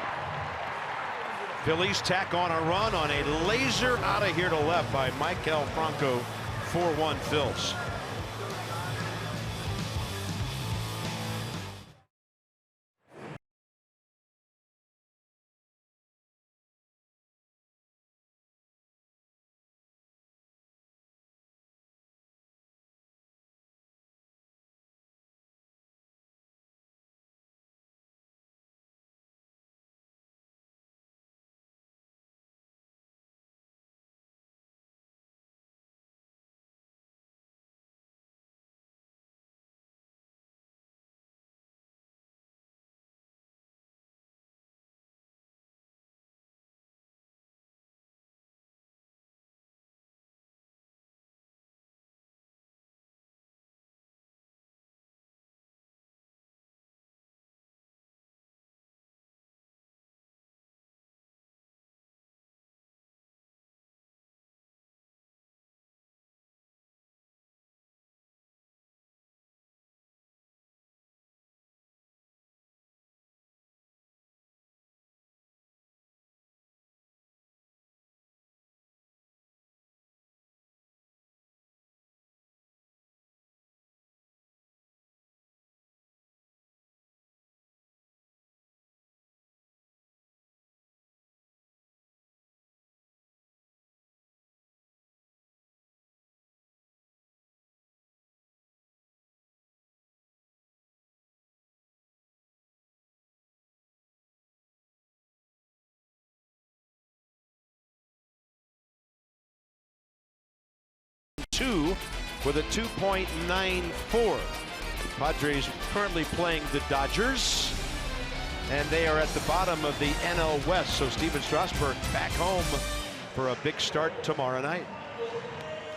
Speaker 1: Phillies tack on a run on a laser out of here to left by Maikel Franco. 4-1 Phils. With a 2.94. Padres currently playing the Dodgers, and they are at the bottom of the NL West. So Steven Strasburg back home for a big start tomorrow night.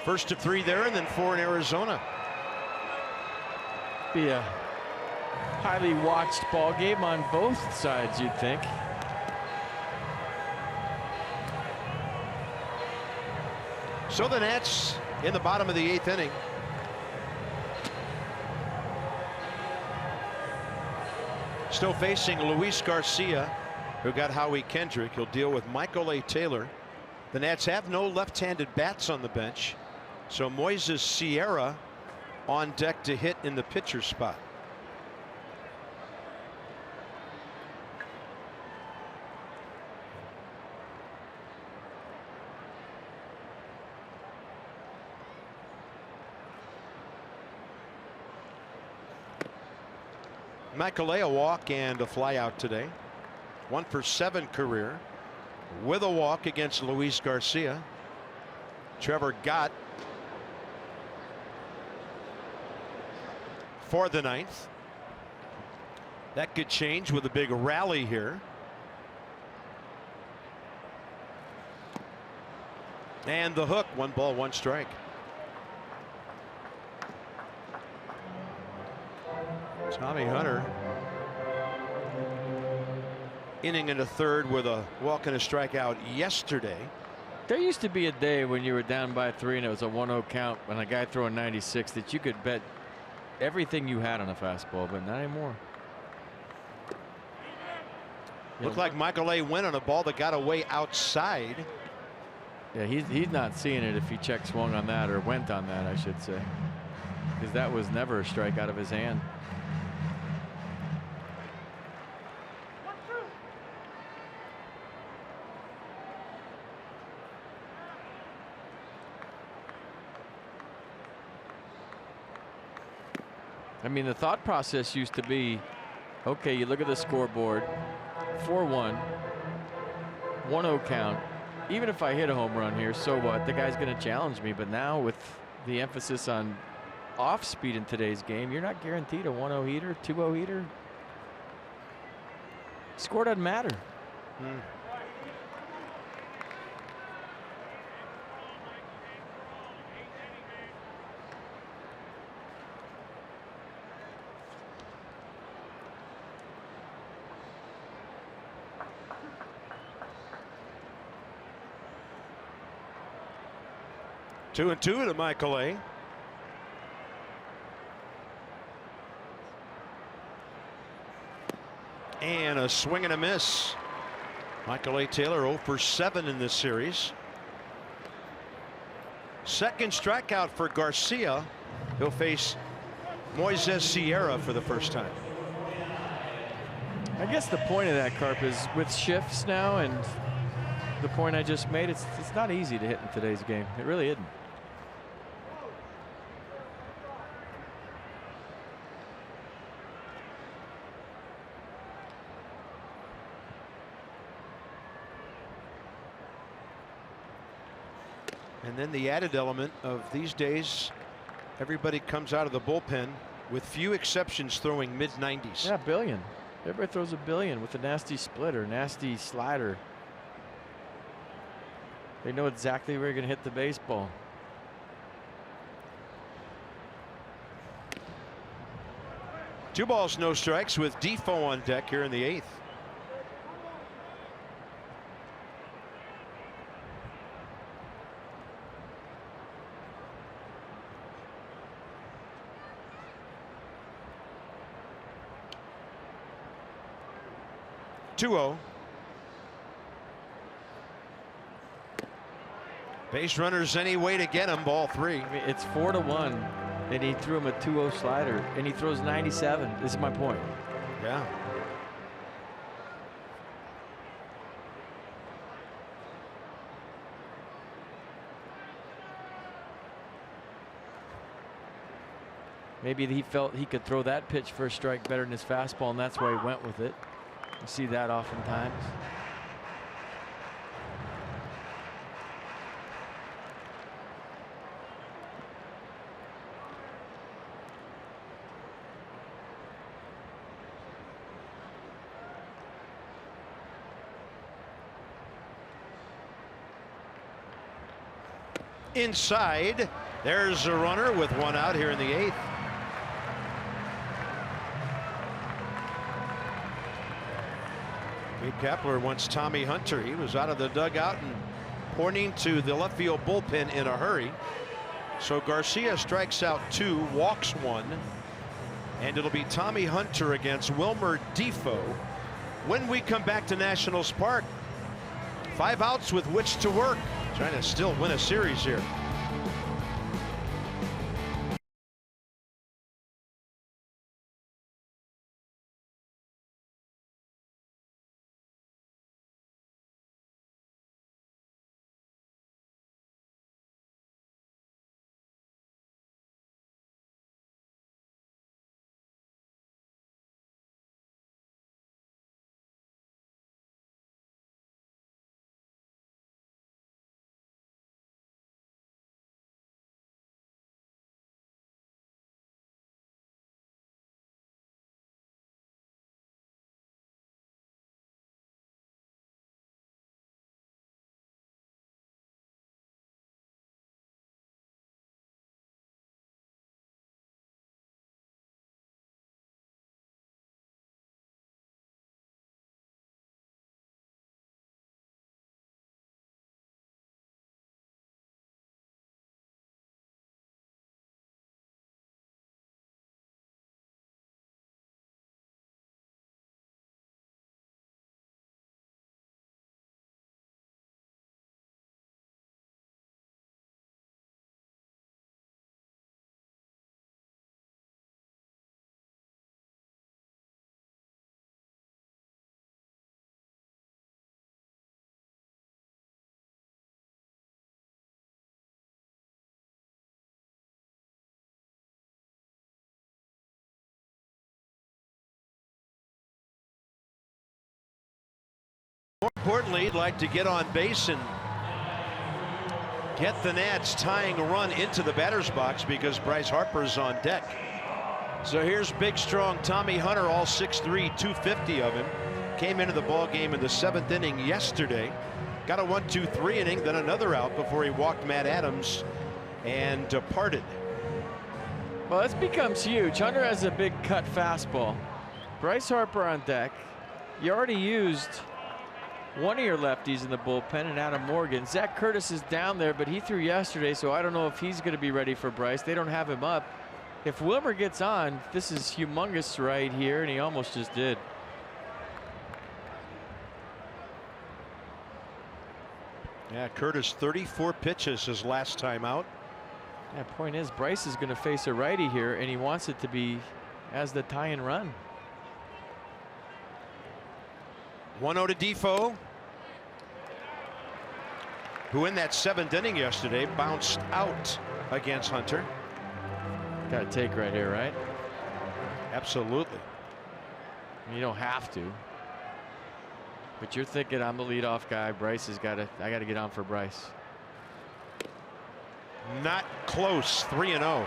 Speaker 1: First of 3 there, and then 4 in Arizona.
Speaker 4: Be a highly watched ball game on both sides, you'd think.
Speaker 1: So the Nats in the bottom of the 8th inning. Still facing Luis Garcia, who got Howie Kendrick. He'll deal with Michael A. Taylor. The Nats have no left-handed bats on the bench, so Moises Sierra on deck to hit in the pitcher spot. Michael A. a walk and a fly out today. 1 for 7 career with a walk against Luis Garcia. Trevor Gott for the 9th. That could change with a big rally here. And the hook, 1 ball, 1 strike. Tommy Hunter, inning and a third with a walk and a strikeout yesterday.
Speaker 4: There used to be a day when you were down by 3 and it was a 1-0 count and a guy throwing 96 that you could bet everything you had on a fastball, but not anymore.
Speaker 1: Looked like Michael A. went on a ball that got away outside.
Speaker 4: Yeah, he's not seeing it if he check swung on that, or went on that, I should say, because that was never a strike out of his hand. I mean, the thought process used to be, okay, you look at the scoreboard, 4-1, 1-0 count. Even if I hit a home run here, so what? The guy's going to challenge me. But now with the emphasis on off speed in today's game, you're not guaranteed a 1-0 heater, 2-0 heater. Score doesn't matter.
Speaker 1: 2-2 to Michael A. And a swing and a miss. Michael A. Taylor 0 for 7 in this series. Second strikeout for Garcia. He'll face Moises Sierra for the first time.
Speaker 4: I guess the point of that, Carp, is with shifts now, and the point I just made, it's not easy to hit in today's game. It really isn't.
Speaker 1: And then the added element of these days, everybody comes out of the bullpen, with few exceptions, throwing mid-90s.
Speaker 4: Yeah, billion. Everybody throws a billion with a nasty splitter, nasty slider. They know exactly where you're going to hit the baseball.
Speaker 1: Two balls, no strikes, with Defoe on deck here in the 8th. Base runners any way to get him. Ball 3.
Speaker 4: I mean, it's 4-1, and he threw him a 2-0 slider, and he throws 97. This is my point.
Speaker 1: Yeah.
Speaker 4: Maybe he felt he could throw that pitch for a strike better than his fastball, and that's why he went with it. You see that oftentimes.
Speaker 1: inside. There's a runner with one out here in the 8th. Gabe Kapler wants Tommy Hunter. He was out of the dugout and pointing to the left field bullpen in a hurry. So Garcia strikes out 2, walks 1, and it'll be Tommy Hunter against Wilmer Defoe. When we come back to Nationals Park, 5 outs with which to work, trying to still win a series here. More importantly, he'd like to get on base and get the Nats tying a run into the batter's box because Bryce Harper's on deck. So here's big, strong Tommy Hunter, all 6'3", 250 of him. Came into the ball game in the 7th inning yesterday. Got a 1-2-3 inning, then another out before he walked Matt Adams and departed.
Speaker 4: Well, this becomes huge. Hunter has a big cut fastball. Bryce Harper on deck. You already used one of your lefties in the bullpen, and Adam Morgan. Zach Curtis is down there, but he threw yesterday, so I don't know if he's going to be ready for Bryce. They don't have him up. If Wilmer gets on, this is humongous right here, and he almost just did.
Speaker 1: Yeah, Curtis 34 pitches his last time out.
Speaker 4: Yeah, point is, Bryce is going to face a righty here, and he wants it to be as the tie and run.
Speaker 1: 1-0 to Defoe, who in that 7th inning yesterday bounced out against Hunter.
Speaker 4: Got to take right here, right?
Speaker 1: Absolutely.
Speaker 4: You don't have to, but you're thinking, I'm the leadoff guy. Bryce has got to. I got to get on for Bryce.
Speaker 1: Not close. 3-0.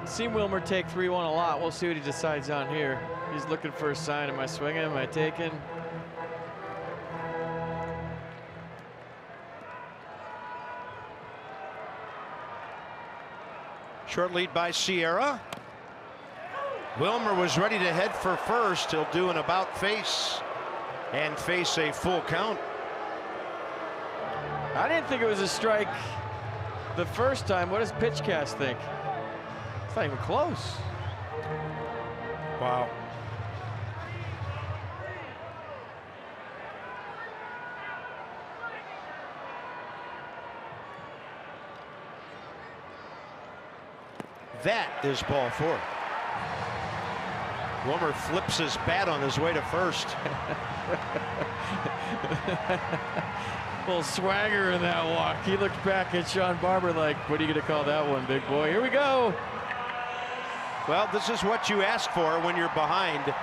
Speaker 4: Seen Wilmer take 3-1 a lot. We'll see what he decides on here. He's looking for a sign. Am I swinging? Am I taking?
Speaker 1: Short lead by Sierra. Wilmer was ready to head for first. He'll do an about face and face a full count.
Speaker 4: I didn't think it was a strike the first time. What does PitchCast think? It's not even close.
Speaker 1: Wow. That is ball 4. Wilmer flips his bat on his way to first.
Speaker 4: Little swagger in that walk. He looked back at Sean Barber like, what are you going to call that one, big boy? Here we go.
Speaker 1: Well, this is what you ask for when you're behind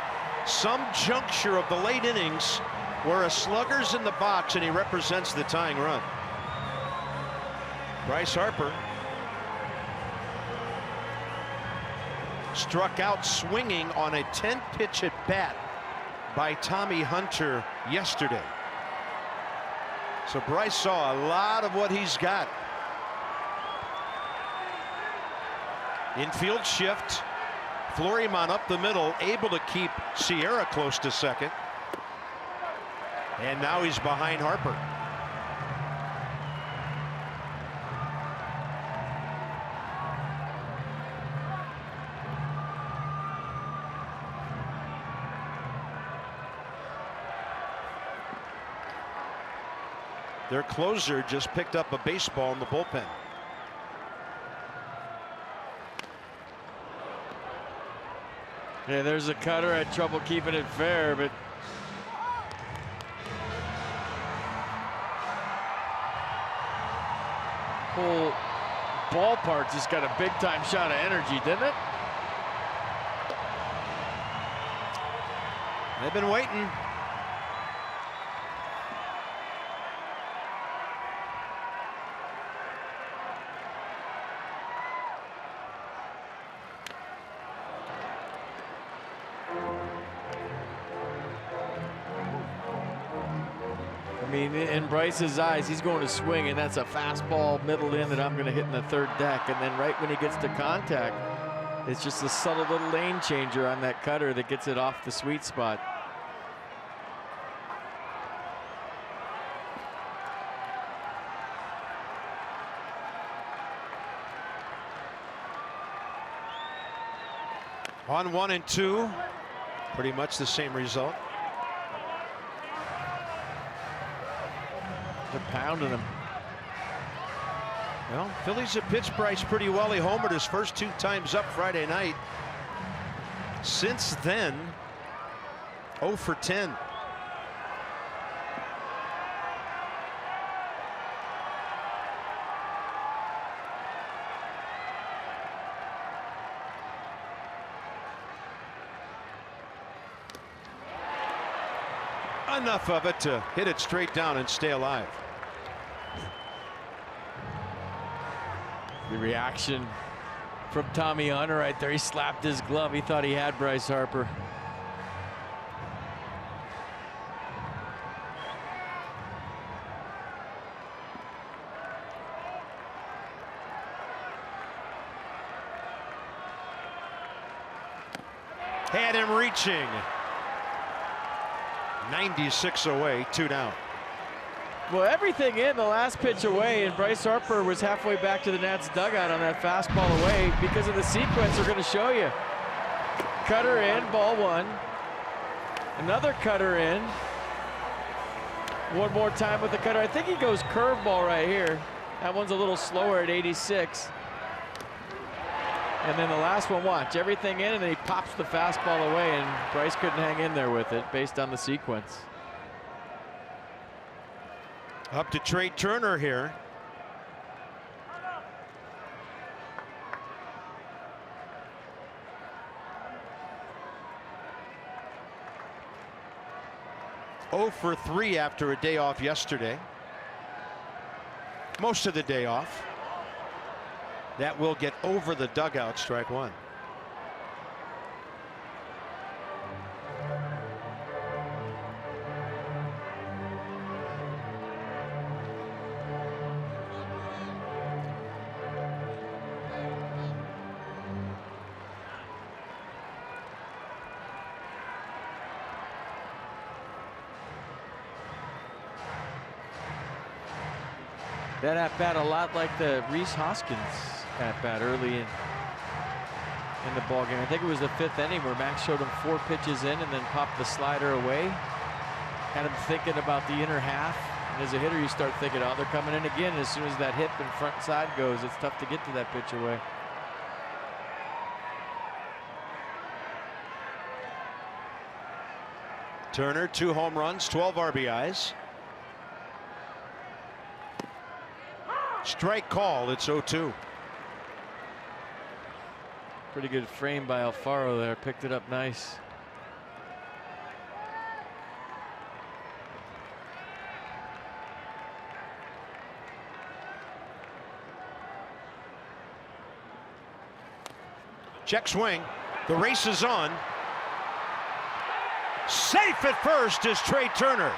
Speaker 1: some juncture of the late innings where a slugger's in the box and he represents the tying run. Bryce Harper struck out swinging on a 10-pitch at bat by Tommy Hunter yesterday. So Bryce saw a lot of what he's got. Infield shift. Fleuryman up the middle, able to keep Sierra close to second. And now he's behind Harper. Their closer just picked up a baseball in the bullpen.
Speaker 4: Yeah, there's a cutter, had trouble keeping it fair, but whole ballpark just got a big time shot of energy, didn't it?
Speaker 1: They've been waiting.
Speaker 4: I mean, in Bryce's eyes, he's going to swing, and that's a fastball middle in that I'm going to hit in the third deck. And then right when he gets to contact, it's just a subtle little lane changer on that cutter that gets it off the sweet spot.
Speaker 1: On 1 and 2, pretty much the same result.
Speaker 4: They're pounding him.
Speaker 1: Well, Phillies have pitched Bryce pretty well. He homered his first 2 times up Friday night. Since then, 0 for 10. Enough of it to hit it straight down and stay alive.
Speaker 4: The reaction from Tommy Hunter right there. He slapped his glove. He thought he had Bryce Harper.
Speaker 1: Had him reaching. 96 away, 2 down.
Speaker 4: Well, everything in the last pitch away, and Bryce Harper was halfway back to the Nats dugout on that fastball away because of the sequence they're going to show you. Cutter in, ball 1. Another cutter in. One more time with the cutter. I think he goes curveball right here. That one's a little slower at 86. And then the last one, watch, everything in, and then he pops the fastball away, and Bryce couldn't hang in there with it based on the sequence.
Speaker 1: Up to Trey Turner here. Oh for 3 after a day off yesterday. Most of the day off. That will get over the dugout, strike 1.
Speaker 4: That at bat a lot like the Rhys Hoskins at bat early in the ball game. I think it was the 5th inning where Max showed him 4 pitches in and then popped the slider away. Had him thinking about the inner half. And as a hitter, you start thinking, oh, they're coming in again. And as soon as that hip and front side goes, it's tough to get to that pitch away.
Speaker 1: Turner, 2 home runs, 12 RBIs. Strike call, it's 0-2.
Speaker 4: Pretty good frame by Alfaro there, picked it up nice.
Speaker 1: Check swing. The race is on. Safe at first is Trey Turner.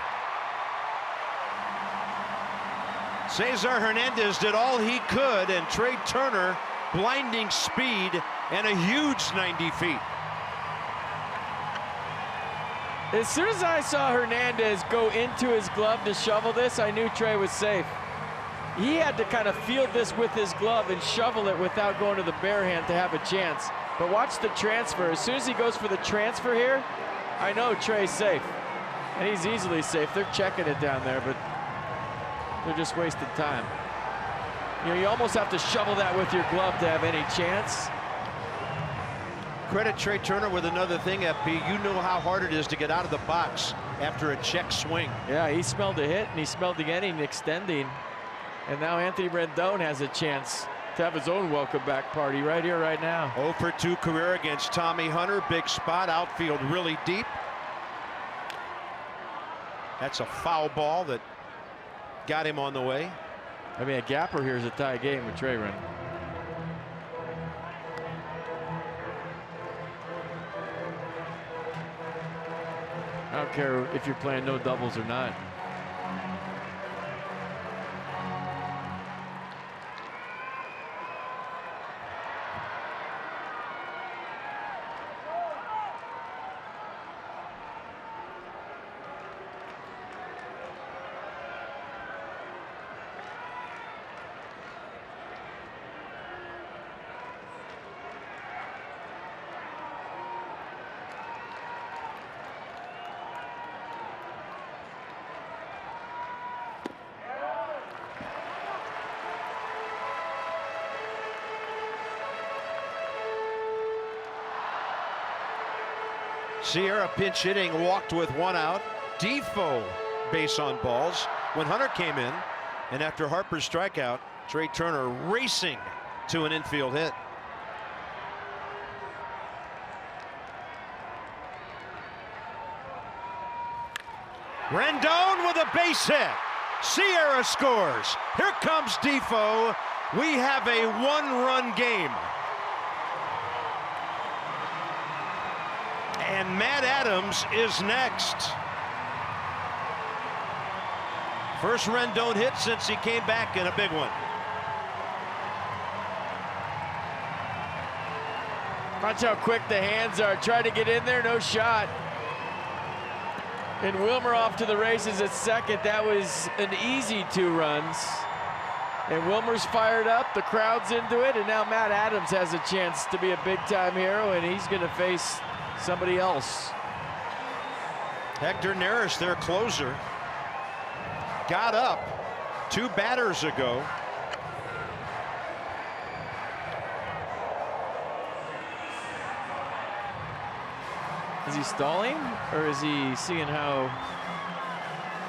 Speaker 1: Cesar Hernandez did all he could, and Trey Turner, blinding speed and a huge 90 feet.
Speaker 4: As soon as I saw Hernandez go into his glove to shovel this, I knew Trey was safe. He had to kind of field this with his glove and shovel it without going to the bare hand to have a chance. But watch the transfer. As soon as he goes for the transfer here, I know Trey's safe. And he's easily safe. They're checking it down there, but they're just wasting time. You know, you almost have to shovel that with your glove to have any chance.
Speaker 1: Credit Trey Turner with another thing, FP. You know how hard it is to get out of the box after a check swing.
Speaker 4: Yeah, he smelled a hit, and he smelled the inning extending. And now Anthony Rendon has a chance to have his own welcome back party right here, right now.
Speaker 1: 0 for 2 career against Tommy Hunter. Big spot, outfield really deep. That's a foul ball that got him on the way.
Speaker 4: I mean, a gapper here is a tie game with Trey running. I don't care if you're playing no doubles or not.
Speaker 1: Sierra pinch hitting, walked with 1 out. Defoe base on balls when Hunter came in, and after Harper's strikeout, Trey Turner racing to an infield hit. Rendon with a base hit. Sierra scores. Here comes Defoe. We have a 1-run game. And Matt Adams is next. First Rendon hit since he came back, in a big one.
Speaker 4: Watch how quick the hands are. Try to get in there, no shot. And Wilmer off to the races at second. That was an easy 2 runs. And Wilmer's fired up, the crowd's into it, and now Matt Adams has a chance to be a big-time hero, and he's gonna face somebody else.
Speaker 1: Hector Neris, their closer, got up 2 batters ago.
Speaker 4: Is he stalling, or is he seeing how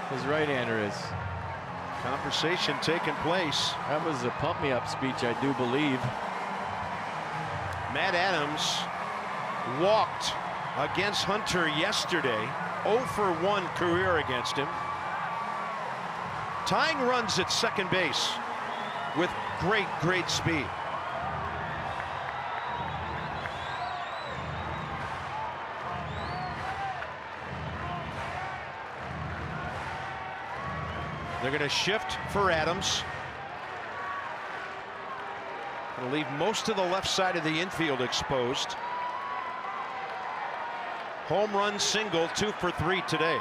Speaker 4: his right-hander is?
Speaker 1: Conversation taking place.
Speaker 4: That was a pump-me-up speech, I do believe.
Speaker 1: Matt Adams walked against Hunter yesterday. 0 for 1 career against him. Tying runs at second base with great speed. They're going to shift for Adams. Going to leave most of the left side of the infield exposed. Home run single, 2 for 3 today.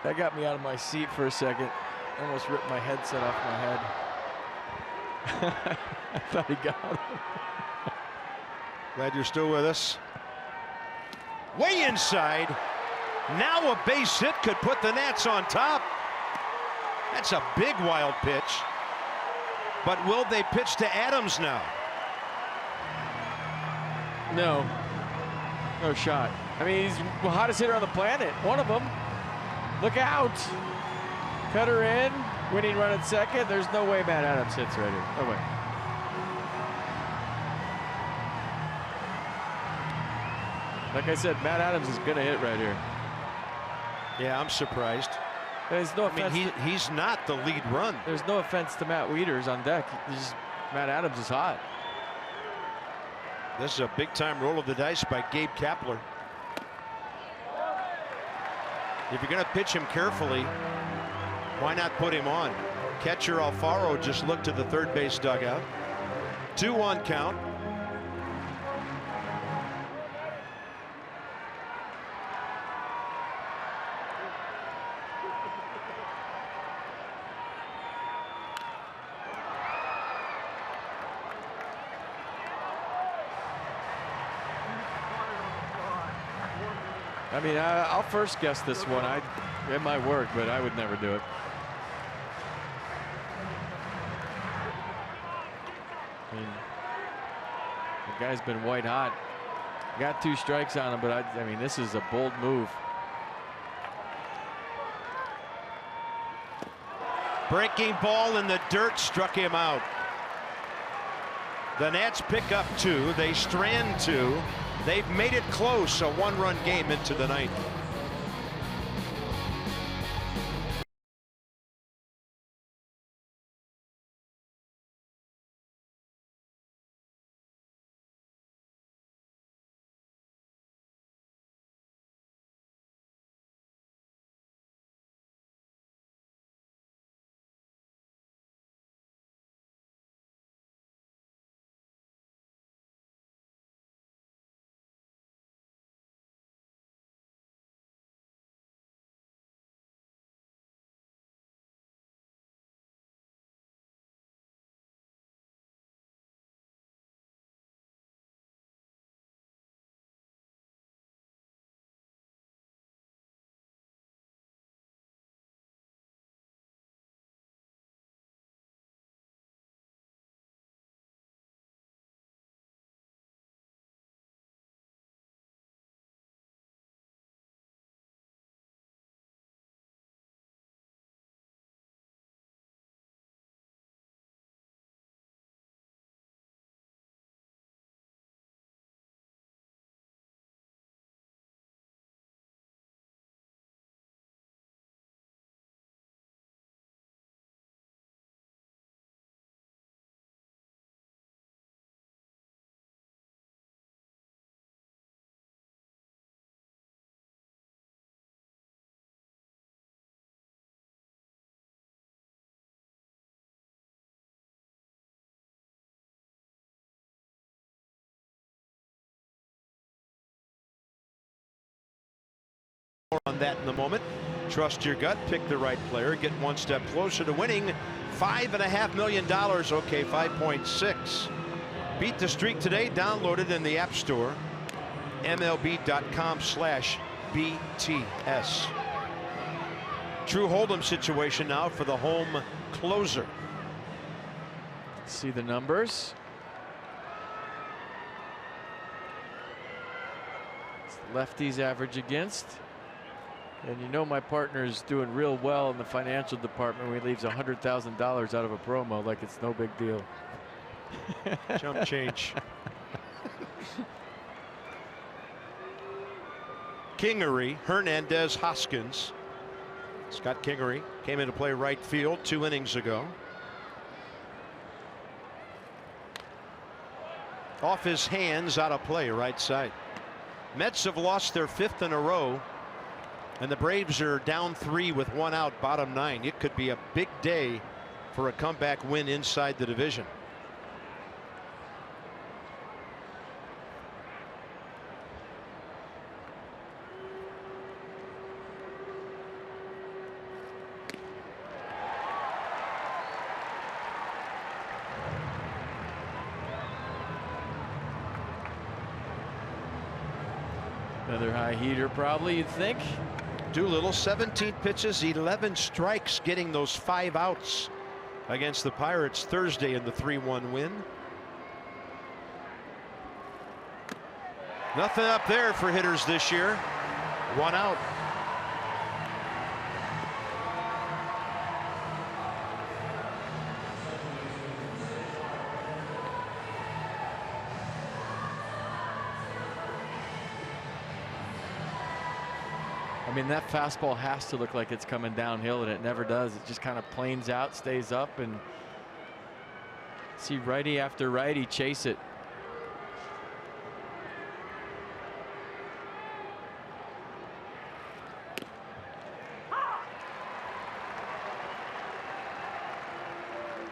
Speaker 4: That got me out of my seat for a second. Almost ripped my headset off my head. I thought he got him.
Speaker 1: Glad you're still with us. Way inside. Now a base hit could put the Nats on top. That's a big wild pitch. But will they pitch to Adams now?
Speaker 4: No. No shot. I mean, he's the hottest hitter on the planet. One of them. Look out. Cutter in. Winning run at second. There's no way Matt Adams hits right here. No way. Like I said, Matt Adams is going to hit right here.
Speaker 1: Yeah, I'm surprised.
Speaker 4: There's no offense.
Speaker 1: I mean, he's not the lead run.
Speaker 4: There's no offense to Matt Wieters on deck. Matt Adams is hot.
Speaker 1: This is a big-time roll of the dice by Gabe Kapler. If you're going to pitch him carefully, why not put him on? Catcher Alfaro just looked to the third base dugout. 2-1 count.
Speaker 4: I mean, I'll first guess this one. It might work, but I would never do it. I mean, the guy's been white hot. Got 2 strikes on him, but I mean, this is a bold move.
Speaker 1: Breaking ball in the dirt struck him out. The Nats pick up 2. They strand 2. They've made it close, a 1-run game into the ninth. More on that in a moment. Trust your gut, pick the right player, get one step closer to winning $5.5 million. Okay, 5.6. Beat the streak today. Download it in the App Store. MLB.com/BTS. True Hold'em situation now for the home closer.
Speaker 4: See the numbers. Lefties average against. And you know my partner is doing real well in the financial department when he leaves $100,000 out of a promo like it's no big deal.
Speaker 1: Jump change. Kingery, Hernandez, Hoskins. Scott Kingery came into play right field 2 innings ago. Off his hands, out of play, right side. Mets have lost their 5th in a row. And the Braves are down 3 with 1 out, bottom 9. It could be a big day for a comeback win inside the division.
Speaker 4: Another high heater probably, you'd think.
Speaker 1: Doolittle, 17 pitches, 11 strikes, getting those 5 outs against the Pirates Thursday in the 3-1 win. Nothing up there for hitters this year. 1 out.
Speaker 4: I mean, that fastball has to look like it's coming downhill, and it never does. It just kind of planes out, stays up, and see righty after righty chase it.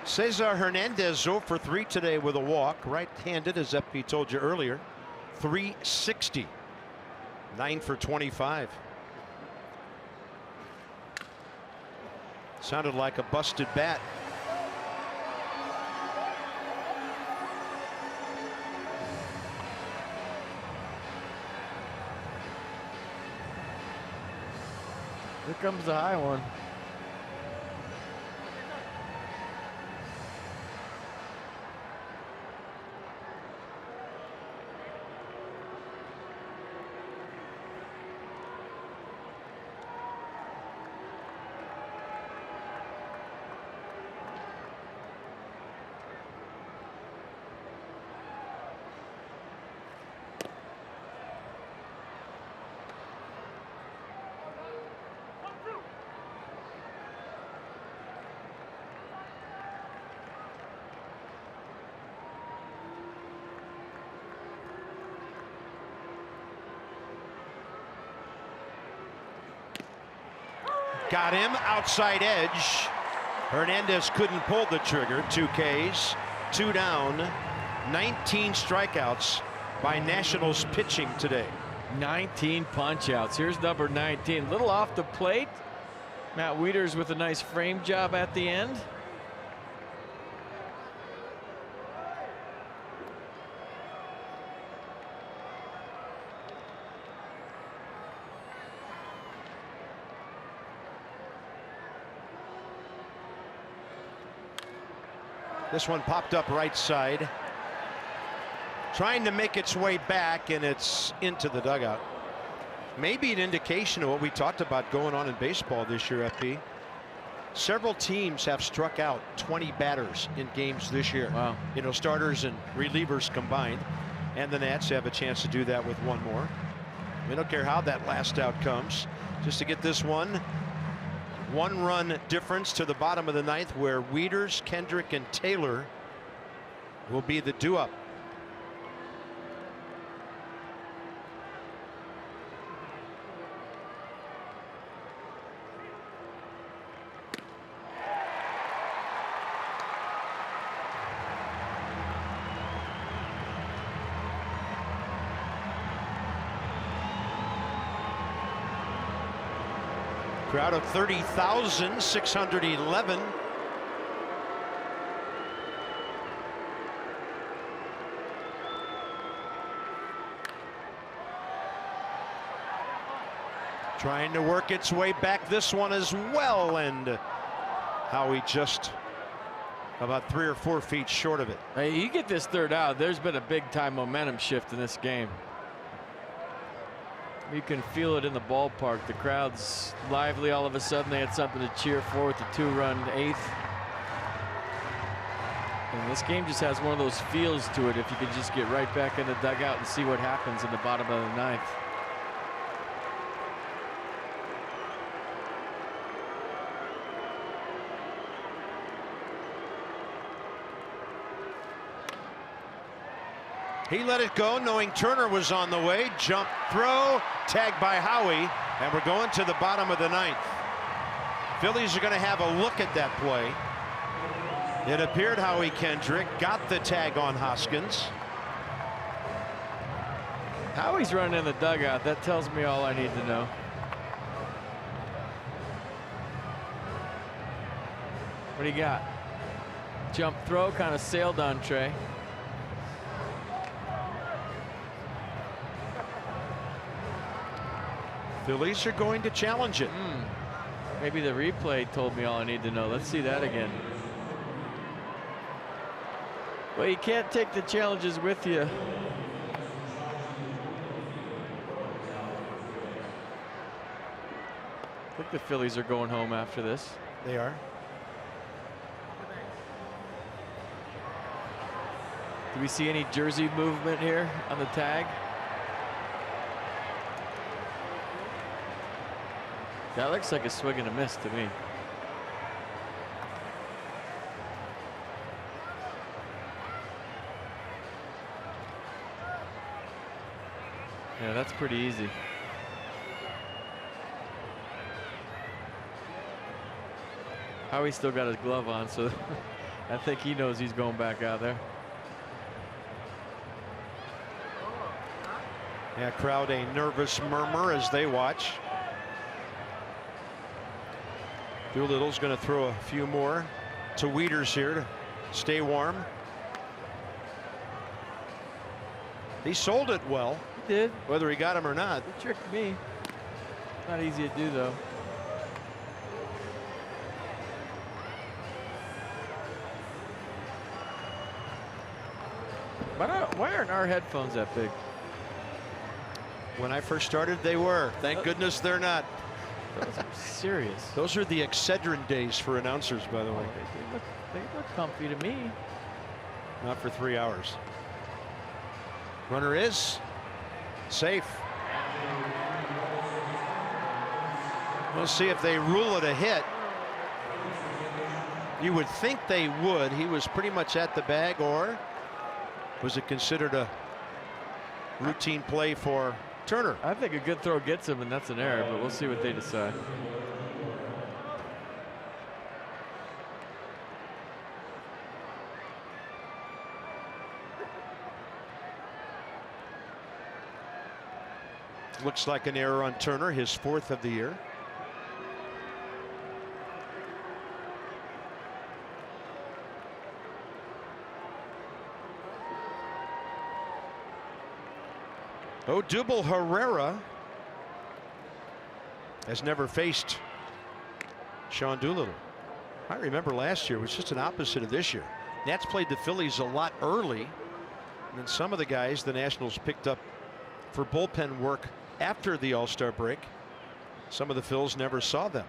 Speaker 1: Cesar Hernandez 0 for 3 today with a walk. Right-handed, as FP told you earlier. 360. 9 for 25. Sounded like a busted bat.
Speaker 4: Here comes the high one.
Speaker 1: Got him outside edge. Hernandez couldn't pull the trigger. 2 Ks, 2 down. 19 strikeouts by Nationals pitching today.
Speaker 4: 19 punch outs. Here's number 19. Little off the plate. Matt Wieters with a nice frame job at the end.
Speaker 1: This one popped up right side. Trying to make its way back, and it's into the dugout. Maybe an indication of what we talked about going on in baseball this year, FP. Several teams have struck out 20 batters in games this year.
Speaker 4: Wow.
Speaker 1: You know, starters and relievers combined. And the Nats have a chance to do that with one more. We don't care how that last out comes. Just to get this one. 1-run difference to the bottom of the 9th, where Wieters, Kendrick, and Taylor will be the do-up. Crowd of 30,611. Trying to work its way back this one as well, and Howie just about 3 or 4 feet short of it.
Speaker 4: Hey, you get this third out, there's been a big time momentum shift in this game. You can feel it in the ballpark. The crowd's lively all of a sudden. They had something to cheer for with the 2-run 8th. And this game just has one of those feels to it if you could just get right back in the dugout and see what happens in the bottom of the 9th.
Speaker 1: He let it go, knowing Turner was on the way. Jump throw, tagged by Howie, and we're going to the bottom of the 9th. Phillies are going to have a look at that play. It appeared Howie Kendrick got the tag on Hoskins.
Speaker 4: Howie's running in the dugout. That tells me all I need to know. What do you got? Jump throw, kind of sailed on Trey.
Speaker 1: Phillies are going to challenge it.
Speaker 4: Maybe the replay told me all I need to know. Let's see that again. Well, you can't take the challenges with you. I think the Phillies are going home after this.
Speaker 1: They are.
Speaker 4: Do we see any jersey movement here on the tag? That looks like a swing and a miss to me. Yeah, that's pretty easy. Howie's still got his glove on, so I think he knows he's going back out there.
Speaker 1: Yeah, crowd a nervous murmur as they watch. Doolittle's going to throw a few more to Wieters here to stay warm. He sold it well.
Speaker 4: He did.
Speaker 1: Whether he got him or not.
Speaker 4: He tricked me. Not easy to do, though. Why aren't our headphones that big?
Speaker 1: When I first started, they were. Thank goodness they're not.
Speaker 4: Those are serious.
Speaker 1: Those are the Excedrin days for announcers, by the way.
Speaker 4: They look comfy to me.
Speaker 1: Not for 3 hours. Runner is safe. We'll see if they rule it a hit. You would think they would. He was pretty much at the bag, or was it considered a routine play for Turner?
Speaker 4: I think a good throw gets him, and that's an error, but we'll see what they decide.
Speaker 1: Looks like an error on Turner, his 4th of the year. Odubel Herrera has never faced Sean Doolittle. I remember last year was just an opposite of this year. Nats played the Phillies a lot early, and then some of the guys the Nationals picked up for bullpen work after the All-Star break. Some of the Phils never saw them.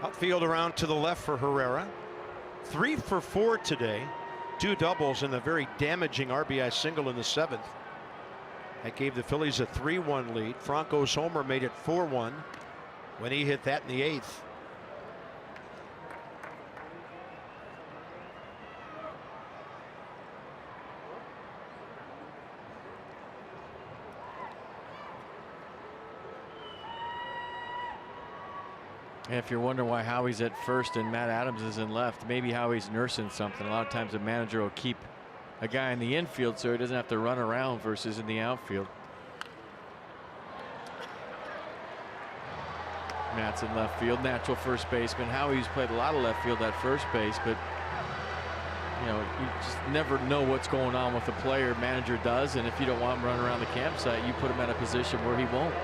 Speaker 1: Outfield around to the left for Herrera. 3 for 4 today. 2 doubles and a very damaging RBI single in the 7th. That gave the Phillies a 3-1 lead. Franco's homer made it 4-1 when he hit that in the 8th.
Speaker 4: And if you're wondering why Howie's at first and Matt Adams is in left, maybe Howie's nursing something. A lot of times a manager will keep a guy in the infield so he doesn't have to run around versus in the outfield. Matt's in left field, natural first baseman. Howie's played a lot of left field at first base, but you know, you just never know what's going on with the player. Manager does, and if you don't want him running around the campsite, you put him in a position where he won't.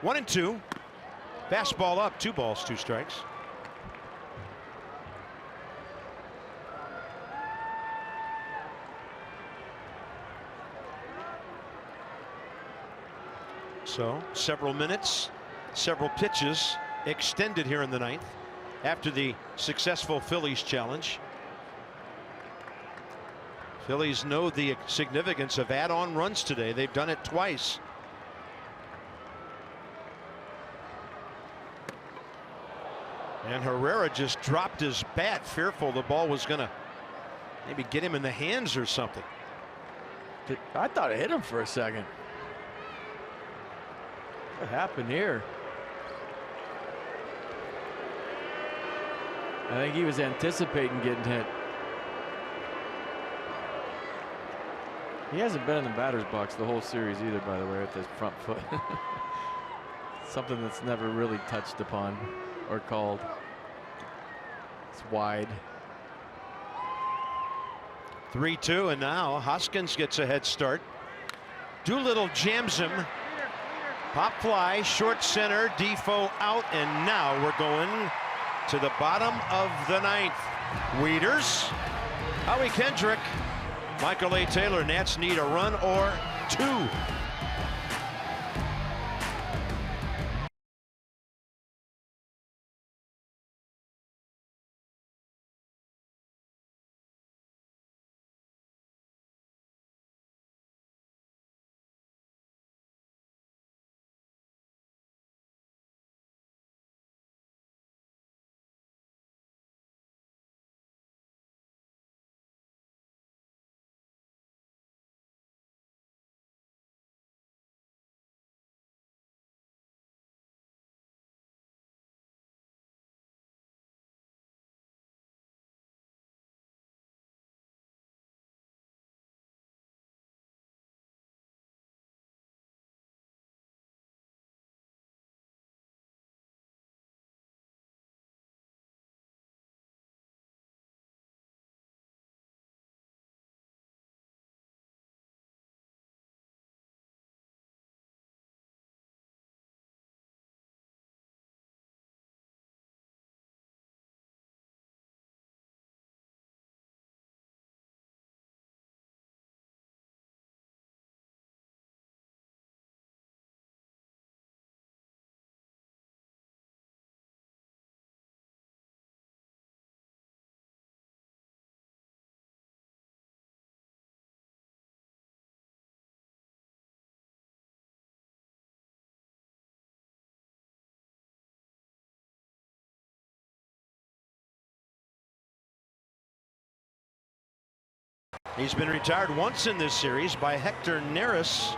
Speaker 1: One and 2. Fastball up, 2 balls, 2 strikes. So several minutes, several pitches extended here in the 9th after the successful Phillies challenge. Phillies know the significance of add-on runs today. They've done it twice. And Herrera just dropped his bat, fearful the ball was going to maybe get him in the hands or something.
Speaker 4: I thought it hit him for a second. What happened here? I think he was anticipating getting hit. He hasn't been in the batter's box the whole series either, by the way, with his front foot. Something that's never really touched upon or called. It's wide.
Speaker 1: 3-2, and now Hoskins gets a head start. Doolittle jams him. Pop fly, short center, Defoe out, and now we're going to the bottom of the ninth. Wieters, Howie Kendrick, Michael A. Taylor. Nats need a run or two. He's been retired once in this series by Hector Neris.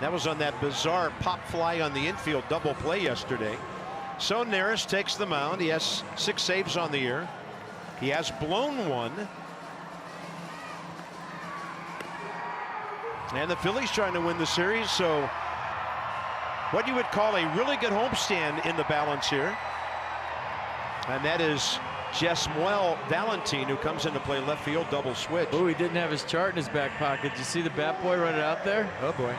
Speaker 1: That was on that bizarre pop fly on the infield double play yesterday. So Neris takes the mound. He has 6 saves on the year. He has blown one. And the Phillies trying to win the series, so what you would call a really good homestand in the balance here. And that is Jesmuel Valentin, who comes into play left field, double switch.
Speaker 4: Oh, he didn't have his chart in his back pocket. Did you see the bat boy run it out there?
Speaker 1: Oh boy.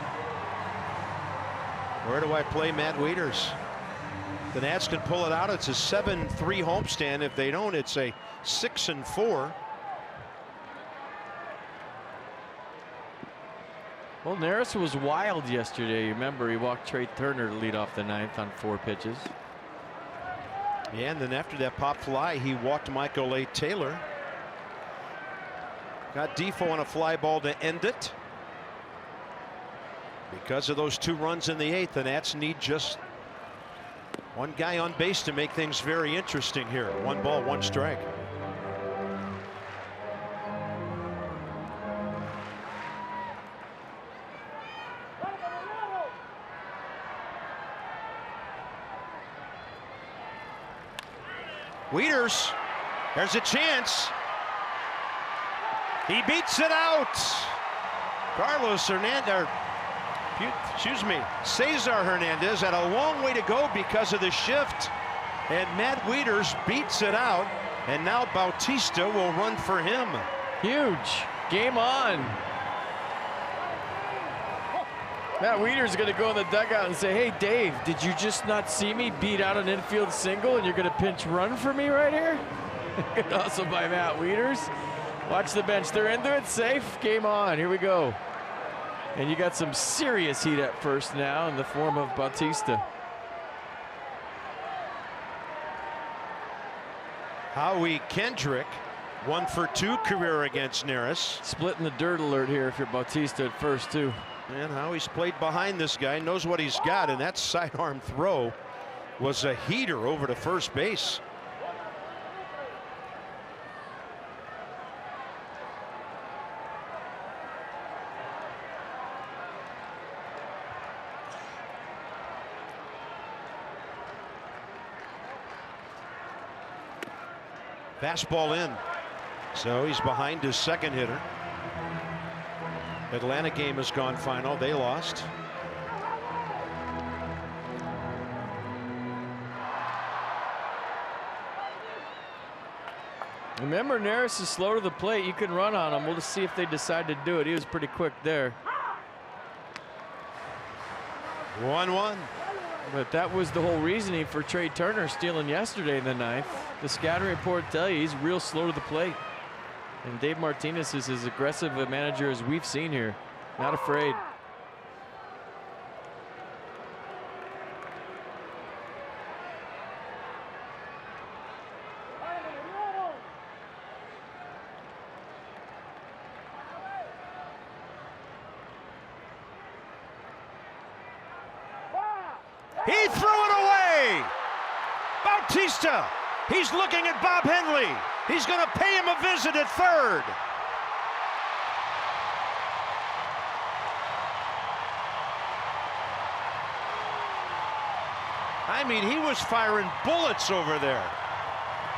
Speaker 1: Where do I play Matt Wieters? The Nats can pull it out. It's a 7-3 homestand. If they don't, it's a 6-4.
Speaker 4: Well, Neris was wild yesterday. Remember, he walked Trey Turner to lead off the ninth on 4 pitches.
Speaker 1: Yeah, and then after that pop fly, he walked Michael A. Taylor. Got Defoe on a fly ball to end it. Because of those 2 runs in the 8th, the Nats need just one guy on base to make things very interesting here. 1 ball, 1 strike. Wieters, there's a chance. He beats it out. Carlos Hernandez, excuse me, Cesar Hernandez had a long way to go because of the shift. And Matt Wieters beats it out. And now Bautista will run for him.
Speaker 4: Huge. Game on. Matt Wieters is going to go in the dugout and say, hey, Dave, did you just not see me beat out an infield single and you're going to pinch run for me right here? Good hustle by Matt Wieters. Watch the bench. They're into it. Safe. Game on. Here we go. And you got some serious heat at first now in the form of Bautista.
Speaker 1: Howie Kendrick, 1 for 2 career against Neris.
Speaker 4: Splitting the dirt alert here if you're Bautista at first, too.
Speaker 1: And Howie's played behind this guy, knows what he's got, and that sidearm throw was a heater over to first base. Fastball in. So he's behind his second hitter. Atlanta game has gone final. They lost.
Speaker 4: Remember, Neris is slow to the plate. You can run on him. We'll just see if they decide to do it. He was pretty quick there.
Speaker 1: 1-1.
Speaker 4: But that was the whole reasoning for Trey Turner stealing yesterday in the ninth. The scouting report tell you he's real slow to the plate. And Dave Martinez is as aggressive a manager as we've seen here. Not afraid.
Speaker 1: He threw it away. Bautista. He's looking at Bob Henley. He's going to pay him a visit at third. I mean, he was firing bullets over there.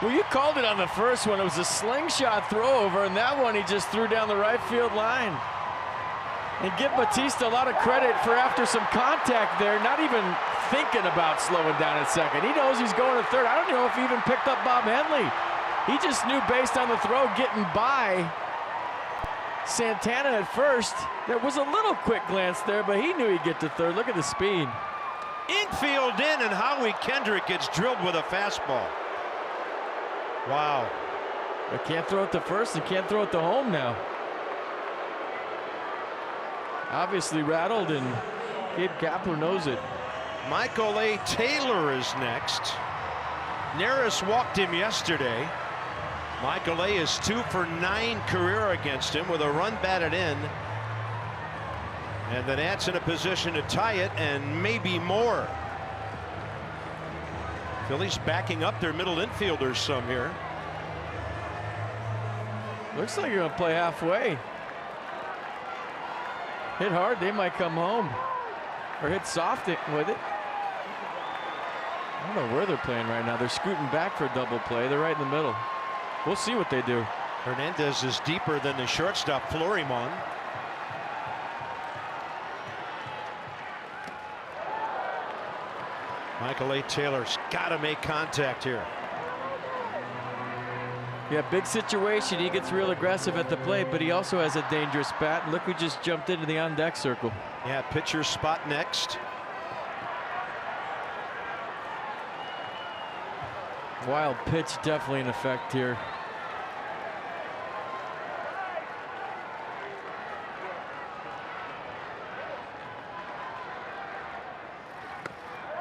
Speaker 4: Well, you called it on the first one. It was a slingshot throw over, and that one he just threw down the right field line. And give Bautista a lot of credit for, after some contact there, not even thinking about slowing down at second. He knows he's going to third. I don't know if he even picked up Bob Henley. He just knew based on the throw getting by Santana at first. There was a little quick glance there, but he knew he'd get to third. Look at the speed.
Speaker 1: Infield in, and Howie Kendrick gets drilled with a fastball. Wow.
Speaker 4: I can't throw it to first and can't throw it to home now. Obviously rattled, and Gabe Kapler knows it.
Speaker 1: Michael A. Taylor is next. Neris walked him yesterday. Michael A. is 2 for 9 career against him with a run batted in. And the Nats in a position to tie it and maybe more. Phillies backing up their middle infielders some here.
Speaker 4: Looks like you're going to play halfway. Hit hard, they might come home. Or hit soft with it. I don't know where they're playing right now. They're scooting back for a double play. They're right in the middle. We'll see what they do.
Speaker 1: Hernandez is deeper than the shortstop, Florimon. Michael A. Taylor's got to make contact here.
Speaker 4: Yeah, big situation. He gets real aggressive at the plate, but he also has a dangerous bat. And look who just jumped into the on-deck circle.
Speaker 1: Yeah, pitcher spot next.
Speaker 4: Wild pitch definitely in effect here.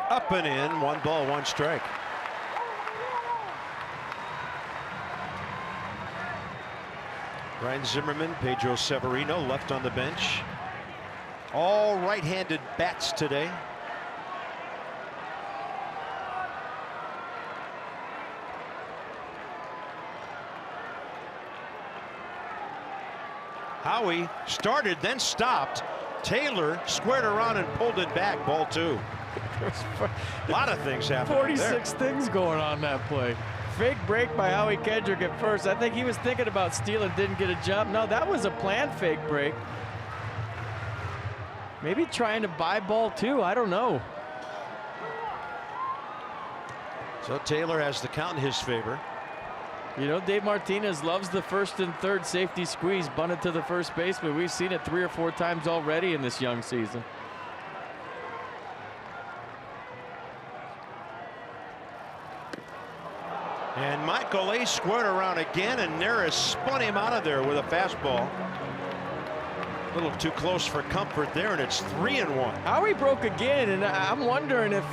Speaker 1: Up and in, 1 ball, 1 strike. Ryan Zimmerman, Pedro Severino left on the bench. All right-handed bats today. Howie started, then stopped. Taylor squared around and pulled it back. Ball 2. A lot of things happening
Speaker 4: 46
Speaker 1: there.
Speaker 4: things going on that play. Fake break by Howie Kendrick at first. I think he was thinking about stealing, didn't get a jump. No, that was a planned fake break. Maybe trying to buy ball 2. I don't know.
Speaker 1: So Taylor has the count in his favor.
Speaker 4: You know, Dave Martinez loves the first and third safety squeeze bunted to the first baseman. We've seen it 3 or 4 times already in this young season.
Speaker 1: And Michael A. squared around again, and Neris spun him out of there with a fastball. A little too close for comfort there, and it's 3-1.
Speaker 4: Howie broke again, and I'm wondering if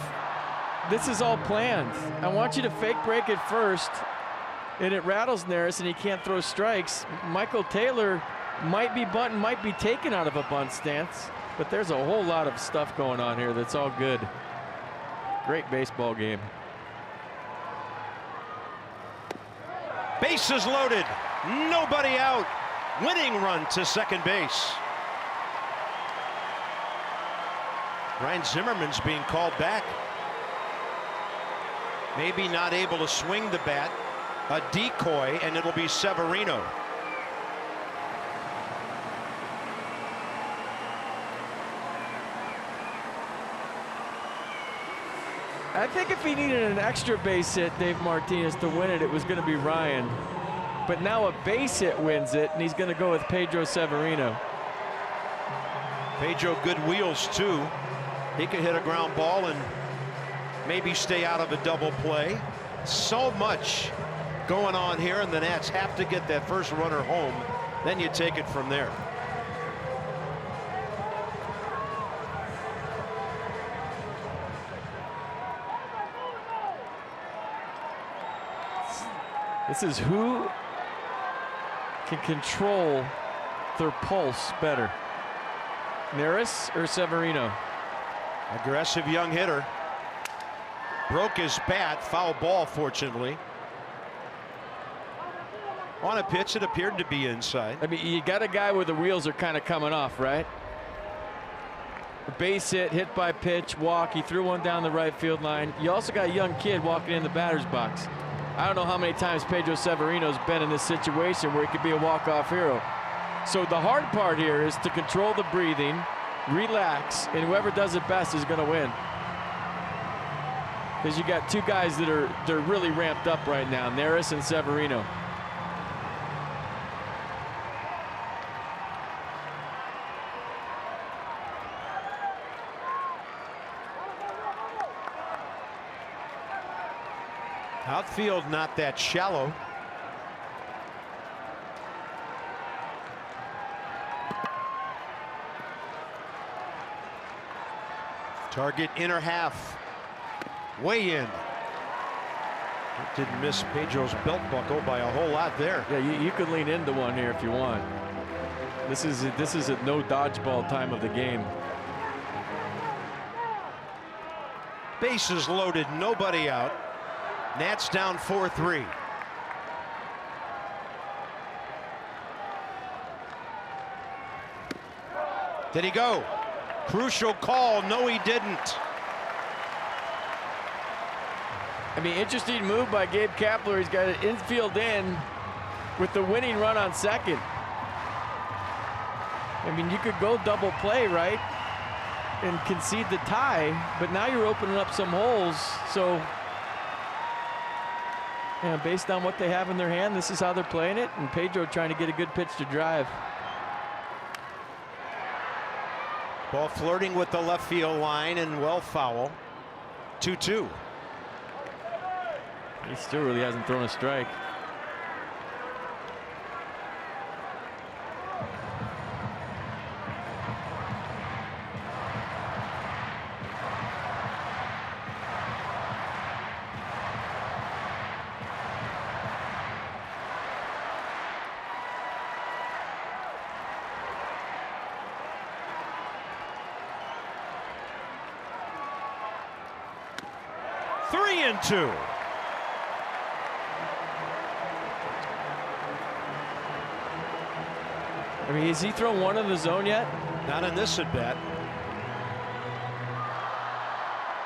Speaker 4: this is all planned. I want you to fake break it first, and it rattles Neris, and he can't throw strikes. Michael Taylor might be bunting, might be taken out of a bunt stance, but there's a whole lot of stuff going on here that's all good. Great baseball game.
Speaker 1: Bases loaded, nobody out. Winning run to second base. Ryan Zimmerman's being called back. Maybe not able to swing the bat a decoy, and it'll be Severino.
Speaker 4: I think if he needed an extra base hit, Dave Martinez, to win it, it was going to be Ryan. But now a base hit wins it, and he's going to go with Pedro Severino.
Speaker 1: Pedro, good wheels too. He could hit a ground ball and maybe stay out of a double play. So much going on here, and the Nats have to get that first runner home. Then you take it from there.
Speaker 4: This is who can control their pulse better, Neris or Severino?
Speaker 1: Aggressive young hitter. Broke his bat. Foul ball, fortunately. On a pitch, it appeared to be inside.
Speaker 4: I mean, you got a guy where the wheels are kind of coming off, right? A base hit by pitch, walk. He threw one down the right field line. You also got a young kid walking in the batter's box. I don't know how many times Pedro Severino's been in this situation where he could be a walk-off hero. So the hard part here is to control the breathing, relax, and whoever does it best is going to win. Because you got two guys that they're really ramped up right now, Neris and Severino.
Speaker 1: Outfield not that shallow. Target inner half. Way in. It didn't miss Pedro's belt buckle by a whole lot there.
Speaker 4: Yeah, you could lean into one here if you want. This is at no dodgeball time of the game.
Speaker 1: Bases loaded, nobody out. Nats down 4-3. Did he go? Crucial call. No, he didn't.
Speaker 4: I mean, interesting move by Gabe Kapler. He's got an infield in with the winning run on second. I mean, you could go double play, right, and concede the tie, but now you're opening up some holes. So, yeah, based on what they have in their hand, this is how they're playing it, and Pedro trying to get a good pitch to drive.
Speaker 1: Ball flirting with the left field line and well foul. 2-2.
Speaker 4: He still really hasn't thrown a strike.
Speaker 1: Three and two.
Speaker 4: I mean, has he thrown one in the zone yet?
Speaker 1: Not in this at bat.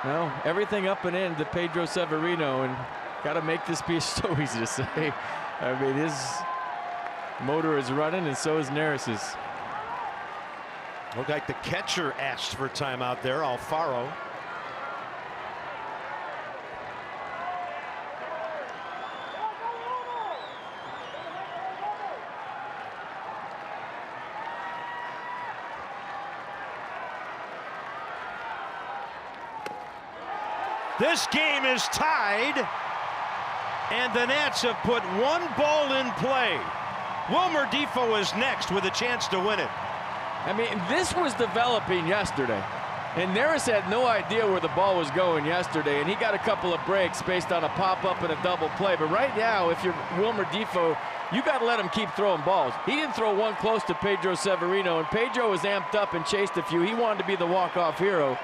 Speaker 4: No, everything up and in to Pedro Severino, and got to make this be so easy to say. I mean, his motor is running, and so is Neris's.
Speaker 1: Looked like the catcher asked for timeout there, Alfaro. This game is tied, and the Nats have put one ball in play. Wilmer Difo is next with a chance to win it.
Speaker 4: I mean, this was developing yesterday, and Neris had no idea where the ball was going yesterday, and he got a couple of breaks based on a pop-up and a double play. But right now, if you're Wilmer Difo, you got to let him keep throwing balls. He didn't throw one close to Pedro Severino, and Pedro was amped up and chased a few. He wanted to be the walk-off hero.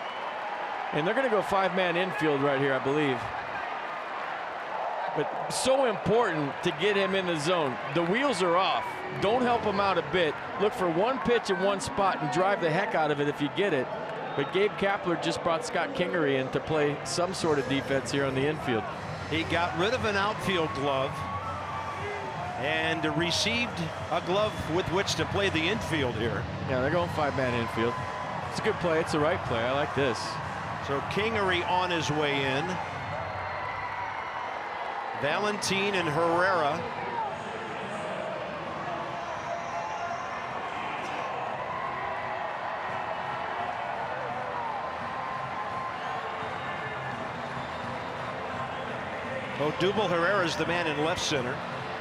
Speaker 4: And they're going to go five-man infield right here, I believe. But so important to get him in the zone. The wheels are off. Don't help him out a bit. Look for one pitch in one spot and drive the heck out of it if you get it. But Gabe Kapler just brought Scott Kingery in to play some sort of defense here on the infield.
Speaker 1: He got rid of an outfield glove and received a glove with which to play the infield here.
Speaker 4: Yeah, they're going 5-man infield. It's a good play. It's the right play. I like this.
Speaker 1: So Kingery on his way in. Valentin and Herrera. Odubel Herrera is the man in left center.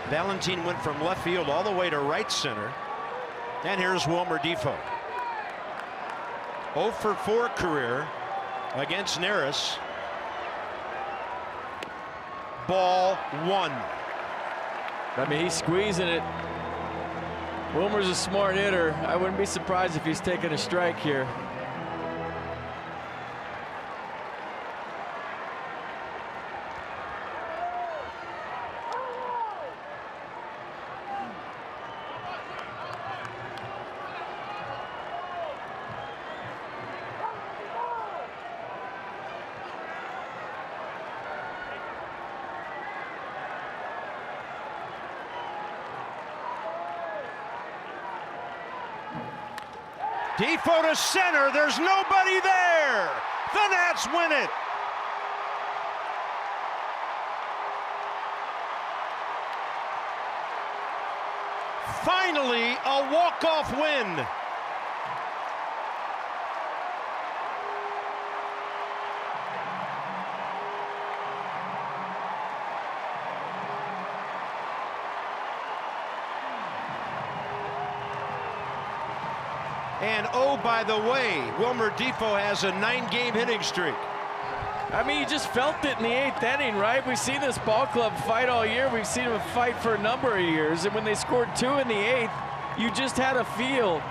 Speaker 1: Valentin went from left field all the way to right center. And here's Wilmer Defoe. 0 for 4 career against Neris. Ball 1.
Speaker 4: I mean, he's squeezing it. Wilmer's a smart hitter. I wouldn't be surprised if he's taking a strike here.
Speaker 1: Defoe to center. There's nobody there. The Nats win it. Finally, a walk-off win. And oh, by the way, Wilmer Defoe has a 9-game hitting streak.
Speaker 4: I mean, you just felt it in the 8th inning, right? We've seen this ball club fight all year. We've seen them fight for a number of years. And when they scored 2 in the 8th, you just had a feel.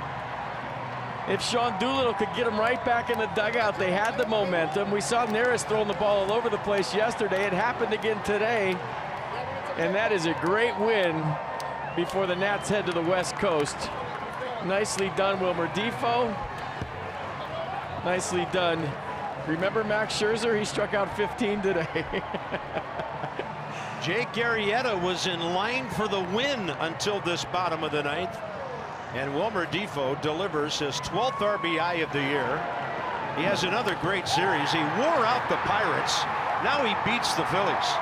Speaker 4: If Sean Doolittle could get them right back in the dugout, they had the momentum. We saw Neris throwing the ball all over the place yesterday. It happened again today. And that is a great win before the Nats head to the West Coast. Nicely done, Wilmer Defoe. Nicely done. Remember Max Scherzer? He struck out 15 today.
Speaker 1: Jake Arrieta was in line for the win until this bottom of the 9th. And Wilmer Defoe delivers his 12th RBI of the year. He has another great series. He wore out the Pirates. Now he beats the Phillies.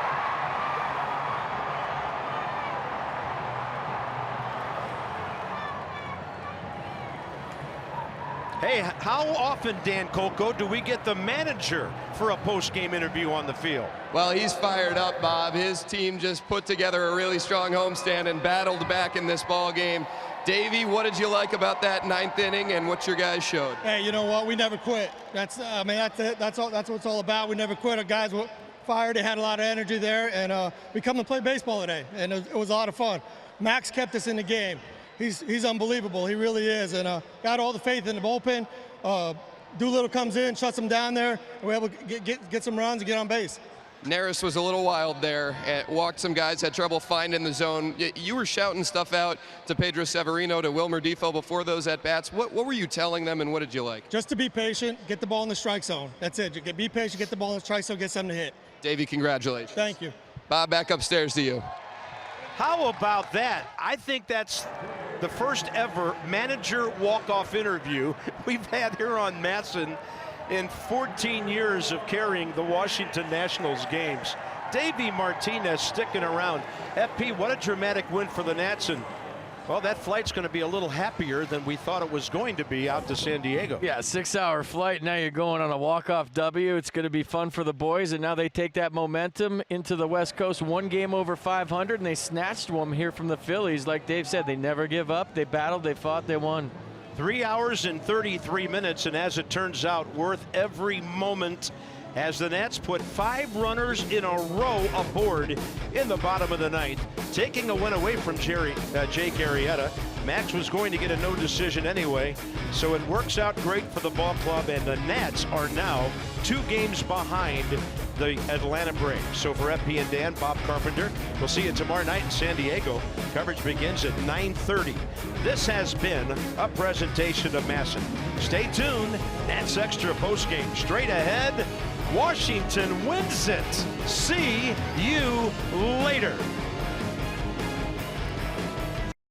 Speaker 1: Hey, how often, Dan Coco, do we get the manager for a post-game interview on the field?
Speaker 3: Well, he's fired up, Bob. His team just put together a really strong homestand and battled back in this ball game. Davey, what did you like about that 9th inning and what your guys showed?
Speaker 5: Hey, you know what? We never quit. That's it. That's what it's all about. We never quit. Our guys were fired. They had a lot of energy there, and we come to play baseball today, and it was a lot of fun. Max kept us in the game. He's unbelievable. He really is, and got all the faith in the bullpen. Doolittle comes in, shuts him down there, and we're able to get some runs and get on base.
Speaker 3: Neris was a little wild there. Walked some guys, had trouble finding the zone. You were shouting stuff out to Pedro Severino, to Wilmer Defoe before those at-bats. What were you telling them, and what did you like?
Speaker 5: Just to be patient, get the ball in the strike zone. That's it. Be patient, get the ball in the strike zone, get something to hit.
Speaker 3: Davey, congratulations.
Speaker 5: Thank you.
Speaker 3: Bob, back upstairs to you.
Speaker 1: How about that? I think that's the first ever manager walk-off interview we've had here on MASN in 14 years of carrying the Washington Nationals games. Davey Martinez sticking around. FP, what a dramatic win for the Nats, and well, that flight's going to be a little happier than we thought it was going to be out to San Diego.
Speaker 4: Yeah, 6-hour flight. Now you're going on a walk-off W. It's going to be fun for the boys, and now they take that momentum into the West Coast. 1 game over 500, and they snatched one here from the Phillies. Like Dave said, they never give up. They battled, they fought, they won.
Speaker 1: 3 hours and 33 minutes, and as it turns out, worth every moment, as the Nats put 5 runners in a row aboard in the bottom of the 9th, taking a win away from Jake Arrieta. Max was going to get a no decision anyway, so it works out great for the ball club, and the Nats are now 2 games behind the Atlanta Braves. So for FP and Dan, Bob Carpenter, we'll see you tomorrow night in San Diego. Coverage begins at 9:30. This has been a presentation of MASN. Stay tuned. Nats Extra postgame straight ahead. Washington wins it. See you later.